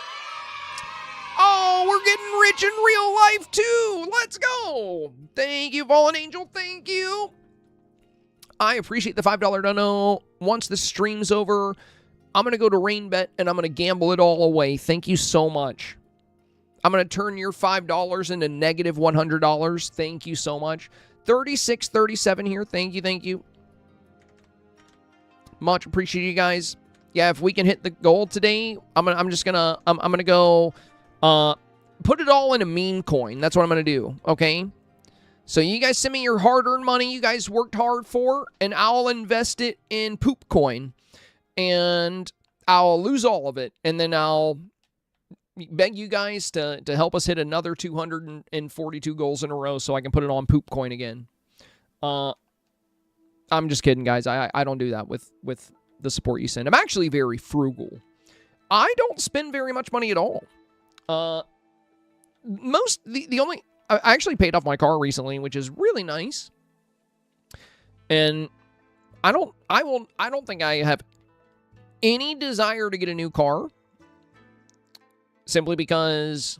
Oh, we're getting rich in real life, too. Let's go. Thank you, Fallen Angel. Thank you. I appreciate the $5 dono. Once the stream's over, I'm going to go to RainBet, and I'm going to gamble it all away. Thank you so much. I'm going to turn your $5 into negative $100. Thank you so much. 3637 here. Thank you, thank you. Much appreciated, you guys. Yeah, if we can hit the goal today, I'm gonna go put it all in a meme coin. That's what I'm gonna do. Okay. So you guys send me your hard-earned money you guys worked hard for, and I'll invest it in poop coin, and I'll lose all of it, and then I'll beg you guys to help us hit another 242 goals in a row so I can put it on poop coin again. I'm just kidding, guys. I don't do that with the support you send. I'm actually very frugal. I don't spend very much money at all. I actually paid off my car recently, which is really nice. And I don't think I have any desire to get a new car. Simply because,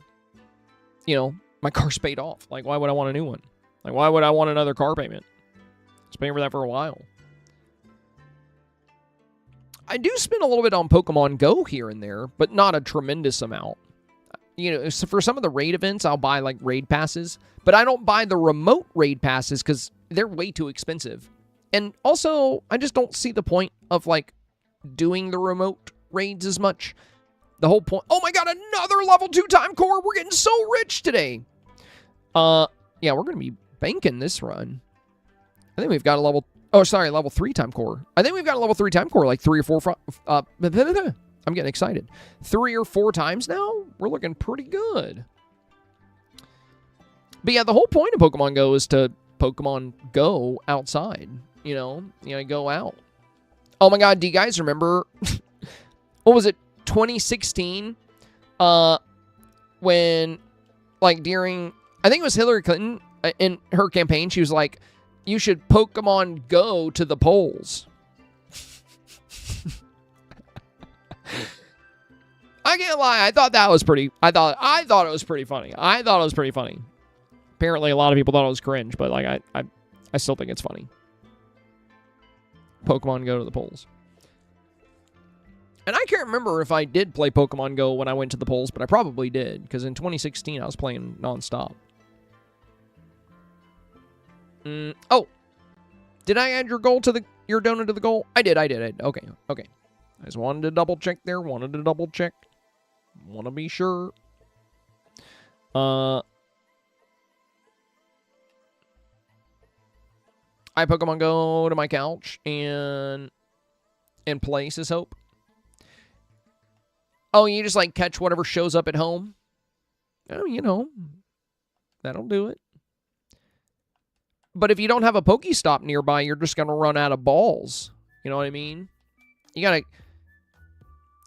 my car's paid off. Like, why would I want a new one? Like, why would I want another car payment? I was paying for that for a while. I do spend a little bit on Pokemon Go here and there, but not a tremendous amount. So for some of the raid events, I'll buy, like, raid passes. But I don't buy the remote raid passes because they're way too expensive. And also, I just don't see the point of, like, doing the remote raids as much. The whole point... Oh my god, another level 2 time core! We're getting so rich today! Yeah, we're going to be banking this run. I think we've got a level... Oh, sorry, level 3 time core. I think we've got a level 3 time core, like 3 or 4... I'm getting excited. 3 or 4 times now? We're looking pretty good. But yeah, the whole point of Pokemon Go is to Pokemon Go outside. Go out. Oh my god, do you guys remember... what was it? 2016, when, like, during, I think it was Hillary Clinton, in her campaign, she was like, you should Pokemon Go to the polls. I can't lie, I thought it was pretty funny. I thought it was pretty funny. Apparently, a lot of people thought it was cringe, but, like, I still think it's funny. Pokemon Go to the polls. And I can't remember if I did play Pokemon Go when I went to the polls, but I probably did, because in 2016 I was playing nonstop. Oh, did I add your donut to the goal? I did. Okay. I just wanted to double check there. Want to be sure. I Pokemon Go to my couch and play, says Hope. Oh, you just like catch whatever shows up at home? Oh, you know, that'll do it. But if you don't have a Pokestop nearby, you're just going to run out of balls. You know what I mean? You got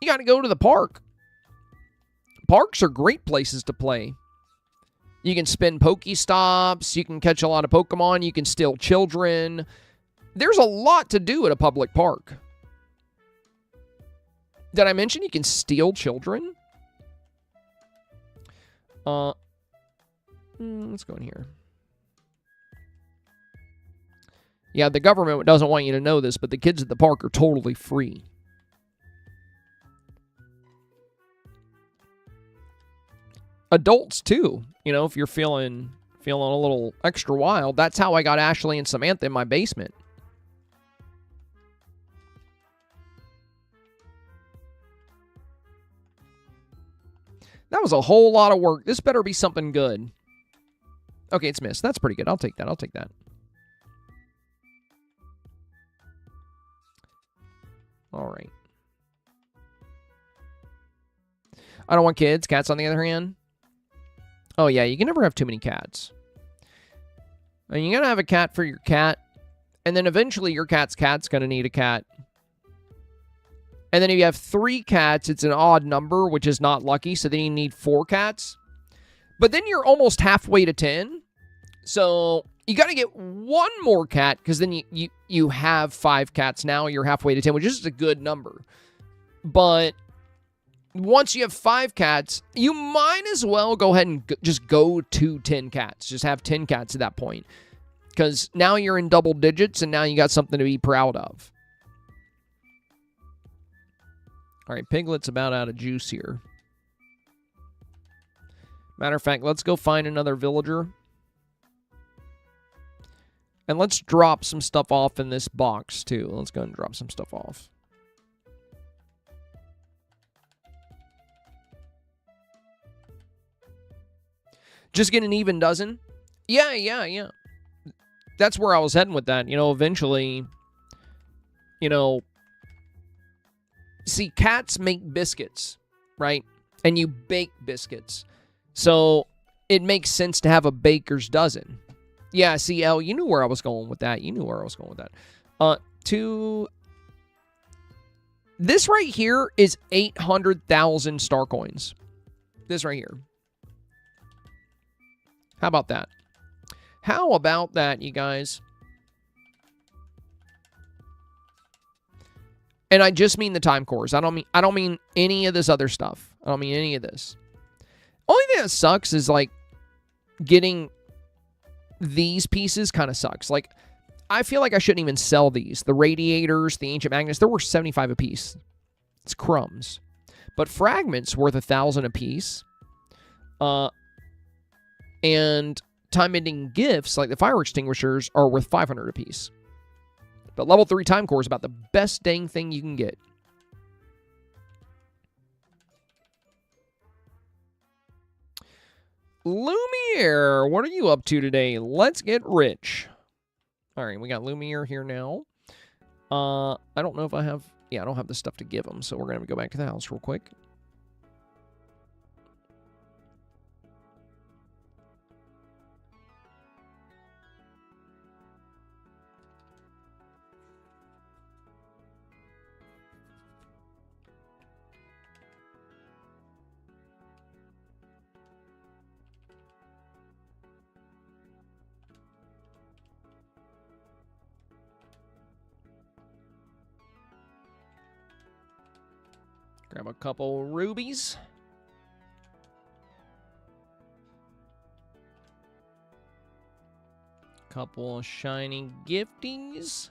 to go to the park. Parks are great places to play. You can spin Pokestops, you can catch a lot of Pokemon, you can steal children. There's a lot to do at a public park. Did I mention you can steal children? Let's go in here. Yeah, the government doesn't want you to know this, but the kids at the park are totally free. Adults, too. You know, if you're feeling a little extra wild. That's how I got Ashley and Samantha in my basement. That was a whole lot of work. This better be something good. Okay, it's missed. That's pretty good. I'll take that. I'll take that. All right. I don't want kids. Cats, on the other hand. Oh, yeah, you can never have too many cats. And you're going to have a cat for your cat. And then eventually your cat's going to need a cat. And then if you have 3 cats, it's an odd number, which is not lucky. So then you need 4 cats. But then you're almost halfway to 10. So you got to get 1 more cat, because then you have 5 cats now. You're halfway to 10, which is a good number. But once you have 5 cats, you might as well go ahead and just go to 10 cats. Just have 10 cats at that point. Because now you're in double digits, and now you got something to be proud of. All right, Piglet's about out of juice here. Matter of fact, let's go find another villager. And let's drop some stuff off in this box, too. Let's go and drop some stuff off. Just get an even dozen? Yeah. That's where I was heading with that. You know, eventually, you know, see, cats make biscuits, right? And you bake biscuits. So it makes sense to have a baker's dozen. Yeah, see, Elle, you knew where I was going with that. This right here is 800,000 star coins. This right here. How about that? How about that, you guys? And I just mean the time cores. I don't mean any of this other stuff. I don't mean any of this. Only thing that sucks is like getting these pieces kind of sucks. Like, I feel like I shouldn't even sell these. The radiators, the ancient magnets, they're worth 75 a piece. It's crumbs. But fragments worth 1,000 a piece. And time-ending gifts, like the fire extinguishers, are worth 500 a piece. But level 3 time core is about the best dang thing you can get. Lumiere, what are you up to today? Let's get rich. All right, we got Lumiere here now. I don't know if I have... Yeah, I don't have the stuff to give him, so we're going to go back to the house real quick. Grab a couple rubies. Couple shiny gifties.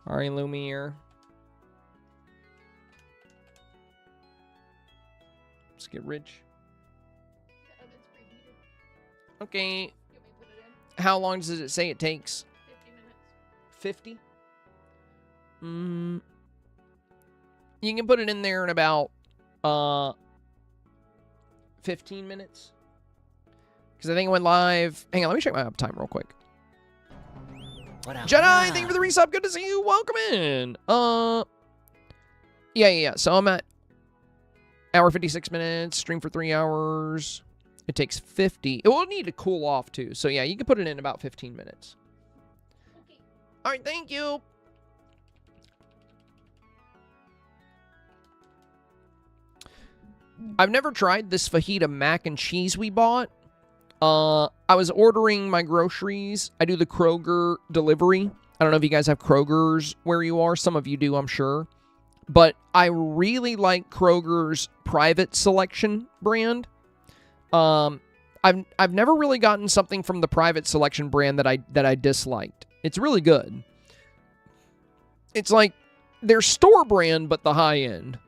All right, Lumiere. Let's get rich. Okay. How long does it say it takes? 50? You can put it in there in about 15 minutes. Because I think it went live. Hang on, let me check my uptime real quick. Jedi, thank you for the resub. Good to see you. Welcome in. Yeah. So I'm at hour 56 minutes. Stream for 3 hours. It takes 50. It will need to cool off too. So yeah, you can put it in about 15 minutes. Okay. All right, thank you. I've never tried this fajita mac and cheese we bought. I was ordering my groceries. I do the Kroger delivery. I don't know if you guys have Kroger's where you are. Some of you do, I'm sure. But I really like Kroger's private selection brand. I've never really gotten something from the private selection brand that I disliked. It's really good. It's like their store brand, but the high end.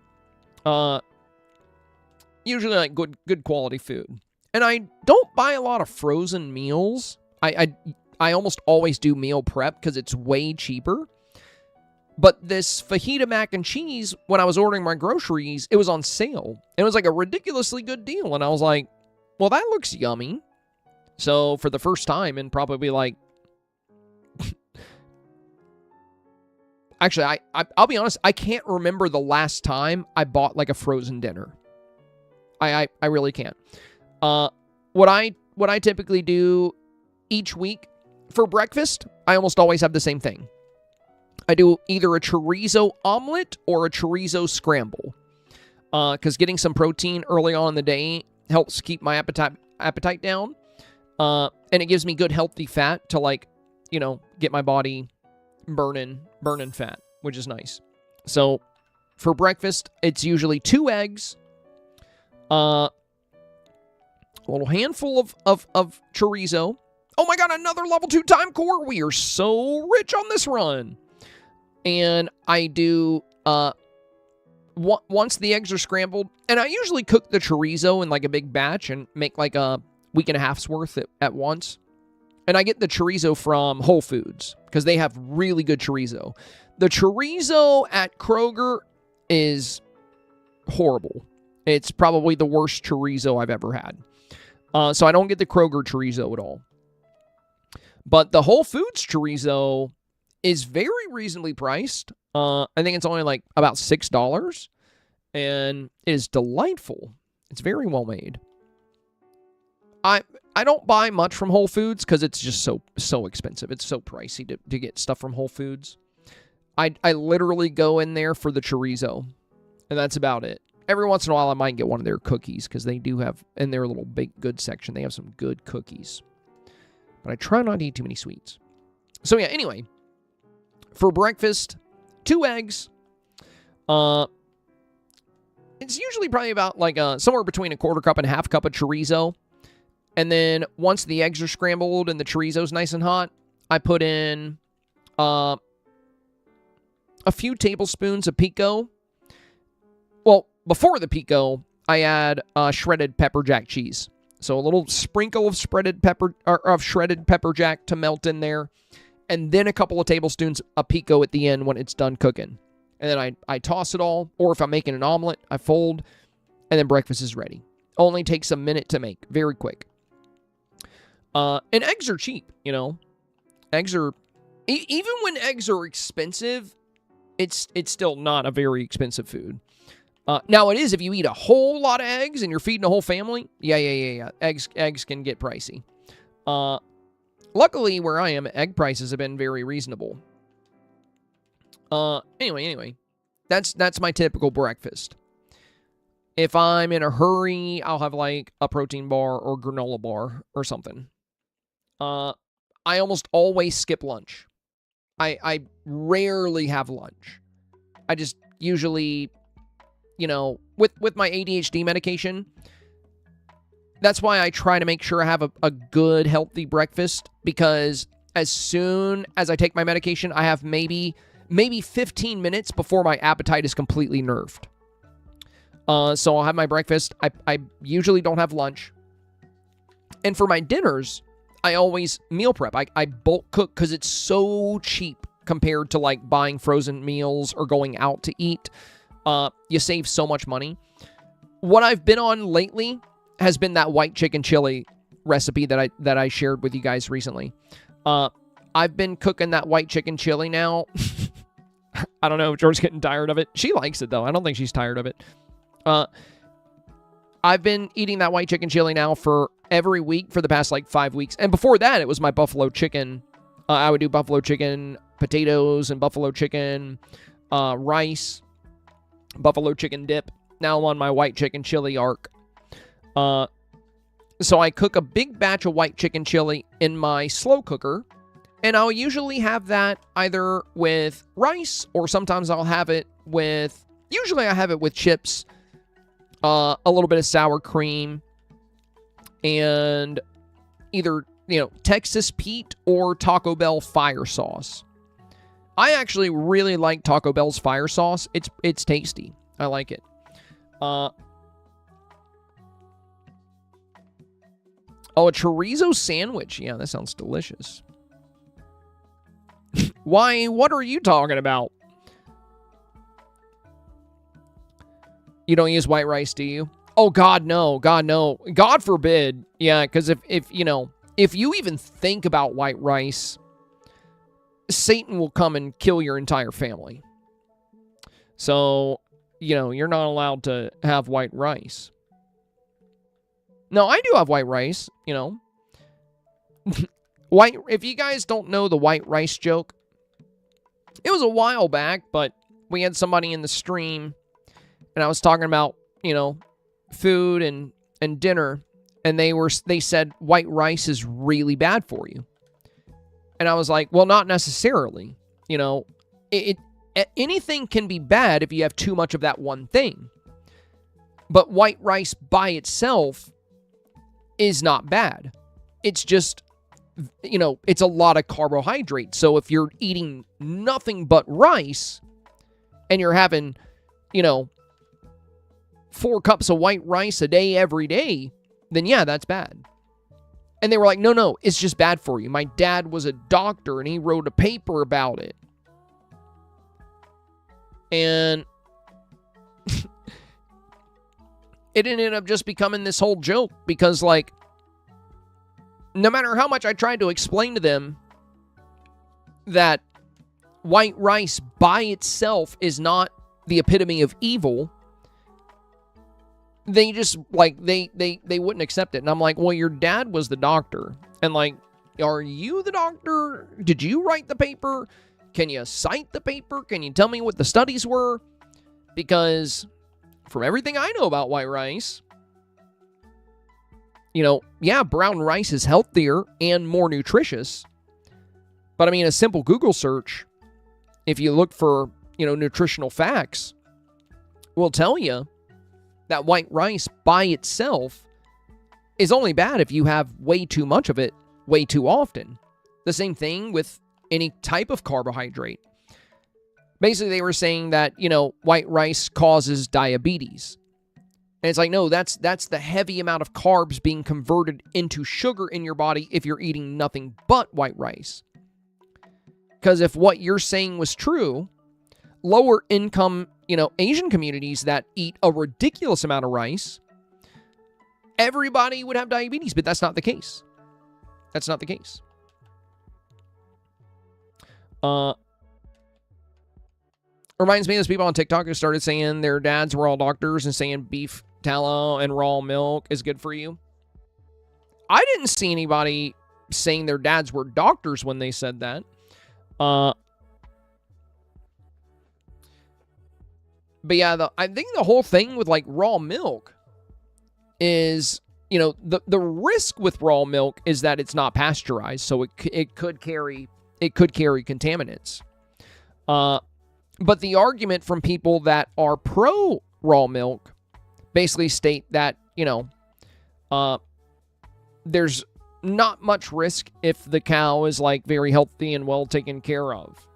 Usually like good quality food. And I don't buy a lot of frozen meals. I almost always do meal prep because it's way cheaper. But this fajita mac and cheese, when I was ordering my groceries, it was on sale. It was like a ridiculously good deal. And I was like, well, that looks yummy. So for the first time in probably like... Actually, I'll be honest, I can't remember the last time I bought like a frozen dinner. I really can't. What I typically do each week for breakfast, I almost always have the same thing. I do either a chorizo omelet or a chorizo scramble. Because getting some protein early on in the day helps keep my appetite down. And it gives me good healthy fat to like, get my body burning fat, which is nice. So for breakfast, it's usually 2 eggs, a little handful of chorizo. Oh my god, another level 2 time core. We are so rich on this run. And I do, once the eggs are scrambled, and I usually cook the chorizo in like a big batch and make like a week and a half's worth at once. And I get the chorizo from Whole Foods because they have really good chorizo. The chorizo at Kroger is horrible. It's probably the worst chorizo I've ever had. So I don't get the Kroger chorizo at all. But the Whole Foods chorizo is very reasonably priced. I think it's only like about $6. And it is delightful. It's very well made. I don't buy much from Whole Foods because it's just so expensive. It's so pricey to get stuff from Whole Foods. I literally go in there for the chorizo. And that's about it. Every once in a while, I might get one of their cookies because they do have, in their little baked goods section, they have some good cookies. But I try not to eat too many sweets. So yeah, anyway. For breakfast, 2 eggs. It's usually probably about like somewhere between a 1/4 cup and a 1/2 cup of chorizo. And then once the eggs are scrambled and the chorizo's nice and hot, I put in a few tablespoons of pico. Well, before the pico, I add shredded pepper jack cheese. So a little sprinkle of shredded pepper jack to melt in there. And then a couple of tablespoons of pico at the end when it's done cooking. And then I toss it all. Or if I'm making an omelet, I fold. And then breakfast is ready. Only takes a minute to make. Very quick. And eggs are cheap, Eggs are... even when eggs are expensive, it's still not a very expensive food. Now it is if you eat a whole lot of eggs and you're feeding a whole family. Yeah. Eggs can get pricey. Luckily, where I am, egg prices have been very reasonable. Anyway. That's my typical breakfast. If I'm in a hurry, I'll have like a protein bar or granola bar or something. I almost always skip lunch. I rarely have lunch. I just usually, with my ADHD medication, that's why I try to make sure I have a good, healthy breakfast, because as soon as I take my medication, I have maybe 15 minutes before my appetite is completely nerfed. So I'll have my breakfast. I usually don't have lunch. And for my dinners, I always meal prep. I bulk cook because it's so cheap compared to like buying frozen meals or going out to eat. You save so much money. What I've been on lately has been that white chicken chili recipe that I shared with you guys recently. I've been cooking that white chicken chili now. I don't know if George's getting tired of it. She likes it, though. I don't think she's tired of it. I've been eating that white chicken chili now for every week for the past, 5 weeks. And before that, it was my buffalo chicken. I would do buffalo chicken, potatoes, and buffalo chicken, rice, buffalo chicken dip. Now I'm on my white chicken chili arc. So I cook a big batch of white chicken chili in my slow cooker. And I'll usually have that either with rice, or sometimes I'll have it with, usually I have it with chips, a little bit of sour cream, and either, Texas Pete or Taco Bell fire sauce. I actually really like Taco Bell's fire sauce. It's tasty. I like it. A chorizo sandwich. Yeah, that sounds delicious. Why? What are you talking about? You don't use white rice, do you? Oh, God, no. God, no. God forbid. Yeah, because if you even think about white rice, Satan will come and kill your entire family. So, you're not allowed to have white rice. No, I do have white rice, White. If you guys don't know the white rice joke, it was a while back, but we had somebody in the stream, and I was talking about, food and dinner, and they said white rice is really bad for you. And I was like, well, not necessarily. Anything can be bad if you have too much of that one thing. But white rice by itself is not bad. It's just, it's a lot of carbohydrate. So if you're eating nothing but rice and you're having, 4 cups of white rice a day every day, then yeah, that's bad. And they were like, no, it's just bad for you. My dad was a doctor and he wrote a paper about it. And it ended up just becoming this whole joke because, no matter how much I tried to explain to them that white rice by itself is not the epitome of evil, they just, they wouldn't accept it. And I'm like, well, your dad was the doctor. And, are you the doctor? Did you write the paper? Can you cite the paper? Can you tell me what the studies were? Because from everything I know about white rice, yeah, brown rice is healthier and more nutritious. But I mean, a simple Google search, if you look for, nutritional facts, will tell you that white rice by itself is only bad if you have way too much of it way too often. The same thing with any type of carbohydrate. Basically, they were saying that, white rice causes diabetes. And it's like, no, that's the heavy amount of carbs being converted into sugar in your body if you're eating nothing but white rice. Because if what you're saying was true, lower income, Asian communities that eat a ridiculous amount of rice, everybody would have diabetes, but that's not the case. That's not the case. Reminds me of those people on TikTok who started saying their dads were all doctors and saying beef tallow and raw milk is good for you. I didn't see anybody saying their dads were doctors when they said that. But yeah, I think the whole thing with raw milk is, the risk with raw milk is that it's not pasteurized, so it could carry contaminants. But the argument from people that are pro raw milk basically state that, there's not much risk if the cow is very healthy and well taken care of.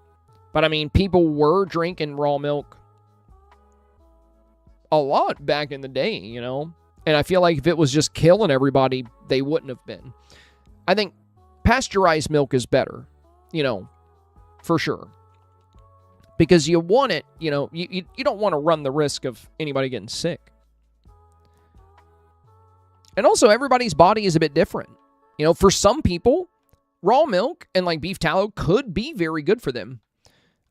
But I mean, people were drinking raw milk a lot back in the day, and I feel like if it was just killing everybody, they wouldn't have been. I think pasteurized milk is better, for sure. Because you want it, you don't want to run the risk of anybody getting sick. And also, everybody's body is a bit different. For some people, raw milk and like beef tallow could be very good for them.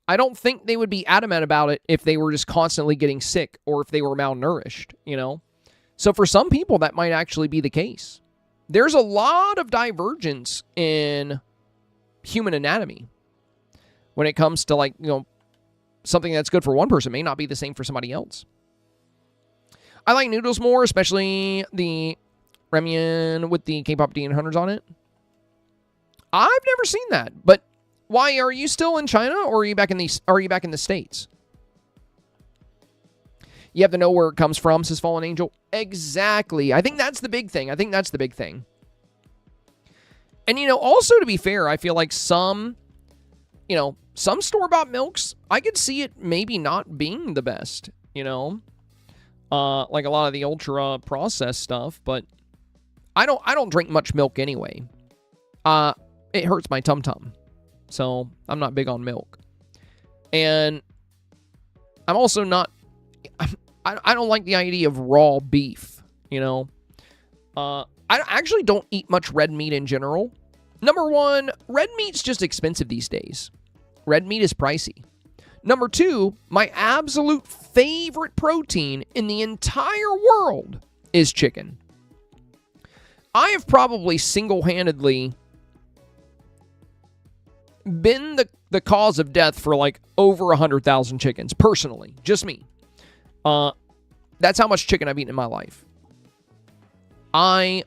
I don't think they would be adamant about it if they were just constantly getting sick or if they were malnourished, you know? So for some people, that might actually be the case. There's a lot of divergence in human anatomy when it comes to, like, you know, something that's good for one person may not be the same for somebody else. I like noodles more, especially the ramen with the K-pop Demon Hunters on it. I've never seen that, but why are you still in China, or are you back in the States? You have to know where it comes from, says Fallen Angel. Exactly. I think that's the big thing. And, you know, also to be fair, I feel like some store-bought milks, I could see it maybe not being the best, you know? Like a lot of the ultra-processed stuff, but I don't drink much milk anyway. It hurts my tum-tum. So, I'm not big on milk. And I'm also not... I don't like the idea of raw beef, you know? I actually don't eat much red meat in general. Number one, red meat's just expensive these days. Red meat is pricey. Number two, my absolute favorite protein in the entire world is chicken. I have probably single-handedly been the cause of death for like over 100,000 chickens, personally. Just me. That's how much chicken I've eaten in my life. I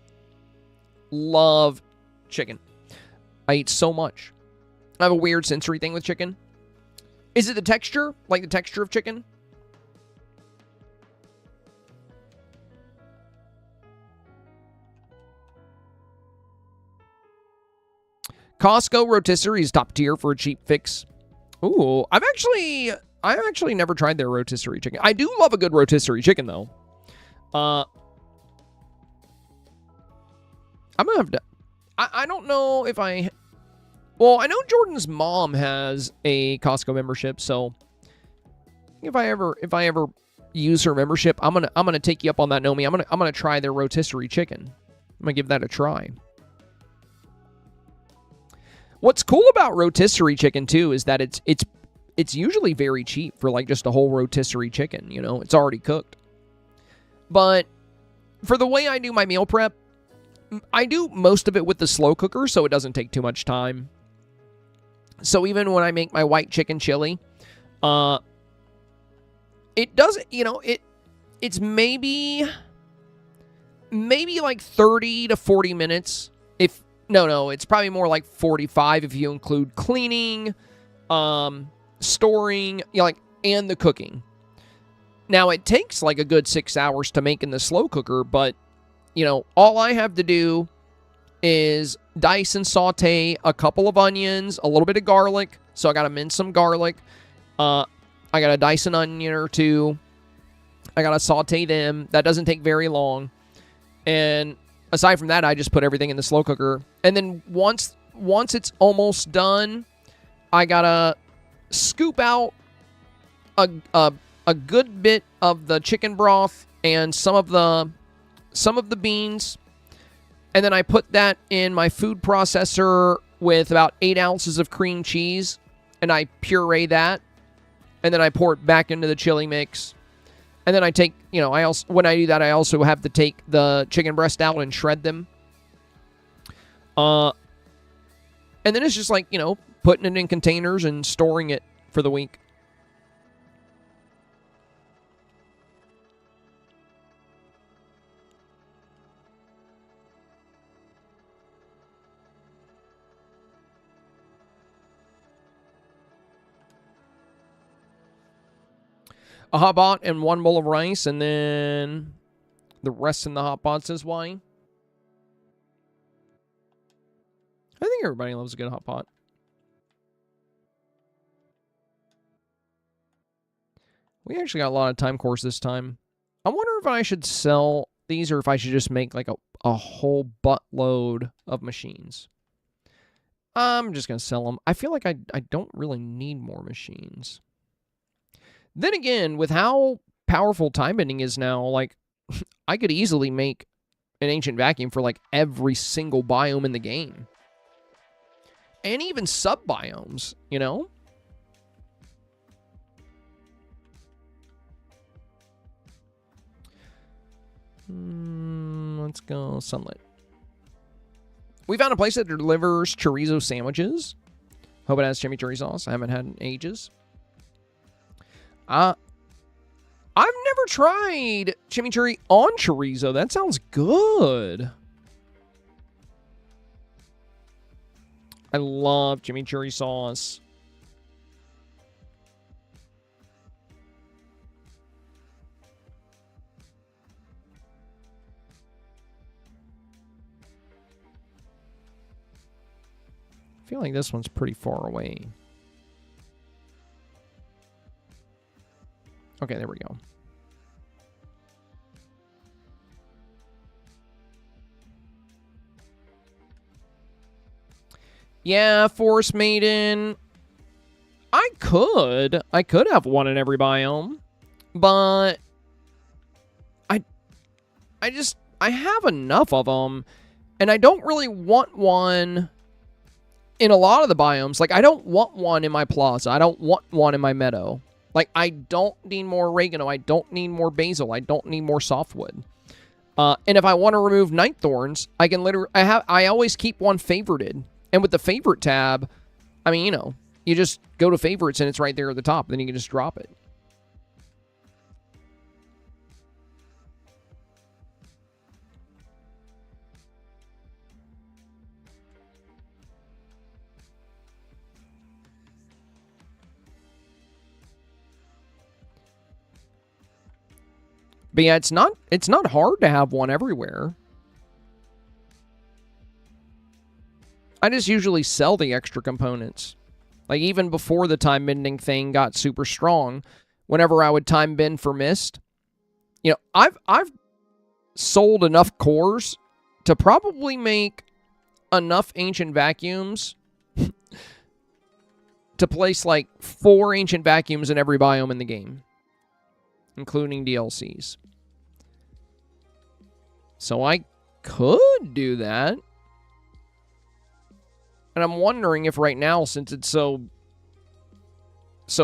love chicken. I eat so much. I have a weird sensory thing with chicken. Is it the texture? Like the texture of chicken? Costco rotisserie is top tier for a cheap fix. Ooh, I've actually never tried their rotisserie chicken. I do love a good rotisserie chicken, though. I'm gonna have to... I don't know if I... Well, I know Jordan's mom has a Costco membership, so if I ever use her membership, I'm gonna take you up on that, Nomi. I'm gonna try their rotisserie chicken. I'm gonna give that a try. What's cool about rotisserie chicken too is that it's usually very cheap for like just a whole rotisserie chicken, you know? It's already cooked. But for the way I do my meal prep, I do most of it with the slow cooker, so it doesn't take too much time. So even when I make my white chicken chili, it doesn't, you know, it's maybe like 30 to 40 minutes. No, it's probably more like 45 if you include cleaning, storing, you know, like, and the cooking. Now, it takes like a good 6 hours to make in the slow cooker, but, you know, all I have to do is dice and saute a couple of onions, a little bit of garlic. So I got to mince some garlic. I got to dice an onion or two. I got to saute them. That doesn't take very long. And aside from that, I just put everything in the slow cooker. And then once it's almost done, I got to scoop out a good bit of the chicken broth and some of the beans. And then I put that in my food processor with about 8 ounces of cream cheese. And I puree that. And then I pour it back into the chili mix. And then I take, you know, when I do that, I also have to take the chicken breast out and shred them. And then it's just like, you know, putting it in containers and storing it for the week. A hot pot and 1 bowl of rice, and then the rest in the hot pot, says why. I think everybody loves a good hot pot. We actually got a lot of time course this time. I wonder if I should sell these or if I should just make like a whole buttload of machines. I'm just going to sell them. I feel like I don't really need more machines. Then again, with how powerful time bending is now, like, I could easily make an ancient vacuum for, like, every single biome in the game. and even sub-biomes, you know? Let's go Sunlit. We found a place that delivers chorizo sandwiches. Hope it has chimichurri sauce. I haven't had in ages. I've never tried chimichurri on chorizo. That sounds good. I love chimichurri sauce. I feel like this one's pretty far away. Okay, there we go. Yeah, Forest Maiden. I could have one in every biome, but I have enough of them, and I don't really want one in a lot of the biomes. Like, I don't want one in my plaza. I don't want one in my meadow. Like, I don't need more oregano. I don't need more basil. I don't need more softwood. And if I want to remove night thorns, I can literally, I always keep one favorited. And with the favorite tab, I mean, you know, you just go to favorites and it's right there at the top. Then you can just drop it. But yeah, it's not hard to have one everywhere. I just usually sell the extra components. Like, even before the time bending thing got super strong, whenever I would time bend for mist, you know, I've sold enough cores to probably make enough ancient vacuums to place like 4 ancient vacuums in every biome in the game, including DLCs. So I could do that. And I'm wondering if right now, since it's so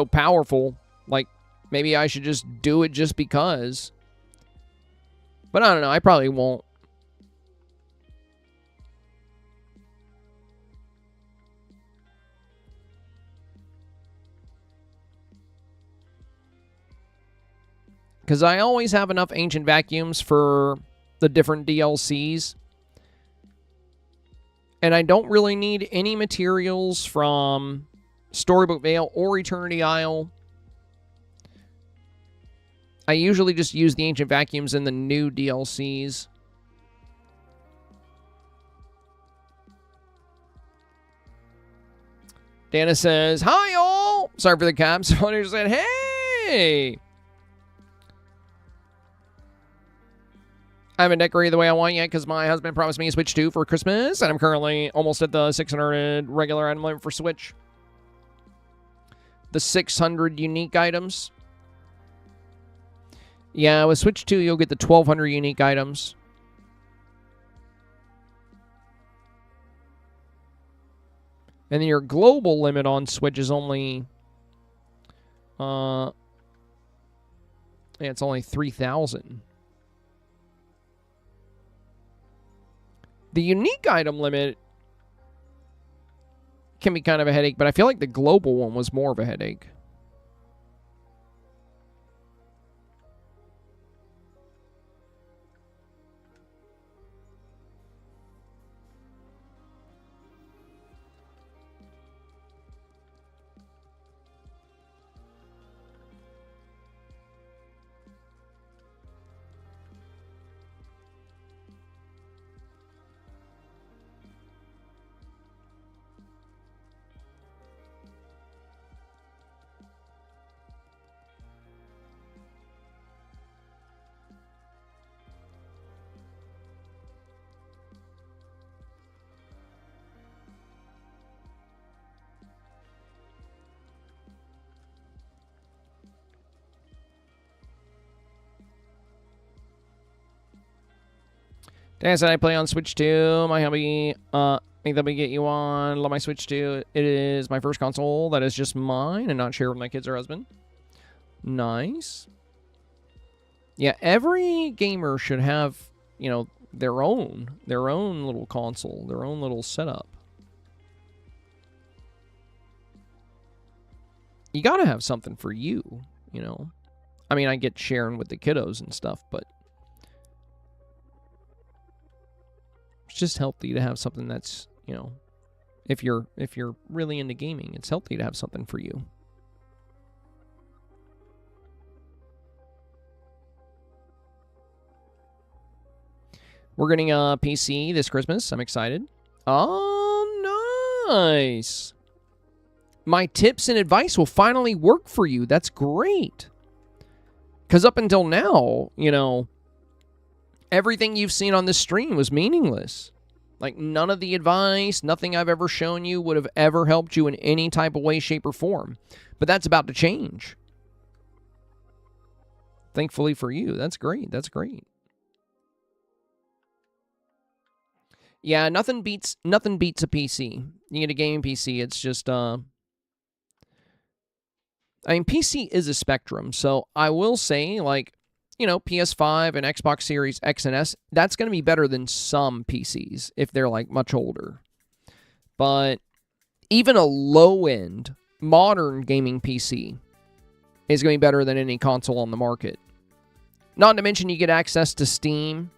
powerful, like, maybe I should just do it just because. But I don't know. I probably won't. Because I always have enough ancient vacuums for the different DLCs. And I don't really need any materials from Storybook Vale or Eternity Isle. I usually just use the ancient vacuums in the new DLCs. Dana says, "Hi, y'all." Sorry for the caps. Someone said, "Hey." I haven't decorated the way I want yet because my husband promised me a Switch 2 for Christmas, and I'm currently almost at the 600 regular item limit for Switch. The 600 unique items. Yeah, with Switch 2, you'll get the 1,200 unique items. And then your global limit on Switch is only... yeah, it's only 3,000. The unique item limit can be kind of a headache, but I feel like the global one was more of a headache. Dan said I play on Switch 2. My hubby Think that we get you on. Love my Switch too. It is my first console that is just mine and not shared with my kids or husband. Nice. Yeah, every gamer should have, you know, their own little console, their own little setup. You gotta have something for you, you know. I mean, I get sharing with the kiddos and stuff, but it's just healthy to have something that's, you know, if you're really into gaming, it's healthy to have something for you. We're getting a PC this Christmas. I'm excited. Oh, nice. My tips and advice will finally work for you. That's great. Because up until now, you know, everything you've seen on this stream was meaningless. Like, none of the advice, nothing I've ever shown you would have ever helped you in any type of way, shape, or form. But that's about to change. Thankfully for you. That's great. That's great. Yeah, nothing beats a PC. You get a gaming PC, it's just I mean, PC is a spectrum, so I will say, like, you know, PS5 and Xbox Series X and S, that's going to be better than some PCs if they're, like, much older. But even a low-end, modern gaming PC is going to be better than any console on the market. Not to mention you get access to Steam,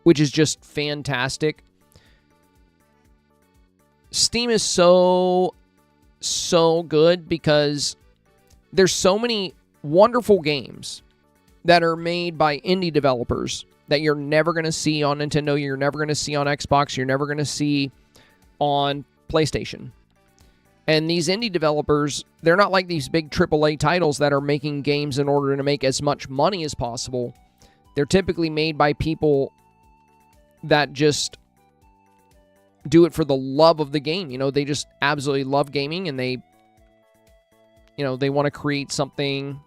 which is just fantastic. Steam is so good because there's so many wonderful games that are made by indie developers that you're never going to see on Nintendo, you're never going to see on Xbox, you're never going to see on PlayStation. And these indie developers, they're not like these big AAA titles that are making games in order to make as much money as possible. They're typically made by people that just do it for the love of the game. You know, they just absolutely love gaming, and they, you know, they want to create something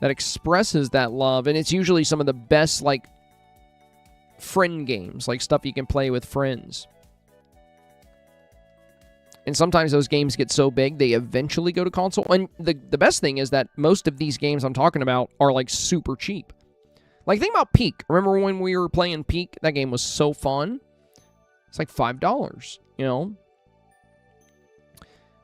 that expresses that love. And it's usually some of the best, like, friend games, like stuff you can play with friends. And sometimes those games get so big, they eventually go to console. And the best thing is that most of these games I'm talking about are, like, super cheap. Like, think about Peak. Remember when we were playing Peak? That game was so fun. It's like $5, you know?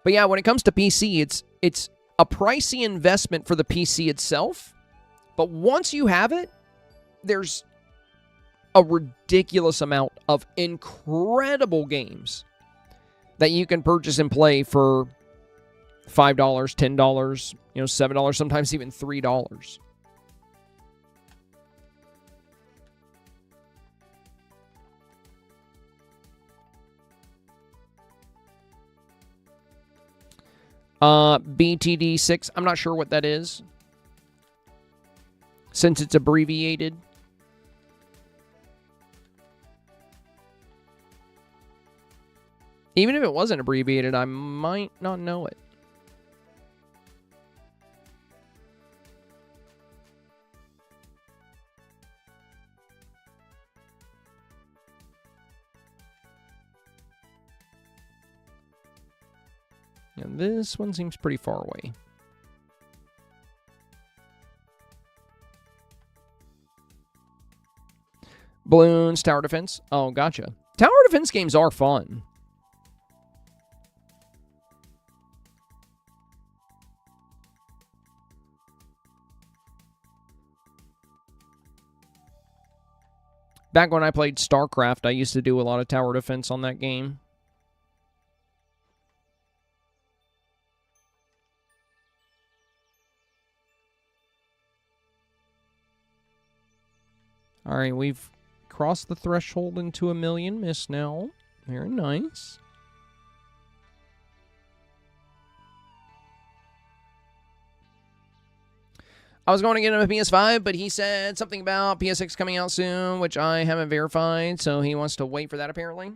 But yeah, when it comes to PC, it's a pricey investment for the PC itself. But once you have it, there's a ridiculous amount of incredible games that you can purchase and play for $5, $10, you know, $7, sometimes even $3. BTD6, I'm not sure what that is, since it's abbreviated. Even if it wasn't abbreviated, I might not know it. And this one seems pretty far away. Balloons, tower defense. Oh, gotcha. Tower defense games are fun. Back when I played StarCraft, I used to do a lot of tower defense on that game. All right, we've crossed the threshold into 1 million missed now. Very nice. I was going to get him a PS5, but he said something about PS6 coming out soon, which I haven't verified, so he wants to wait for that, apparently.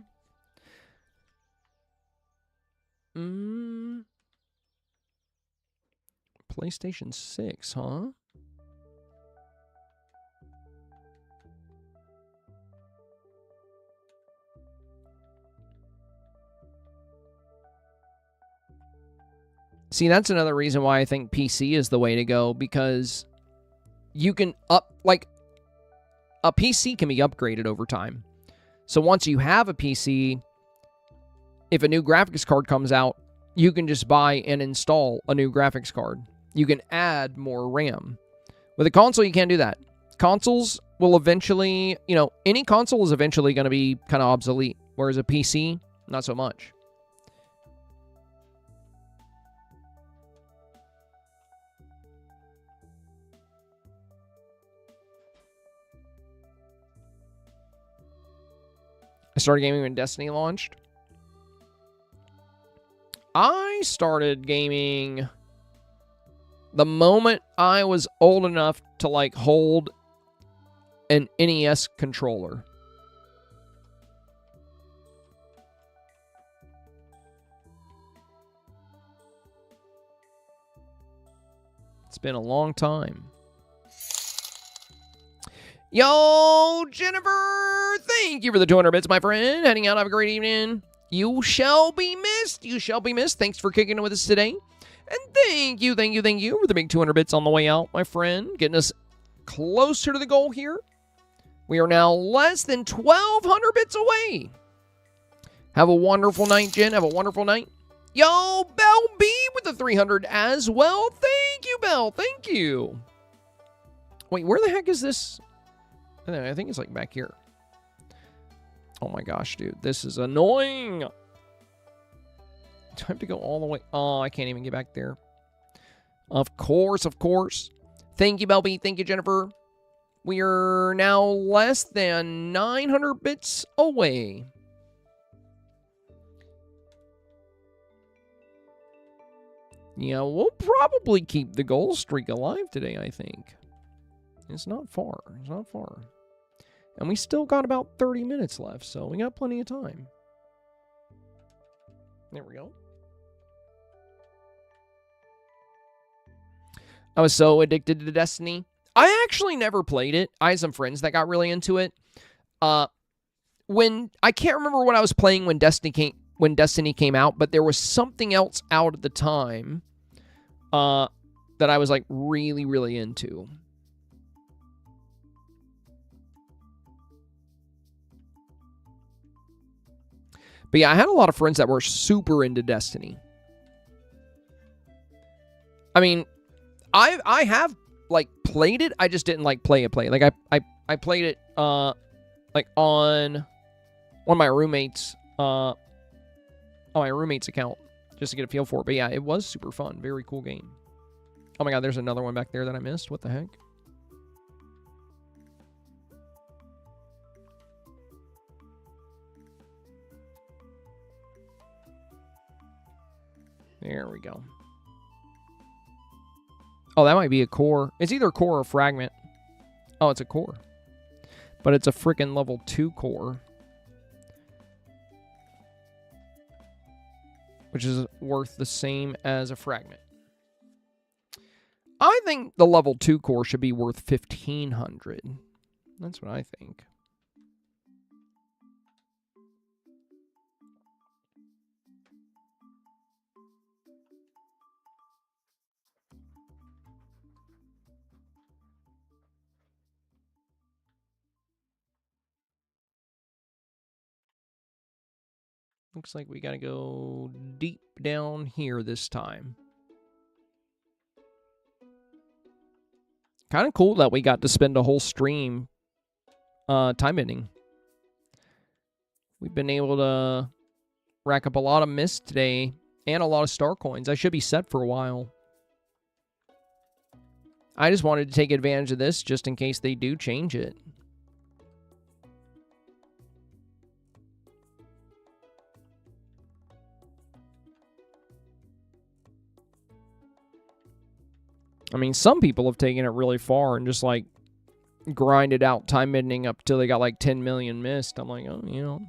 PlayStation 6, huh? See, that's another reason why I think PC is the way to go, because you can like, a PC can be upgraded over time. So once you have a PC, if a new graphics card comes out, you can just buy and install a new graphics card. You can add more RAM. With a console, you can't do that. Consoles will eventually, you know, any console is eventually going to be kind of obsolete, whereas a PC, not so much. I started gaming when Destiny launched. I started gaming the moment I was old enough to, like, hold an NES controller. It's been a long time. Yo, Jennifer, thank you for the 200 bits, my friend. Heading out, have a great evening. You shall be missed. You shall be missed. Thanks for kicking it with us today. And thank you for the big 200 bits on the way out, my friend. Getting us closer to the goal here. We are now less than 1,200 bits away. Have a wonderful night, Jen. Have a wonderful night. Yo, Bell B with the 300 as well. Thank you, Bell. Thank you. Wait, where the heck is this? I think it's like back here. Oh my gosh, dude. This is annoying. Do I have to go all the way? Oh, I can't even get back there. Of course, of course. Thank you, Belby. Thank you, Jennifer. We are now less than 900 bits away. Yeah, we'll probably keep the goal streak alive today, I think. It's not far. It's not far. And we still got about 30 minutes left, so we got plenty of time. There we go. I was so addicted to Destiny. I actually never played it. I had some friends that got really into it. When I can't remember what I was playing when Destiny came out, but there was something else out at the time that I was like really, really into. But yeah, I had a lot of friends that were super into Destiny. I mean, I have like played it. I just didn't like play it. Like I played it like on one of my roommates on my roommate's account just to get a feel for it. But yeah, it was super fun. Very cool game. Oh my god, there's another one back there that I missed. What the heck? There we go. Oh, that might be a core. It's either core or fragment. Oh, it's a core. But it's a freaking level 2 core. Which is worth the same as a fragment. I think the level 2 core should be worth 1,500. That's what I think. Looks like we gotta go deep down here this time. Kind of cool that we got to spend a whole stream time ending. We've been able to rack up a lot of mist today and a lot of star coins. I should be set for a while. I just wanted to take advantage of this just in case they do change it. I mean, some people have taken it really far and just, like, grinded out time ending up till they got, like, 10 million missed. I'm like, oh, you know,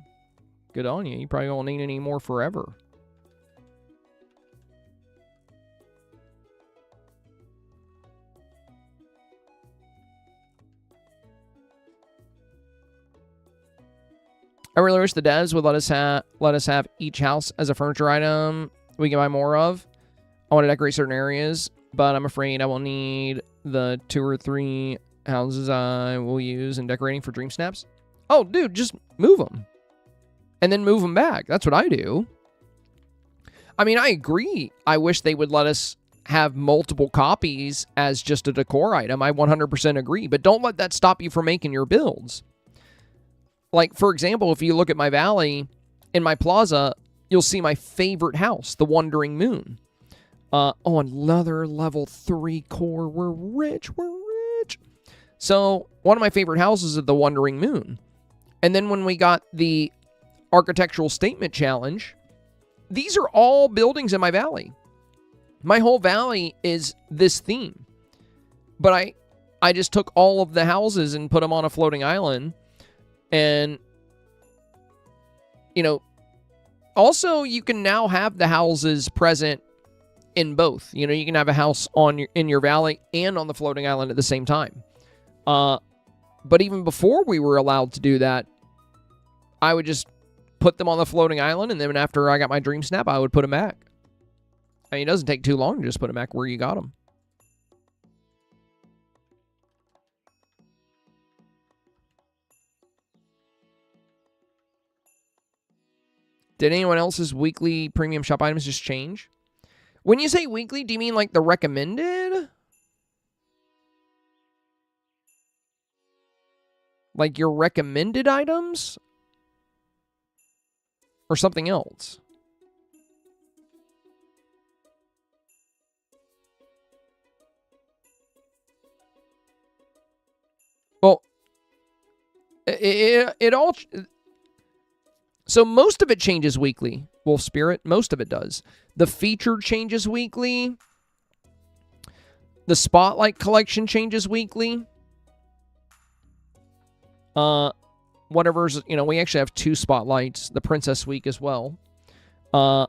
good on you. You probably won't need any more forever. I really wish the devs would let us have each house as a furniture item we can buy more of. I want to decorate certain areas, but I'm afraid I will need the 2 or 3 houses I will use in decorating for Dreamsnaps. Oh, dude, just move them. And then move them back. That's what I do. I mean, I agree. I wish they would let us have multiple copies as just a decor item. I 100% agree. But don't let that stop you from making your builds. Like, for example, if you look at my valley, in my plaza, you'll see my favorite house, the Wandering Moon. Oh, another level 3 core. We're rich. We're rich. So, one of my favorite houses is the Wandering Moon. And then when we got the Architectural Statement Challenge, these are all buildings in my valley. My whole valley is this theme. But I just took all of the houses and put them on a floating island. And, you know, also you can now have the houses present in both. You know, you can have a house in your valley and on the floating island at the same time. But even before we were allowed to do that, I would just put them on the floating island, and then after I got my Dreamsnap, I would put them back. I mean, it doesn't take too long to just put them back where you got them. Did anyone else's weekly premium shop items just change? When you say weekly, do you mean like the recommended? Like your recommended items? Or something else? Well, it all... So most of it changes weekly, Wolf Spirit. Most of it does. The featured changes weekly. The Spotlight collection changes weekly. Whatever's, you know, we actually have 2 Spotlights. The Princess Week as well. So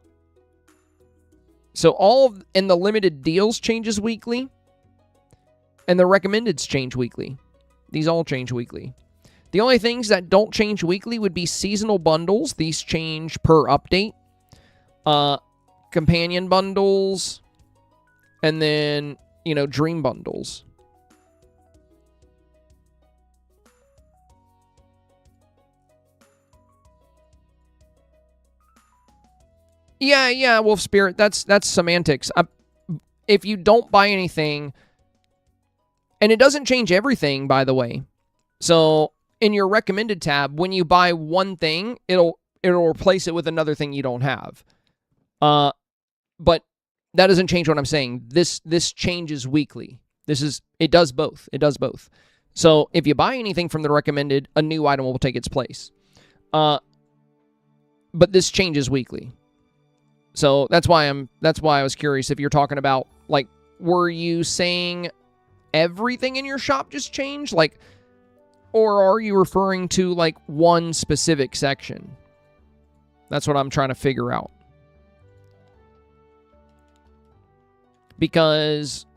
and the limited deals changes weekly. And the recommendeds change weekly. These all change weekly. The only things that don't change weekly would be seasonal bundles. These change per update. Companion bundles. And then, you know, dream bundles. Yeah, Wolf Spirit. That's semantics. If you don't buy anything, and it doesn't change everything, by the way. So in your recommended tab, when you buy one thing, it'll replace it with another thing you don't have. But that doesn't change what I'm saying. This changes weekly. It does both. It does both. So if you buy anything from the recommended, a new item will take its place. But this changes weekly. So that's why I was curious if you're talking about, like, were you saying everything in your shop just changed? Like, or are you referring to, like, one specific section? That's what I'm trying to figure out. Because,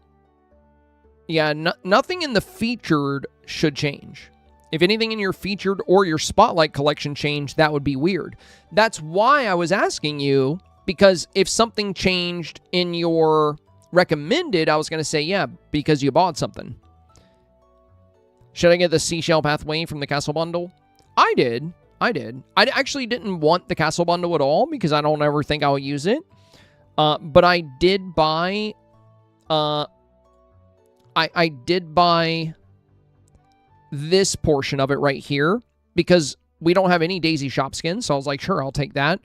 yeah, nothing in the featured should change. If anything in your featured or your Spotlight collection changed, that would be weird. That's why I was asking you, because if something changed in your recommended, I was going to say, yeah, because you bought something. Should I get the Seashell Pathway from the Castle Bundle? I did. I actually didn't want the Castle Bundle at all because I don't ever think I'll use it. But I did buy... I did buy this portion of it right here because we don't have any Daisy Shop skins, so I was like, sure, I'll take that.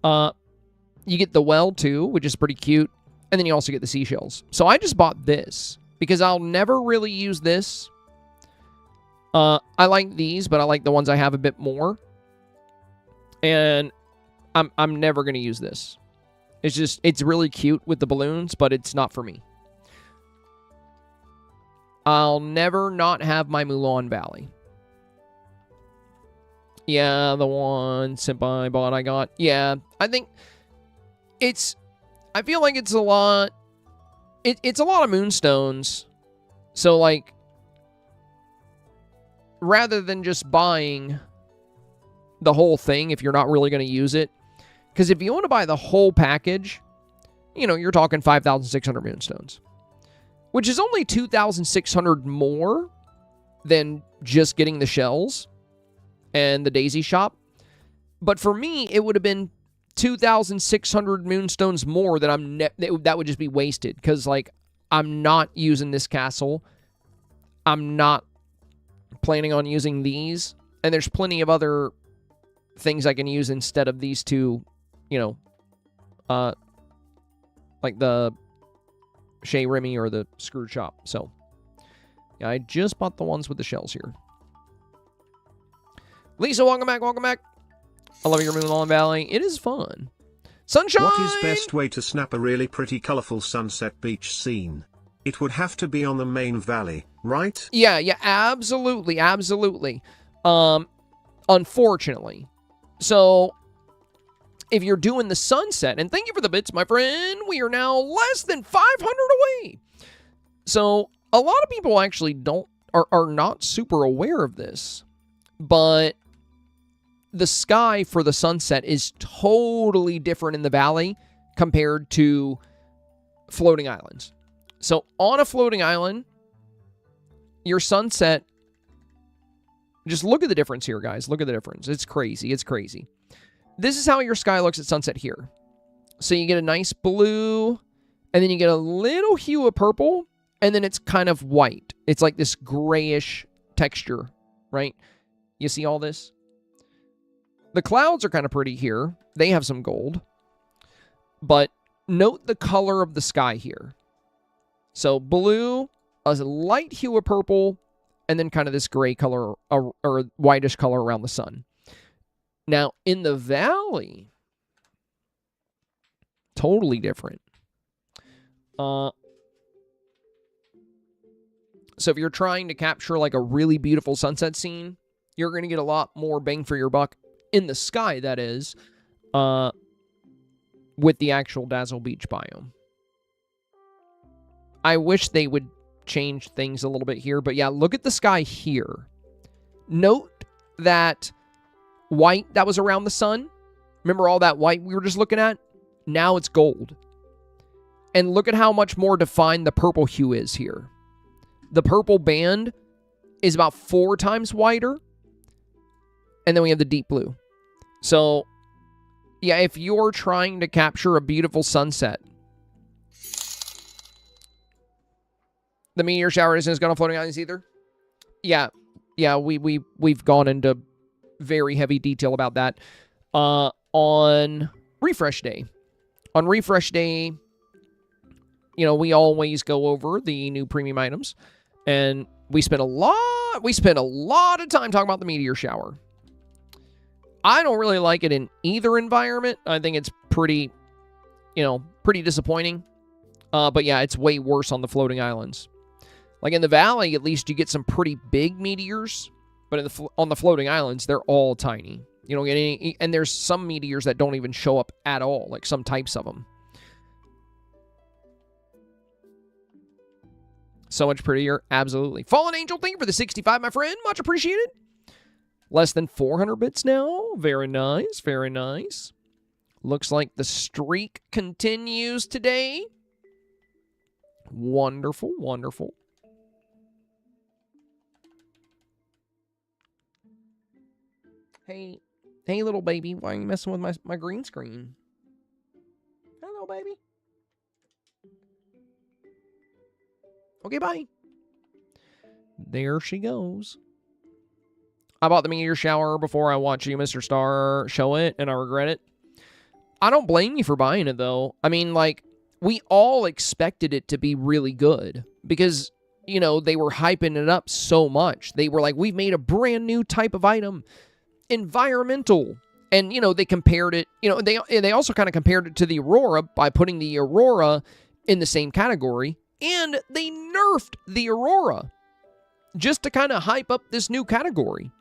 You get the well, too, which is pretty cute. And then you also get the seashells. So I just bought this because I'll never really use this. I like these, but I like the ones I have a bit more. And I'm never going to use this. It's really cute with the balloons, but it's not for me. I'll never not have my Mulan Valley. Yeah, the one Senpai bought I got. Yeah, I think I feel like it's a lot. It's a lot of moonstones. So, like, rather than just buying the whole thing if you're not really going to use it. Because if you want to buy the whole package, you know, you're talking 5,600 moonstones, which is only 2,600 more than just getting the shells and the daisy shop. But for me, it would have been 2,600 moonstones more that that would just be wasted, because, like, I'm not using this castle. I'm not planning on using these. And there's plenty of other things I can use instead of these two, you know, like the Shea Remy or the Screw Shop. So, yeah, I just bought the ones with the shells here. Lisa, welcome back, welcome back. I love your Moon Lawn Valley. It is fun. Sunshine! What is best way to snap a really pretty colorful sunset beach scene? It would have to be on the main valley, right? Yeah, absolutely, absolutely. Unfortunately. So, if you're doing the sunset, and thank you for the bits, my friend, we are now less than 500 away. So, a lot of people actually are not super aware of this, but the sky for the sunset is totally different in the valley compared to floating islands. So on a floating island, your sunset, just look at the difference here, guys. Look at the difference. It's crazy. It's crazy. This is how your sky looks at sunset here. So you get a nice blue, and then you get a little hue of purple, and then it's kind of white. It's like this grayish texture, right? You see all this? The clouds are kind of pretty here. They have some gold. But note the color of the sky here. So blue, a light hue of purple, and then kind of this gray color or whitish color around the sun. Now, in the valley, totally different. So if you're trying to capture like a really beautiful sunset scene, you're going to get a lot more bang for your buck in the sky, that is, with the actual Dazzle Beach biome. I wish they would change things a little bit here, but yeah, look at the sky here. Note that white that was around the sun. Remember all that white we were just looking at? Now it's gold. And look at how much more defined the purple hue is here. The purple band is about 4 times wider. And then we have the deep blue. So, yeah, if you're trying to capture a beautiful sunset, the meteor shower isn't going to floating islands either. Yeah, we've gone into very heavy detail about that on refresh day. On refresh day, you know, we always go over the new premium items, and we spent a lot of time talking about the meteor shower. I don't really like it in either environment. I think it's pretty disappointing. But yeah, it's way worse on the floating islands. Like in the valley, at least you get some pretty big meteors. But on the floating islands, they're all tiny. You don't get any, and there's some meteors that don't even show up at all, like some types of them. So much prettier, absolutely. Fallen Angel, thank you for the 65, my friend. Much appreciated. Less than 400 bits now. Very nice, very nice. Looks like the streak continues today. Wonderful, wonderful. Hey, little baby, why are you messing with my green screen? Hello, baby. Okay, bye. There she goes. I bought the meteor shower before I watched you, Mr. Star, show it, and I regret it. I don't blame you for buying it, though. I mean, like, we all expected it to be really good because, you know, they were hyping it up so much. They were like, we've made a brand new type of item, environmental. And, you know, they compared it, you know, they also kind of compared it to the Aurora by putting the Aurora in the same category. And they nerfed the Aurora just to kind of hype up this new category.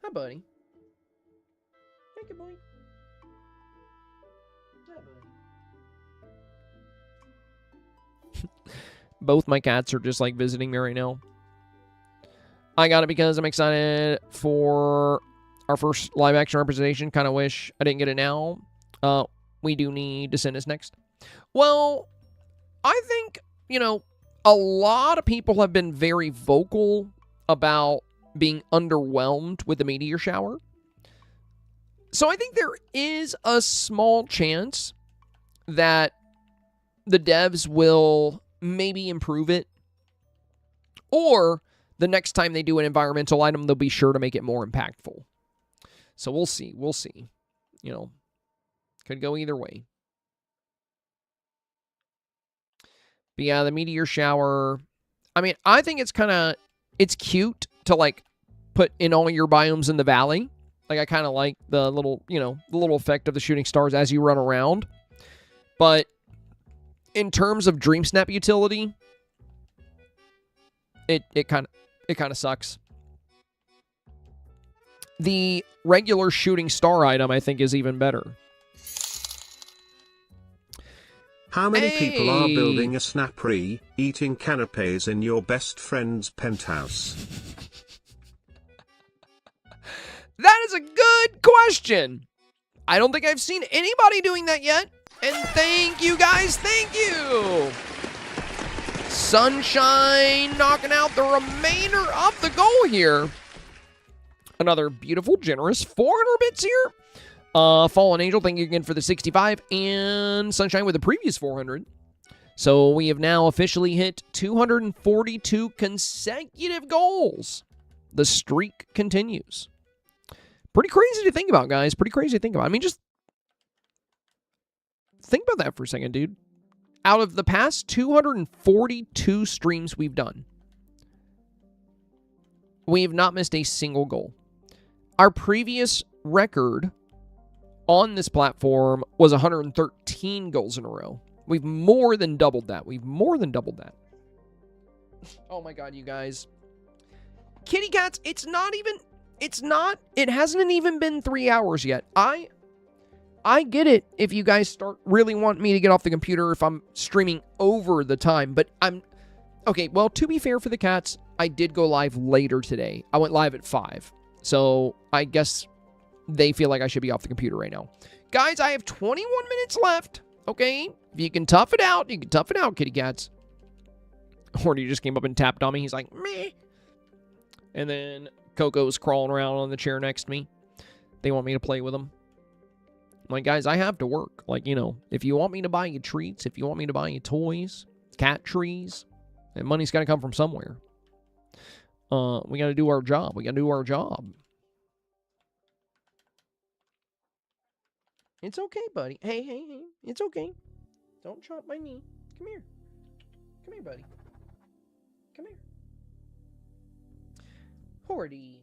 Hi, buddy. Hey, good boy. Hi, buddy. Both my cats are just like visiting me right now. I got it because I'm excited for our first live action representation. Kind of wish I didn't get it now. We do need Descendants next. Well, I think, a lot of people have been very vocal about being underwhelmed with the meteor shower. So I think there is a small chance that the devs will maybe improve it. Or the next time they do an environmental item, they'll be sure to make it more impactful. So we'll see. We'll see. Could go either way. But yeah, the meteor shower. I mean, I think it's cute to like put in all your biomes in the valley. Like I kind of like the little, the little effect of the shooting stars as you run around. But in terms of Dreamsnap utility, it kind of sucks. The regular shooting star item, I think, is even better. How many people are building a snap-re, eating canapes in your best friend's penthouse? That is a good question. I don't think I've seen anybody doing that yet. And thank you, guys. Thank you. Sunshine knocking out the remainder of the goal here. Another beautiful, generous 400 bits here. Fallen Angel, thank you again for the 65. And Sunshine with the previous 400. So we have now officially hit 242 consecutive goals. The streak continues. Pretty crazy to think about, guys. Pretty crazy to think about. I mean, just think about that for a second, dude. Out of the past 242 streams we've done, we have not missed a single goal. Our previous record on this platform was 113 goals in a row. We've more than doubled that. Oh my God, you guys. Kitty cats, it hasn't even been 3 hours yet. I get it if you guys start really wanting me to get off the computer if I'm streaming over the time, but okay, well, to be fair for the cats, I did go live later today. I went live at 5. So I guess they feel like I should be off the computer right now. Guys, I have 21 minutes left, okay? If you can tough it out, you can tough it out, kitty cats. Horty just came up and tapped on me. He's like, meh. And then Coco's crawling around on the chair next to me. They want me to play with them. I'm like, guys, I have to work. Like, if you want me to buy you treats, if you want me to buy you toys, cat trees, that money's got to come from somewhere. We got to do our job. It's okay, buddy. Hey. It's okay. Don't chomp my knee. Come here. Come here, buddy. Come here. Horty.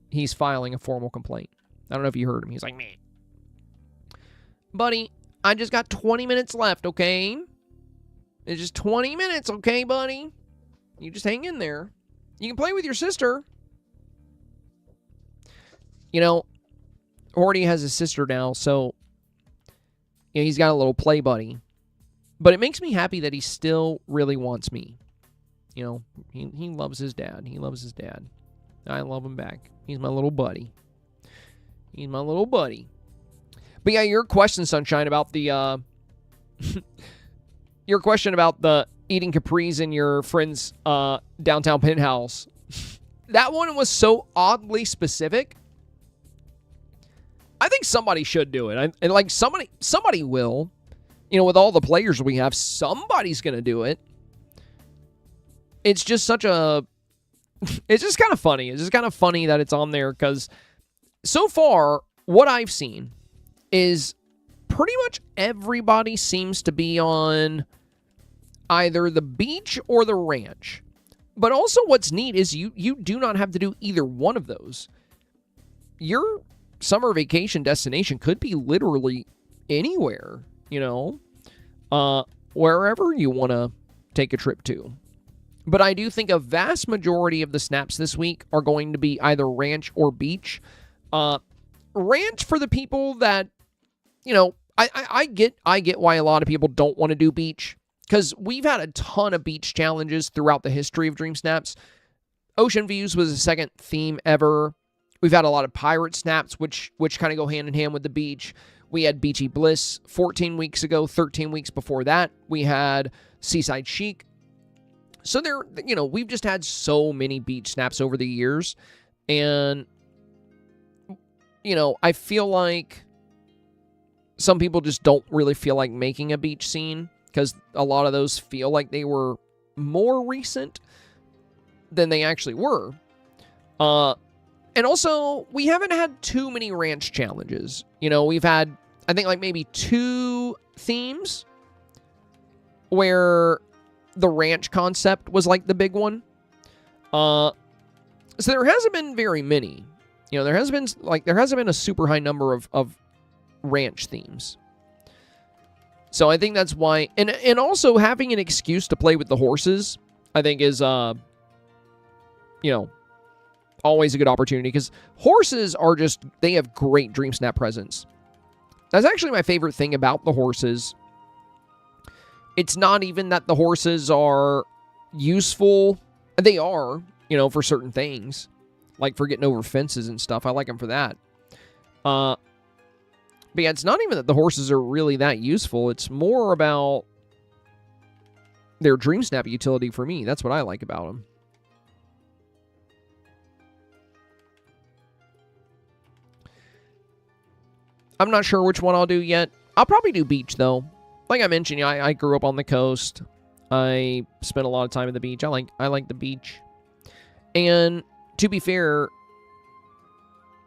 He's filing a formal complaint. I don't know if you heard him. He's like, meh. Buddy, I just got 20 minutes left, okay? It's just 20 minutes, okay, buddy? You just hang in there. You can play with your sister. Horty has a sister now, so he's got a little play buddy. But it makes me happy that he still really wants me. He loves his dad. I love him back. He's my little buddy. But yeah, your question, Sunshine, about the your question about the eating capris in your friend's downtown penthouse. That one was so oddly specific. I think somebody should do it. And like somebody will. With all the players we have, somebody's going to do it. It's just it's just kind of funny. It's just kind of funny that it's on there because so far, what I've seen is pretty much everybody seems to be on either the beach or the ranch. But also what's neat is you do not have to do either one of those. Your summer vacation destination could be literally anywhere, wherever you want to take a trip to. But I do think a vast majority of the snaps this week are going to be either ranch or beach. Ranch for the people that, I get why a lot of people don't want to do beach. Because we've had a ton of beach challenges throughout the history of Dreamsnaps. Ocean Views was the second theme ever. We've had a lot of pirate snaps, which kind of go hand in hand with the beach. We had Beachy Bliss 14 weeks ago. 13 weeks before that, we had Seaside Chic. So there, you know, we've just had so many beach snaps over the years. And, you know, I feel like some people just don't really feel like making a beach scene because a lot of those feel like they were more recent than they actually were. And also, we haven't had too many ranch challenges. You know, we've had, I think, like maybe 2 themes where the ranch concept was like the big one. So there hasn't been very many. You know, there hasn't been a super high number of ranch themes. So I think that's why, and also having an excuse to play with the horses, I think is, you know, always a good opportunity because horses are just, they have great Dreamsnap presence. That's actually my favorite thing about the horses. It's not even that the horses are useful. They are, you know, for certain things. Like for getting over fences and stuff. I like them for that. But yeah, it's not even that the horses are really that useful. It's more about their Dreamsnap utility for me. That's what I like about them. I'm not sure which one I'll do yet. I'll probably do beach, though. Like I mentioned, I grew up on the coast. I spent a lot of time at the beach. I like the beach. And to be fair,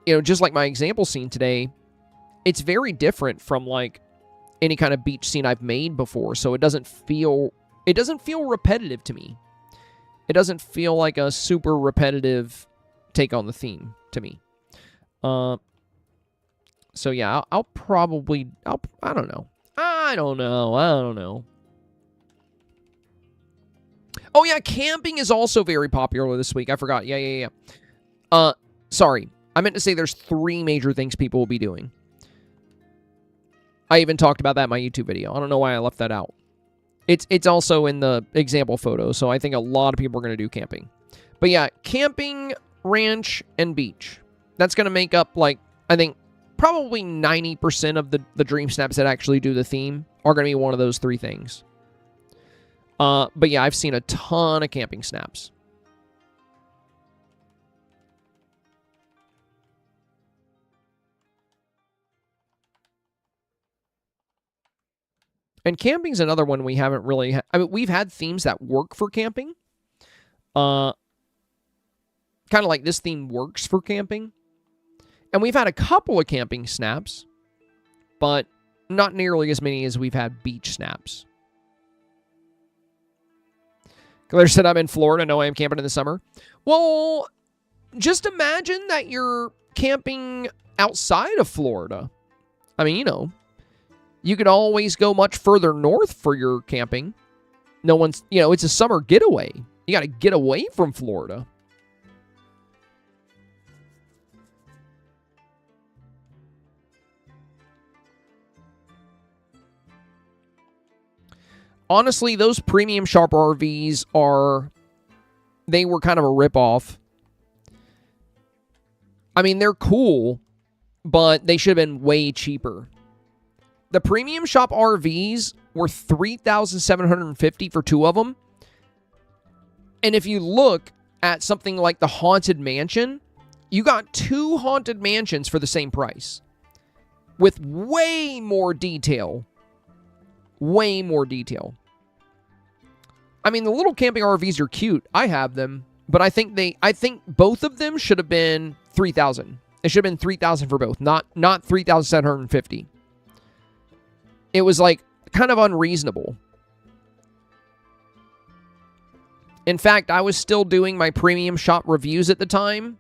you know, just like my example scene today, it's very different from like any kind of beach scene I've made before. So it doesn't feel repetitive to me. It doesn't feel like a super repetitive take on the theme to me. So yeah, I'll probably, I don't know. Oh yeah, camping is also very popular this week. I forgot. Yeah. Sorry. I meant to say there's 3 major things people will be doing. I even talked about that in my YouTube video. I don't know why I left that out. It's also in the example photo, so I think a lot of people are going to do camping. But yeah, camping, ranch, and beach. That's going to make up, like, I think, probably 90% of the Dreamsnaps that actually do the theme are going to be one of those 3 things. But yeah, I've seen a ton of camping snaps. And camping's another one we haven't really... I mean, we've had themes that work for camping. Kind of like this theme works for camping. And we've had a couple of camping snaps, but not nearly as many as we've had beach snaps. Claire said, I'm in Florida. No, I am camping in the summer. Well, just imagine that you're camping outside of Florida. I mean, you know, you could always go much further north for your camping. No one's, you know, it's a summer getaway. You got to get away from Florida. Honestly, those premium sharp RVs they were kind of a ripoff. I mean, they're cool, but they should have been way cheaper. The premium shop RVs were $3,750 for 2 of them. And if you look at something like the Haunted Mansion, you got 2 Haunted Mansions for the same price. With way more detail. Way more detail. I mean, the little camping RVs are cute. I have them, but I think both of them should have been $3,000. It should have been $3,000 for both, not $3,750. It was like kind of unreasonable. In fact, I was still doing my premium shop reviews at the time.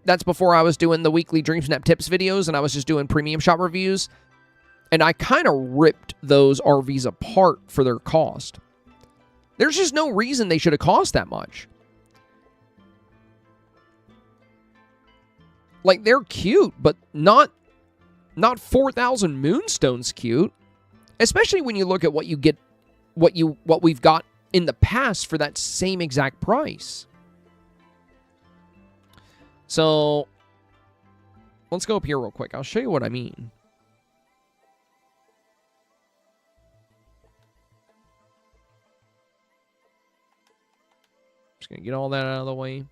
That's before I was doing the weekly Dreamsnap tips videos, and I was just doing premium shop reviews. And I kind of ripped those RVs apart for their cost. There's just no reason they should have cost that much. Like, they're cute, but not 4,000 Moonstones cute. Especially when you look at what you get, what we've got in the past for that same exact price. So, let's go up here real quick. I'll show you what I mean. Just going to get all that out of the way.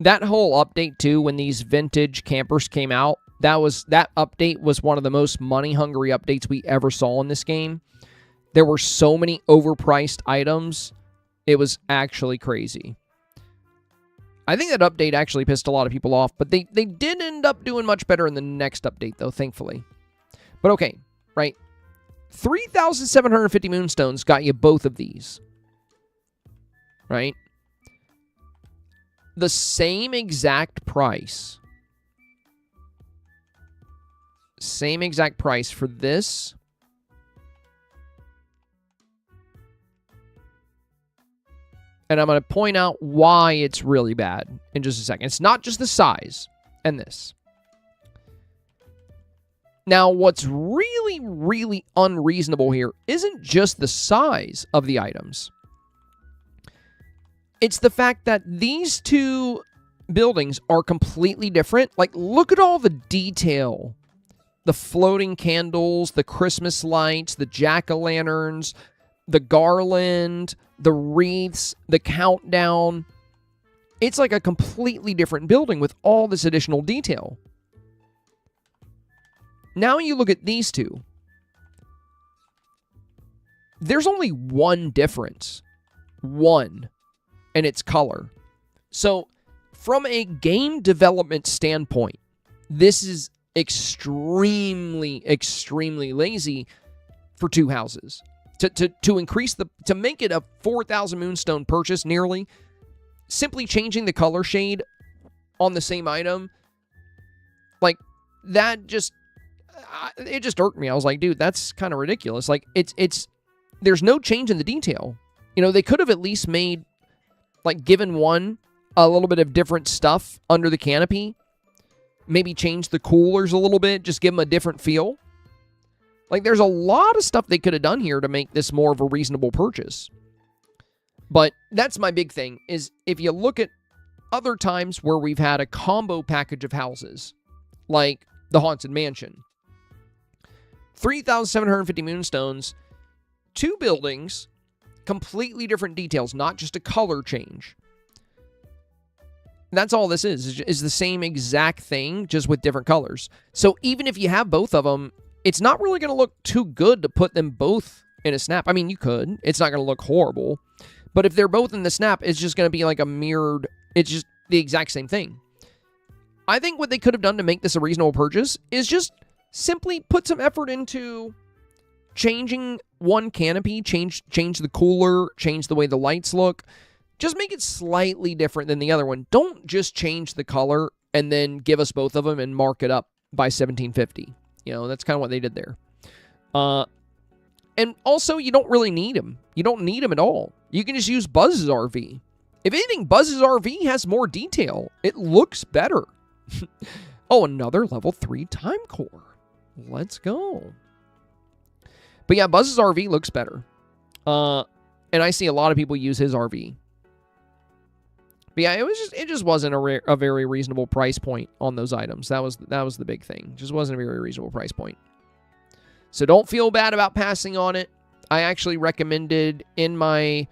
That whole update too, when these vintage campers came out, that update was one of the most money-hungry updates we ever saw in this game. There were so many overpriced items. It was actually crazy. I think that update actually pissed a lot of people off, but they did end up doing much better in the next update, though, thankfully. But okay, right? 3,750 moonstones got you both of these. Right? The same exact price. Same exact price for this. And I'm going to point out why it's really bad in just a second. It's not just the size and this. Now, what's really, really unreasonable here isn't just the size of the items. It's the fact that these two buildings are completely different. Like, look at all the detail. The floating candles, the Christmas lights, the jack-o'-lanterns, the garland, the wreaths, the countdown. It's like a completely different building with all this additional detail. Now you look at these two. There's only one difference. One. And its color. So, from a game development standpoint, this is extremely, extremely lazy for two houses. To increase to make it a 4,000 moonstone purchase nearly, simply changing the color shade on the same item, like, that just, it just irked me. I was like, dude, that's kind of ridiculous. Like, there's no change in the detail. You know, they could have at least made, like, given one a little bit of different stuff under the canopy. Maybe change the coolers a little bit. Just give them a different feel. Like, there's a lot of stuff they could have done here to make this more of a reasonable purchase. But that's my big thing, is if you look at other times where we've had a combo package of houses, like the Haunted Mansion. 3,750 moonstones, two buildings, completely different details, not just a color change. That's all this is the same exact thing, just with different colors. So even if you have both of them, it's not really going to look too good to put them both in a snap. I mean, you could. It's not going to look horrible. But if they're both in the snap, it's just going to be like a mirrored, it's just the exact same thing. I think what they could have done to make this a reasonable purchase is just simply put some effort into changing one canopy, change the cooler, change the way the lights look. Just make it slightly different than the other one. Don't just change the color and then give us both of them and mark it up by 1750. You know, that's kind of what they did there. And also, you don't really need them. You don't need them at all. You can just use Buzz's RV. If anything, Buzz's RV has more detail. It looks better. Oh, another level 3 time core. Let's go. But yeah, Buzz's RV looks better. And I see a lot of people use his RV. But yeah, it just wasn't a very reasonable price point on those items. That was the big thing. Just wasn't a very reasonable price point. So don't feel bad about passing on it. I actually recommended in my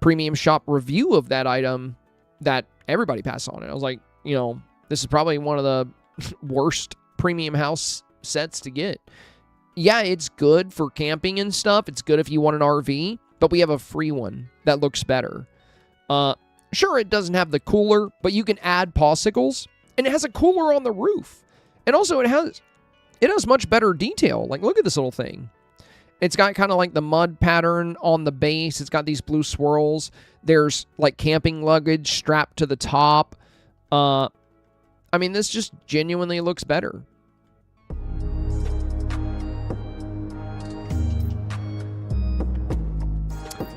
premium shop review of that item that everybody pass on it. I was like, you know, this is probably one of the worst premium house sets to get. Yeah, it's good for camping and stuff. It's good if you want an RV, but we have a free one that looks better. Sure, it doesn't have the cooler, but you can add popsicles, and it has a cooler on the roof. And also, it has much better detail. Like, look at this little thing. It's got kind of like the mud pattern on the base. It's got these blue swirls. There's, like, camping luggage strapped to the top. I mean, this just genuinely looks better.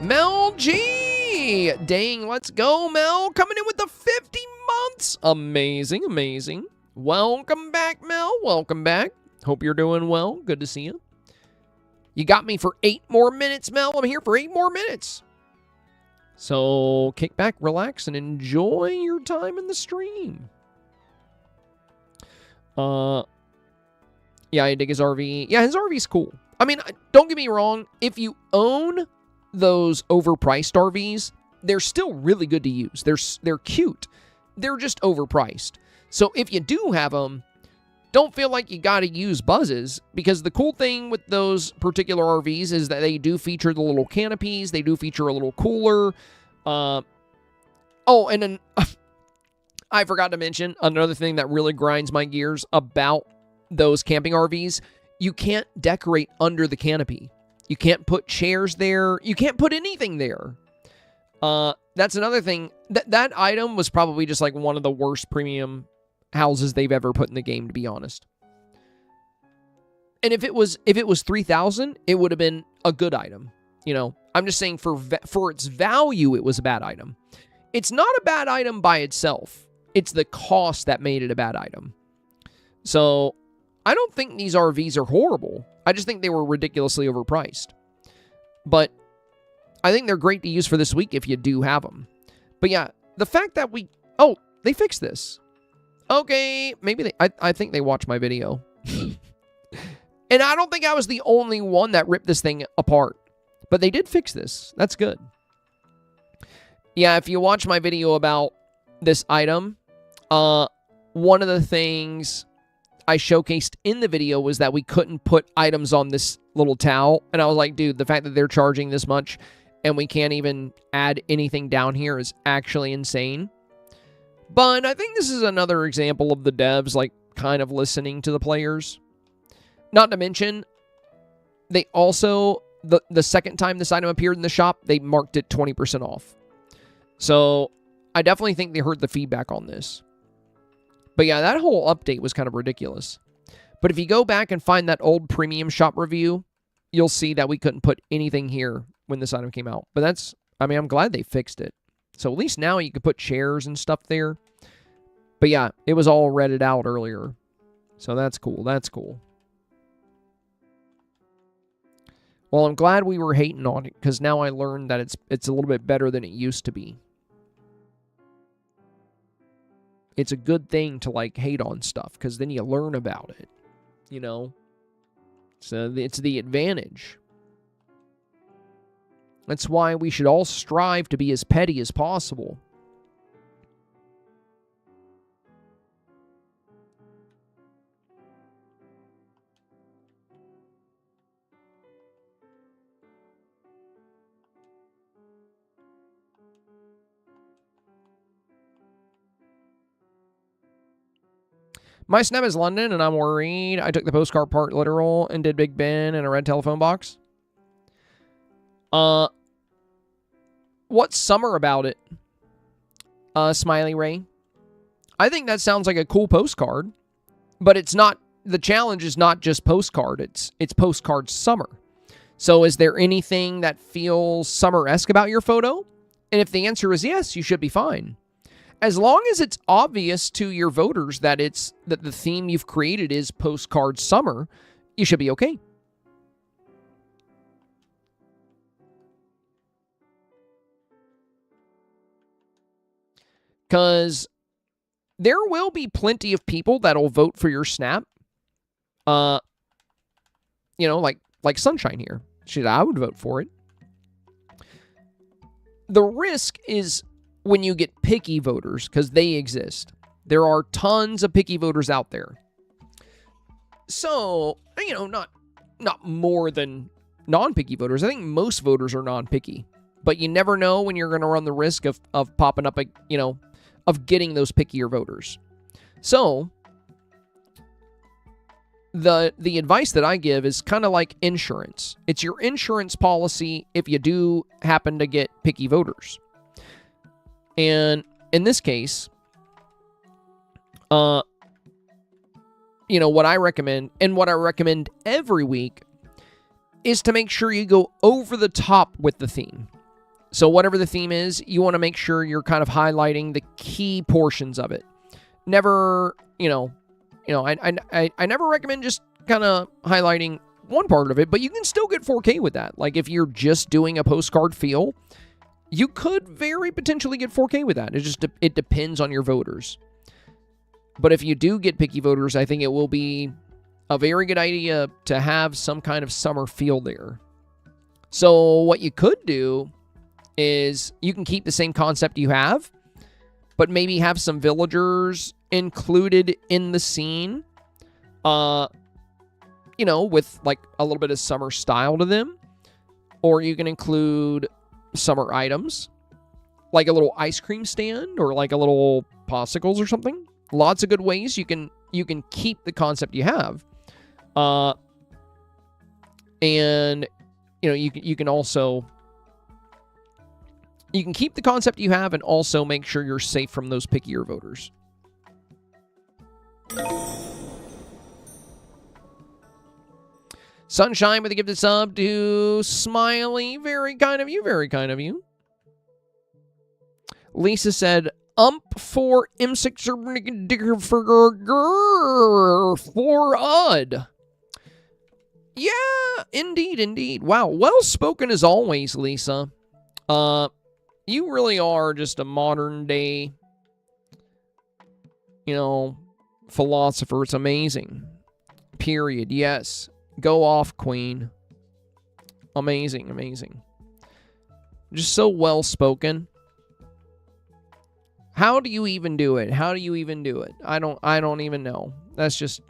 Mel G! Dang, let's go, Mel. Coming in with the 50 months. Amazing, amazing. Welcome back, Mel. Welcome back. Hope you're doing well. Good to see you. You got me for 8 more minutes, Mel. I'm here for 8 more minutes. So kick back, relax, and enjoy your time in the stream. Yeah, I dig his RV. Yeah, his RV's cool. I mean, don't get me wrong. If you own those overpriced RVs, they're still really good to use. They're cute. They're just overpriced. So if you do have them, don't feel like you got to use buzzes, because the cool thing with those particular RVs is that they do feature the little canopies. They do feature a little cooler. Oh, and then I forgot to mention another thing that really grinds my gears about those camping RVs. You can't decorate under the canopy. You can't put chairs there. You can't put anything there. That's another thing. That item was probably just like one of the worst premium houses they've ever put in the game, to be honest. And if it was 3,000, it would have been a good item. You know, I'm just saying for its value, it was a bad item. It's not a bad item by itself. It's the cost that made it a bad item. So I don't think these RVs are horrible. I just think they were ridiculously overpriced. But I think they're great to use for this week if you do have them. But yeah, the fact that they fixed this. Okay, maybe I think they watched my video. And I don't think I was the only one that ripped this thing apart. But they did fix this. That's good. Yeah, if you watch my video about this item, one of the things I showcased in the video was that we couldn't put items on this little towel. And I was like, dude, the fact that they're charging this much and we can't even add anything down here is actually insane. But I think this is another example of the devs, like, kind of listening to the players. Not to mention, they also, the second time this item appeared in the shop, they marked it 20% off. So I definitely think they heard the feedback on this. But yeah, that whole update was kind of ridiculous. But if you go back and find that old premium shop review, you'll see that we couldn't put anything here when this item came out. But I'm glad they fixed it. So at least now you can put chairs and stuff there. But yeah, it was all redded out earlier. So that's cool. That's cool. Well, I'm glad we were hating on it, because now I learned that it's a little bit better than it used to be. It's a good thing to, like, hate on stuff, because then you learn about it, you know? So it's the advantage. That's why we should all strive to be as petty as possible. My snap is London, and I'm worried. I took the postcard part literal and did Big Ben in a red telephone box. What's summer about it? Smiley Ray. I think that sounds like a cool postcard, but it's not. The challenge is not just postcard. It's Postcard Summer. So is there anything that feels summer-esque about your photo? And if the answer is yes, you should be fine. As long as it's obvious to your voters that the theme you've created is Postcard Summer, you should be okay. Because there will be plenty of people that'll vote for your snap. You know, like Sunshine here. I would vote for it. The risk is when you get picky voters, because they exist. There are tons of picky voters out there. So, you know, not more than non-picky voters. I think most voters are non-picky. But you never know when you're going to run the risk of popping up, of getting those pickier voters. So, the advice that I give is kind of like insurance. It's your insurance policy if you do happen to get picky voters. And in this case, You know, what I recommend, and what I recommend every week, is to make sure you go over the top with the theme. So whatever the theme is, you want to make sure you're kind of highlighting the key portions of it. Never, I never recommend just kind of highlighting one part of it, but you can still get 4K with that. Like if you're just doing a postcard feel, you could very potentially get 4K with that. It depends on your voters. But if you do get picky voters, I think it will be a very good idea to have some kind of summer feel there. So what you could do is you can keep the same concept you have, but maybe have some villagers included in the scene, with like a little bit of summer style to them. Or you can include summer items, like a little ice cream stand or like a little popsicles or something. Lots of good ways you can keep the concept you have. And you can also keep the concept you have and also make sure you're safe from those pickier voters. Sunshine with a gifted sub to Smiley. Very kind of you, very kind of you. Lisa said, for M6 for UD. Yeah, indeed. Wow, well spoken as always, Lisa. You really are just a modern day, philosopher. It's amazing. Period. Yes. Go off, Queen. Amazing. Just so well spoken. How do you even do it? I don't even know. That's just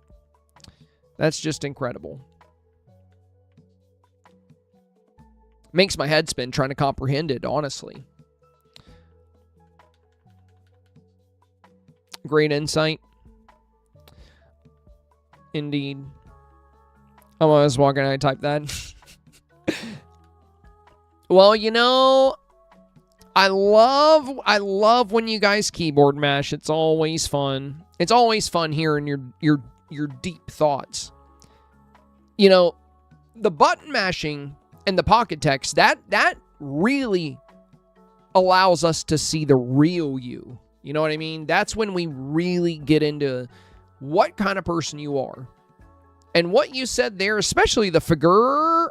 incredible. Makes my head spin trying to comprehend it, honestly. Great insight. Indeed. I was walking, I typed that. Well, I love when you guys keyboard mash. It's always fun. It's always fun hearing your deep thoughts. The button mashing and the pocket text, that really allows us to see the real you. You know what I mean? That's when we really get into what kind of person you are. And what you said there, especially the figure,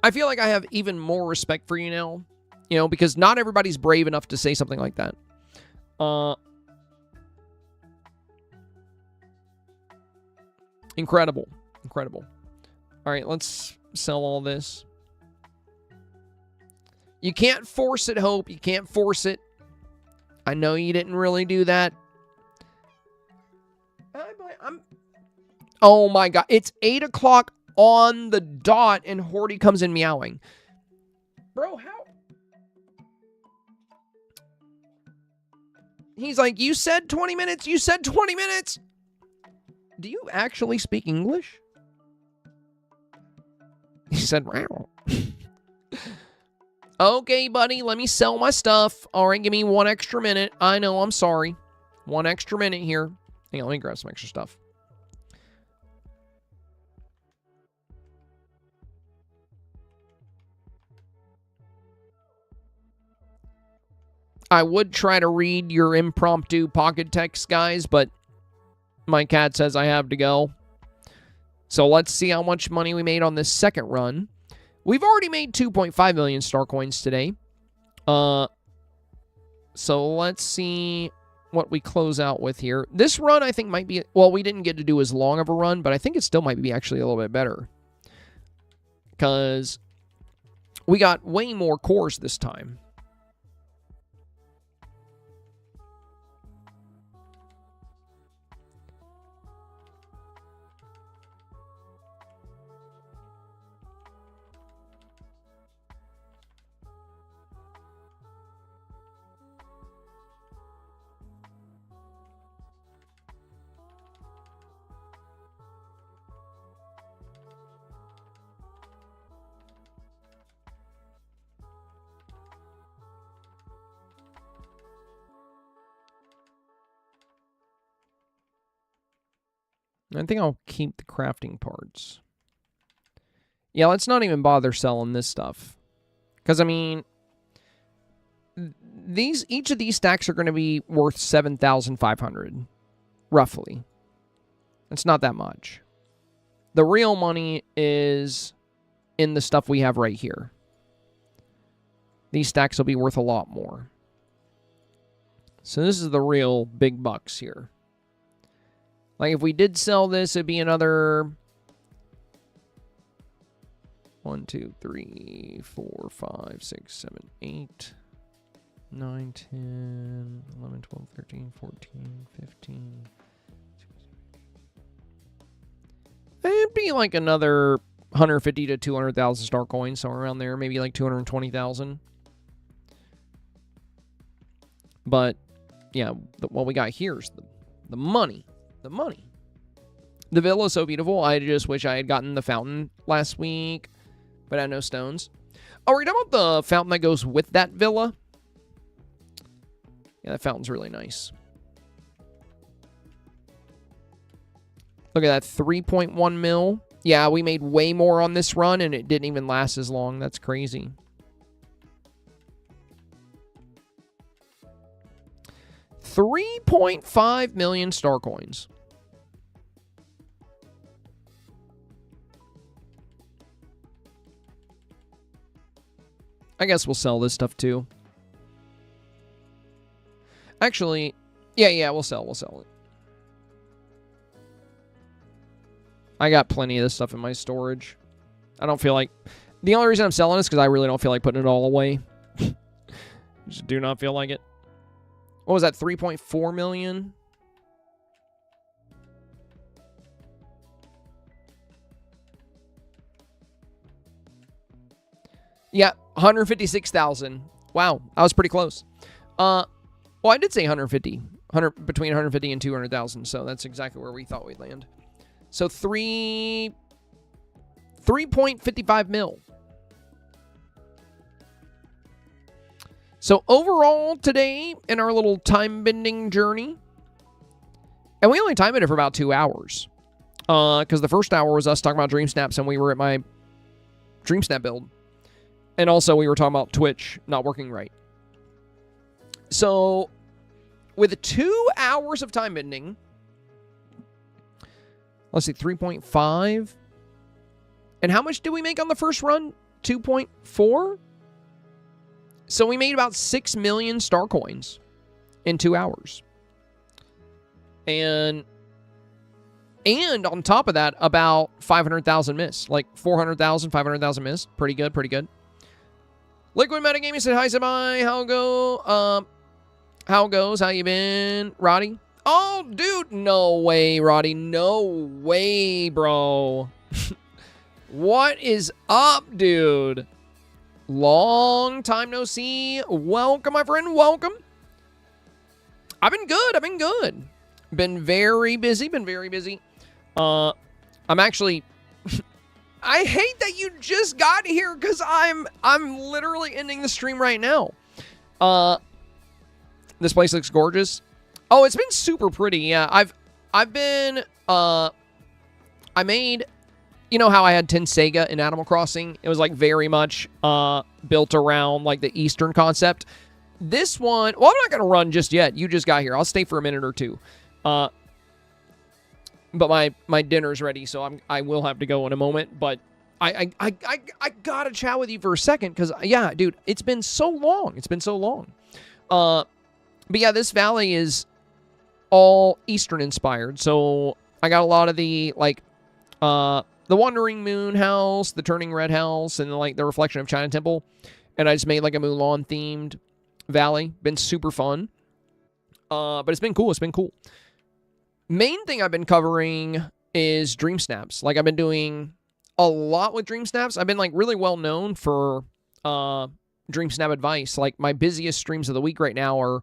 I feel like I have even more respect for you now, because not everybody's brave enough to say something like that. Incredible. All right, let's sell all this. You can't force it, Hope. You can't force it. I know you didn't really do that. Oh my God. It's 8 o'clock on the dot and Horty comes in meowing. Bro, how? He's like, you said 20 minutes. You said 20 minutes. Do you actually speak English? He said, wow. Okay, buddy, let me sell my stuff. All right, give me 1 extra minute. I know, I'm sorry. 1 extra minute here. Hang on, let me grab some extra stuff. I would try to read your impromptu pocket text, guys, but my cat says I have to go. So let's see how much money we made on this second run. We've already made 2.5 million star coins today. So let's see what we close out with here. This run, I think, might be... Well, we didn't get to do as long of a run, but I think it still might be actually a little bit better. Because we got way more cores this time. I think I'll keep the crafting parts. Yeah, let's not even bother selling this stuff. Because, I mean, each of these stacks are going to be worth 7,500, roughly. It's not that much. The real money is in the stuff we have right here. These stacks will be worth a lot more. So this is the real big bucks here. Like, if we did sell this, it'd be another 1, 2, 3, 4, 5, 6, 7, 8, 9, 10, 11, 12, 13, 14, 15. It'd be like another 150 to 200,000 star coins, somewhere around there. Maybe like 220,000. But, yeah, what we got here is the money. The money. The villa is so beautiful. I just wish I had gotten the fountain last week, but I had no stones. Oh, are you talking about the fountain that goes with that villa? Yeah, that fountain's really nice. Look at that, 3.1 mil. Yeah, we made way more on this run, and it didn't even last as long. That's crazy. $3.5 million star coins. I guess we'll sell this stuff too. Actually, yeah, we'll sell it. I got plenty of this stuff in my storage. I don't feel like... The only reason I'm selling is because I really don't feel like putting it all away. Just do not feel like it. What was that, 3.4 million? Yeah, 156,000. Wow, I was pretty close. Well, I did say 150. Between 150 and 200,000, so that's exactly where we thought we'd land. So 3.55 mil. So overall today in our little time bending journey, and we only time it for about 2 hours, because the first hour was us talking about Dreamsnaps, and we were at my Dreamsnap build, and also we were talking about Twitch not working right. So with 2 hours of time bending, let's see, 3.5. And how much did we make on the first run? 2.4? So we made about 6 million star coins in 2 hours. And on top of that, about 500,000 miss. Like 400,000, 500,000 miss. Pretty good, pretty good. Liquid Metagaming said, hi, Sabai. How goes? How you been? Roddy? Oh, dude, no way, Roddy. No way, bro. What is up, dude? Long time no see. Welcome, my friend. Welcome. I've been good. Been very busy. I'm actually... I hate that you just got here because I'm literally ending the stream right now. This place looks gorgeous. Oh, it's been super pretty. Yeah, I've been I made, you know how I had Tensega in Animal Crossing? It was like very much built around like the Eastern concept. This one, well, I'm not going to run just yet. You just got here. I'll stay for a minute or two. But my dinner's ready, so I will have to go in a moment, but I got to chat with you for a second cuz yeah, dude, it's been so long. But yeah, this valley is all Eastern inspired. So I got a lot of the like the Wandering Moon house, the Turning Red house, and like the Reflection of China Temple. And I just made like a Mulan themed valley. Been super fun. But it's been cool. Main thing I've been covering is Dreamsnaps. Like I've been doing a lot with Dreamsnaps. I've been like really well known for Dreamsnap advice. Like my busiest streams of the week right now are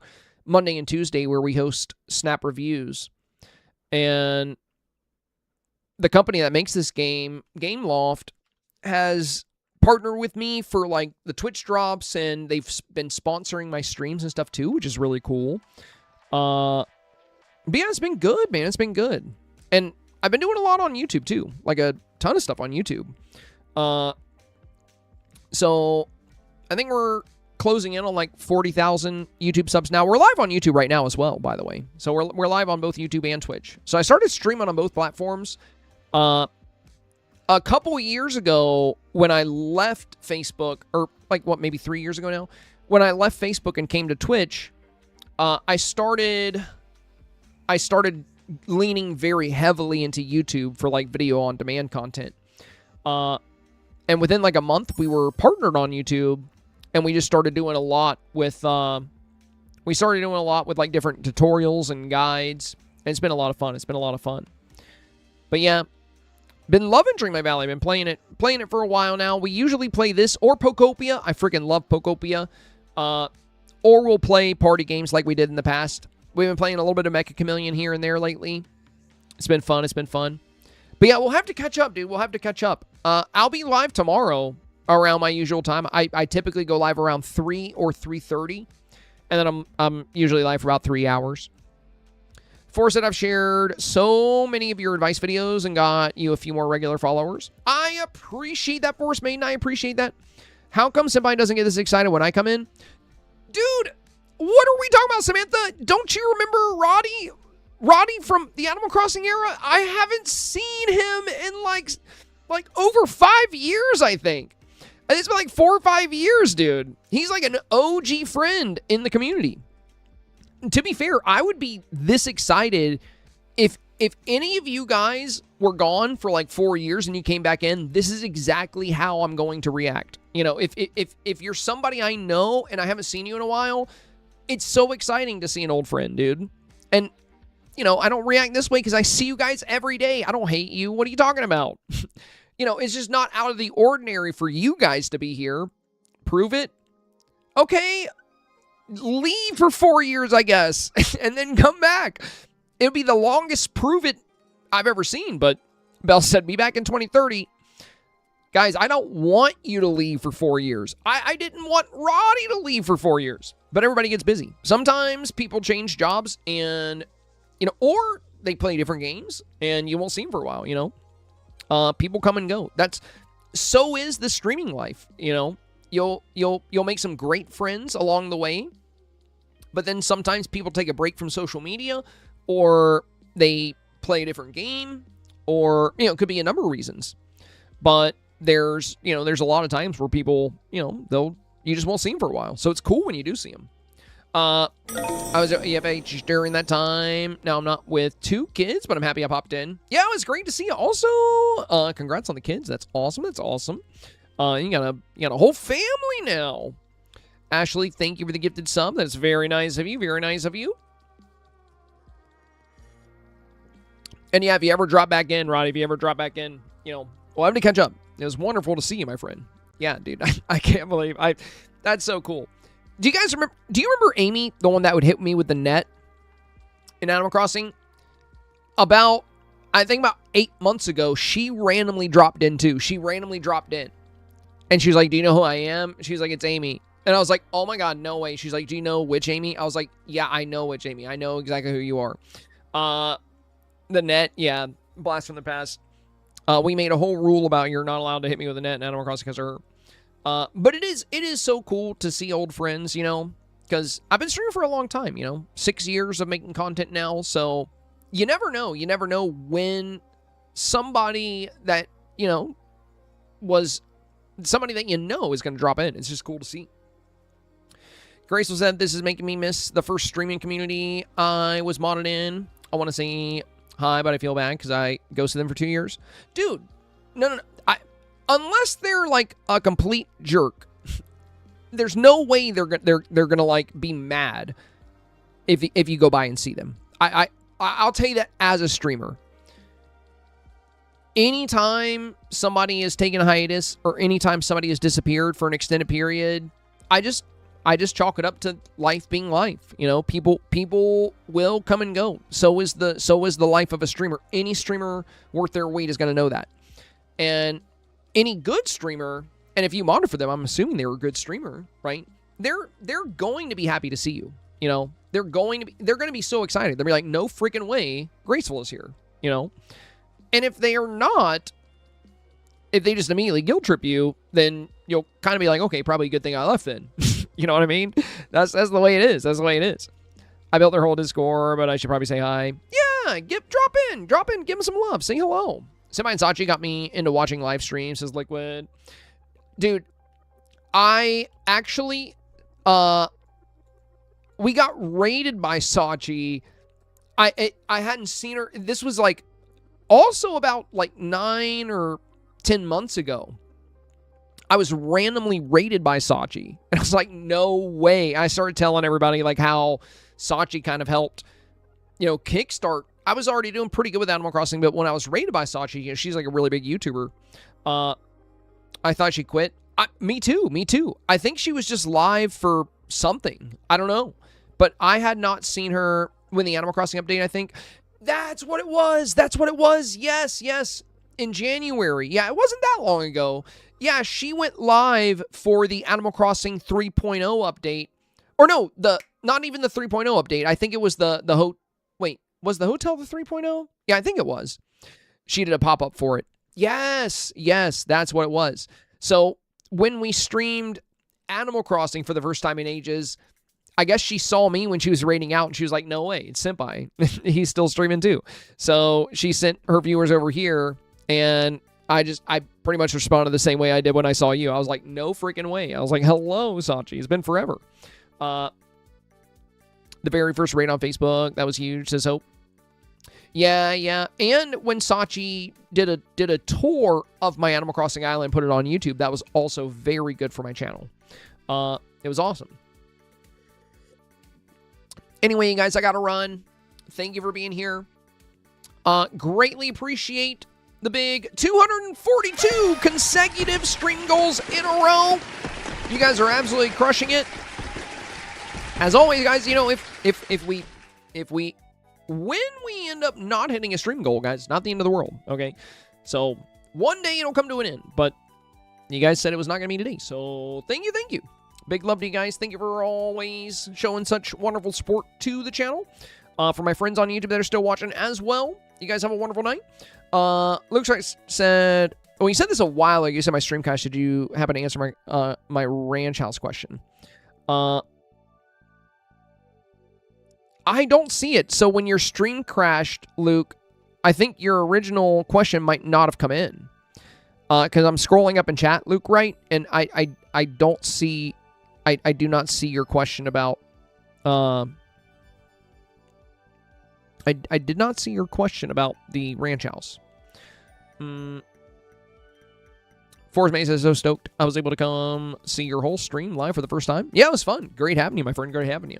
Monday and Tuesday, where we host Snap Reviews. And the company that makes this game, Gameloft, has partnered with me for like the Twitch drops, and they've been sponsoring my streams and stuff too, which is really cool. But yeah, it's been good, man. It's been good. And I've been doing a lot on YouTube too, like a ton of stuff on YouTube. So I think we're closing in on like 40,000 YouTube subs now. We're live on YouTube right now as well, by the way. So we're live on both YouTube and Twitch. So I started streaming on both platforms. A couple years ago, when I left Facebook, or like what, maybe 3 years ago now, when I left Facebook and came to Twitch, I started leaning very heavily into YouTube for like video on demand content. And within like a month, we were partnered on YouTube, and we just started doing a lot with like different tutorials and guides. And it's been a lot of fun. But yeah, been loving Dreamlight Valley. Been playing it for a while now. We usually play this or Pokopia. I freaking love Pokopia. Or we'll play party games like we did in the past. We've been playing a little bit of Mecha Chameleon here and there lately. It's been fun. But yeah, we'll have to catch up, dude. We'll have to catch up. I'll be live tomorrow around my usual time. I typically go live around 3 or 3:30. And then I'm usually live for about 3 hours. Forrest said, I've shared so many of your advice videos and got you a few more regular followers. I appreciate that, Forrest Maiden. I appreciate that. How come Senpai doesn't get this excited when I come in? Dude, what are we talking about, Samantha? Don't you remember Roddy? Roddy from the Animal Crossing era? I haven't seen him in like over 5 years, I think. It's been like 4 or 5 years, dude. He's like an OG friend in the community. To be fair, I would be this excited if any of you guys were gone for like 4 years and you came back in. This is exactly how I'm going to react. You know, if you're somebody I know and I haven't seen you in a while, it's so exciting to see an old friend, dude. And you know, I don't react this way because I see you guys every day. I don't hate you. What are you talking about? You know, it's just not out of the ordinary for you guys to be here. Prove it. Okay, leave for 4 years, I guess, and then come back. It would be the longest prove it I've ever seen, but Bell said, be back in 2030. Guys, I don't want you to leave for 4 years. I didn't want Roddy to leave for 4 years, but everybody gets busy. Sometimes people change jobs and, you know, or they play different games and you won't see them for a while, you know. People come and go. So is the streaming life, you know. You'll make some great friends along the way, but then sometimes people take a break from social media, or they play a different game, or, you know, it could be a number of reasons. But there's a lot of times where people, you know, you just won't see them for a while. So it's cool when you do see them. I was at EFH during that time. Now I'm not with 2 kids, but I'm happy I popped in. Yeah, it was great to see you. Also, congrats on the kids. That's awesome. You got a whole family now. Ashley, thank you for the gifted sub. That's very nice of you. Very nice of you. And yeah, if you ever drop back in, Roddy, you know, we'll have to catch up. It was wonderful to see you, my friend. Yeah, dude, I can't believe that's so cool. Do you remember Amy, the one that would hit me with the net in Animal Crossing? I think about 8 months ago, she randomly dropped in too. And she was like, do you know who I am? She was like, it's Amy. And I was like, oh my God, no way. She's like, do you know which Amy? I was like, yeah, I know which Amy. I know exactly who you are. The net, yeah, blast from the past. We made a whole rule about you're not allowed to hit me with a net in Animal Crossing because of her. But it is so cool to see old friends, you know, because I've been streaming for a long time, you know, 6 years of making content now. So you never know. You never know when somebody that, you know, was somebody that you know is going to drop in. It's just cool to see. Grace was said, this is making me miss the first streaming community I was modded in. I want to say hi, but I feel bad because I ghosted them for 2 years. Dude, no. Unless they're like a complete jerk, there's no way they're gonna like be mad if you go by and see them. I'll tell you that as a streamer. Anytime somebody is taking a hiatus or anytime somebody has disappeared for an extended period, I just chalk it up to life being life. You know, people will come and go. So is the life of a streamer. Any streamer worth their weight is going to know that. And any good streamer, and if you monitor for them, I'm assuming they were a good streamer, right? They're going to be happy to see you. You know, they're going to be so excited. They'll be like, no freaking way, Graceful is here. You know, And if they are not, if they just immediately guilt trip you, then you'll kind of be like, okay, probably a good thing I left then. You know what I mean? That's the way it is. That's the way it is. I built their whole Discord, but I should probably say hi. Yeah, drop in, give them some love, say hello. Semi and Sachi got me into watching live streams, says Liquid. Dude, I actually, we got raided by Sachi. I hadn't seen her. This was like also about like 9 or 10 months ago. I was randomly raided by Sachi. And I was like, no way. I started telling everybody like how Sachi kind of helped, kickstart. I was already doing pretty good with Animal Crossing, but when I was raided by Sachi, she's like a really big YouTuber. I thought she quit. Me too. I think she was just live for something. I don't know. But I had not seen her when the Animal Crossing update, I think. That's what it was. Yes. In January. Yeah, it wasn't that long ago. Yeah, she went live for the Animal Crossing 3.0 update. Or no, not even the 3.0 update. I think it was was the hotel the 3.0? Yeah, I think it was. She did a pop-up for it. Yes, that's what it was. So when we streamed Animal Crossing for the first time in ages, I guess she saw me when she was raiding out, and she was like, no way, it's Senpai. He's still streaming too. So she sent her viewers over here, and I pretty much responded the same way I did when I saw you. I was like, no freaking way. I was like, hello, Sachi. It's been forever. The very first raid on Facebook, that was huge, says Hope. Yeah. And when Sachi did a tour of my Animal Crossing island, put it on YouTube, that was also very good for my channel. It was awesome. Anyway, you guys, I gotta run. Thank you for being here. Greatly appreciate the big 242 consecutive stream goals in a row. You guys are absolutely crushing it. As always, guys, when we end up not hitting a stream goal, guys, not the end of the world, okay? So one day it'll come to an end, but you guys said it was not going to be today. So thank you. Big love to you guys. Thank you for always showing such wonderful support to the channel. For my friends on YouTube that are still watching as well, you guys have a wonderful night. Luke said, well, you said this a while ago. You said my stream cash. Did you happen to answer my ranch house question? I don't see it. So when your stream crashed, Luke, I think your original question might not have come in. Because I'm scrolling up in chat, Luke, right? And I don't see... I do not see your question about... I did not see your question about the ranch house. Forrest May says, so stoked I was able to come see your whole stream live for the first time. Yeah, it was fun. Great having you, my friend. Great having you.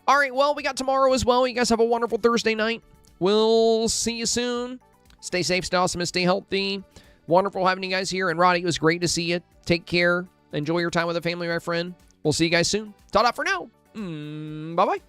All right, well, we got tomorrow as well. You guys have a wonderful Thursday night. We'll see you soon. Stay safe, stay awesome, and stay healthy. Wonderful having you guys here. And Roddy, it was great to see you. Take care. Enjoy your time with the family, my friend. We'll see you guys soon. Ta-da for now. Bye-bye.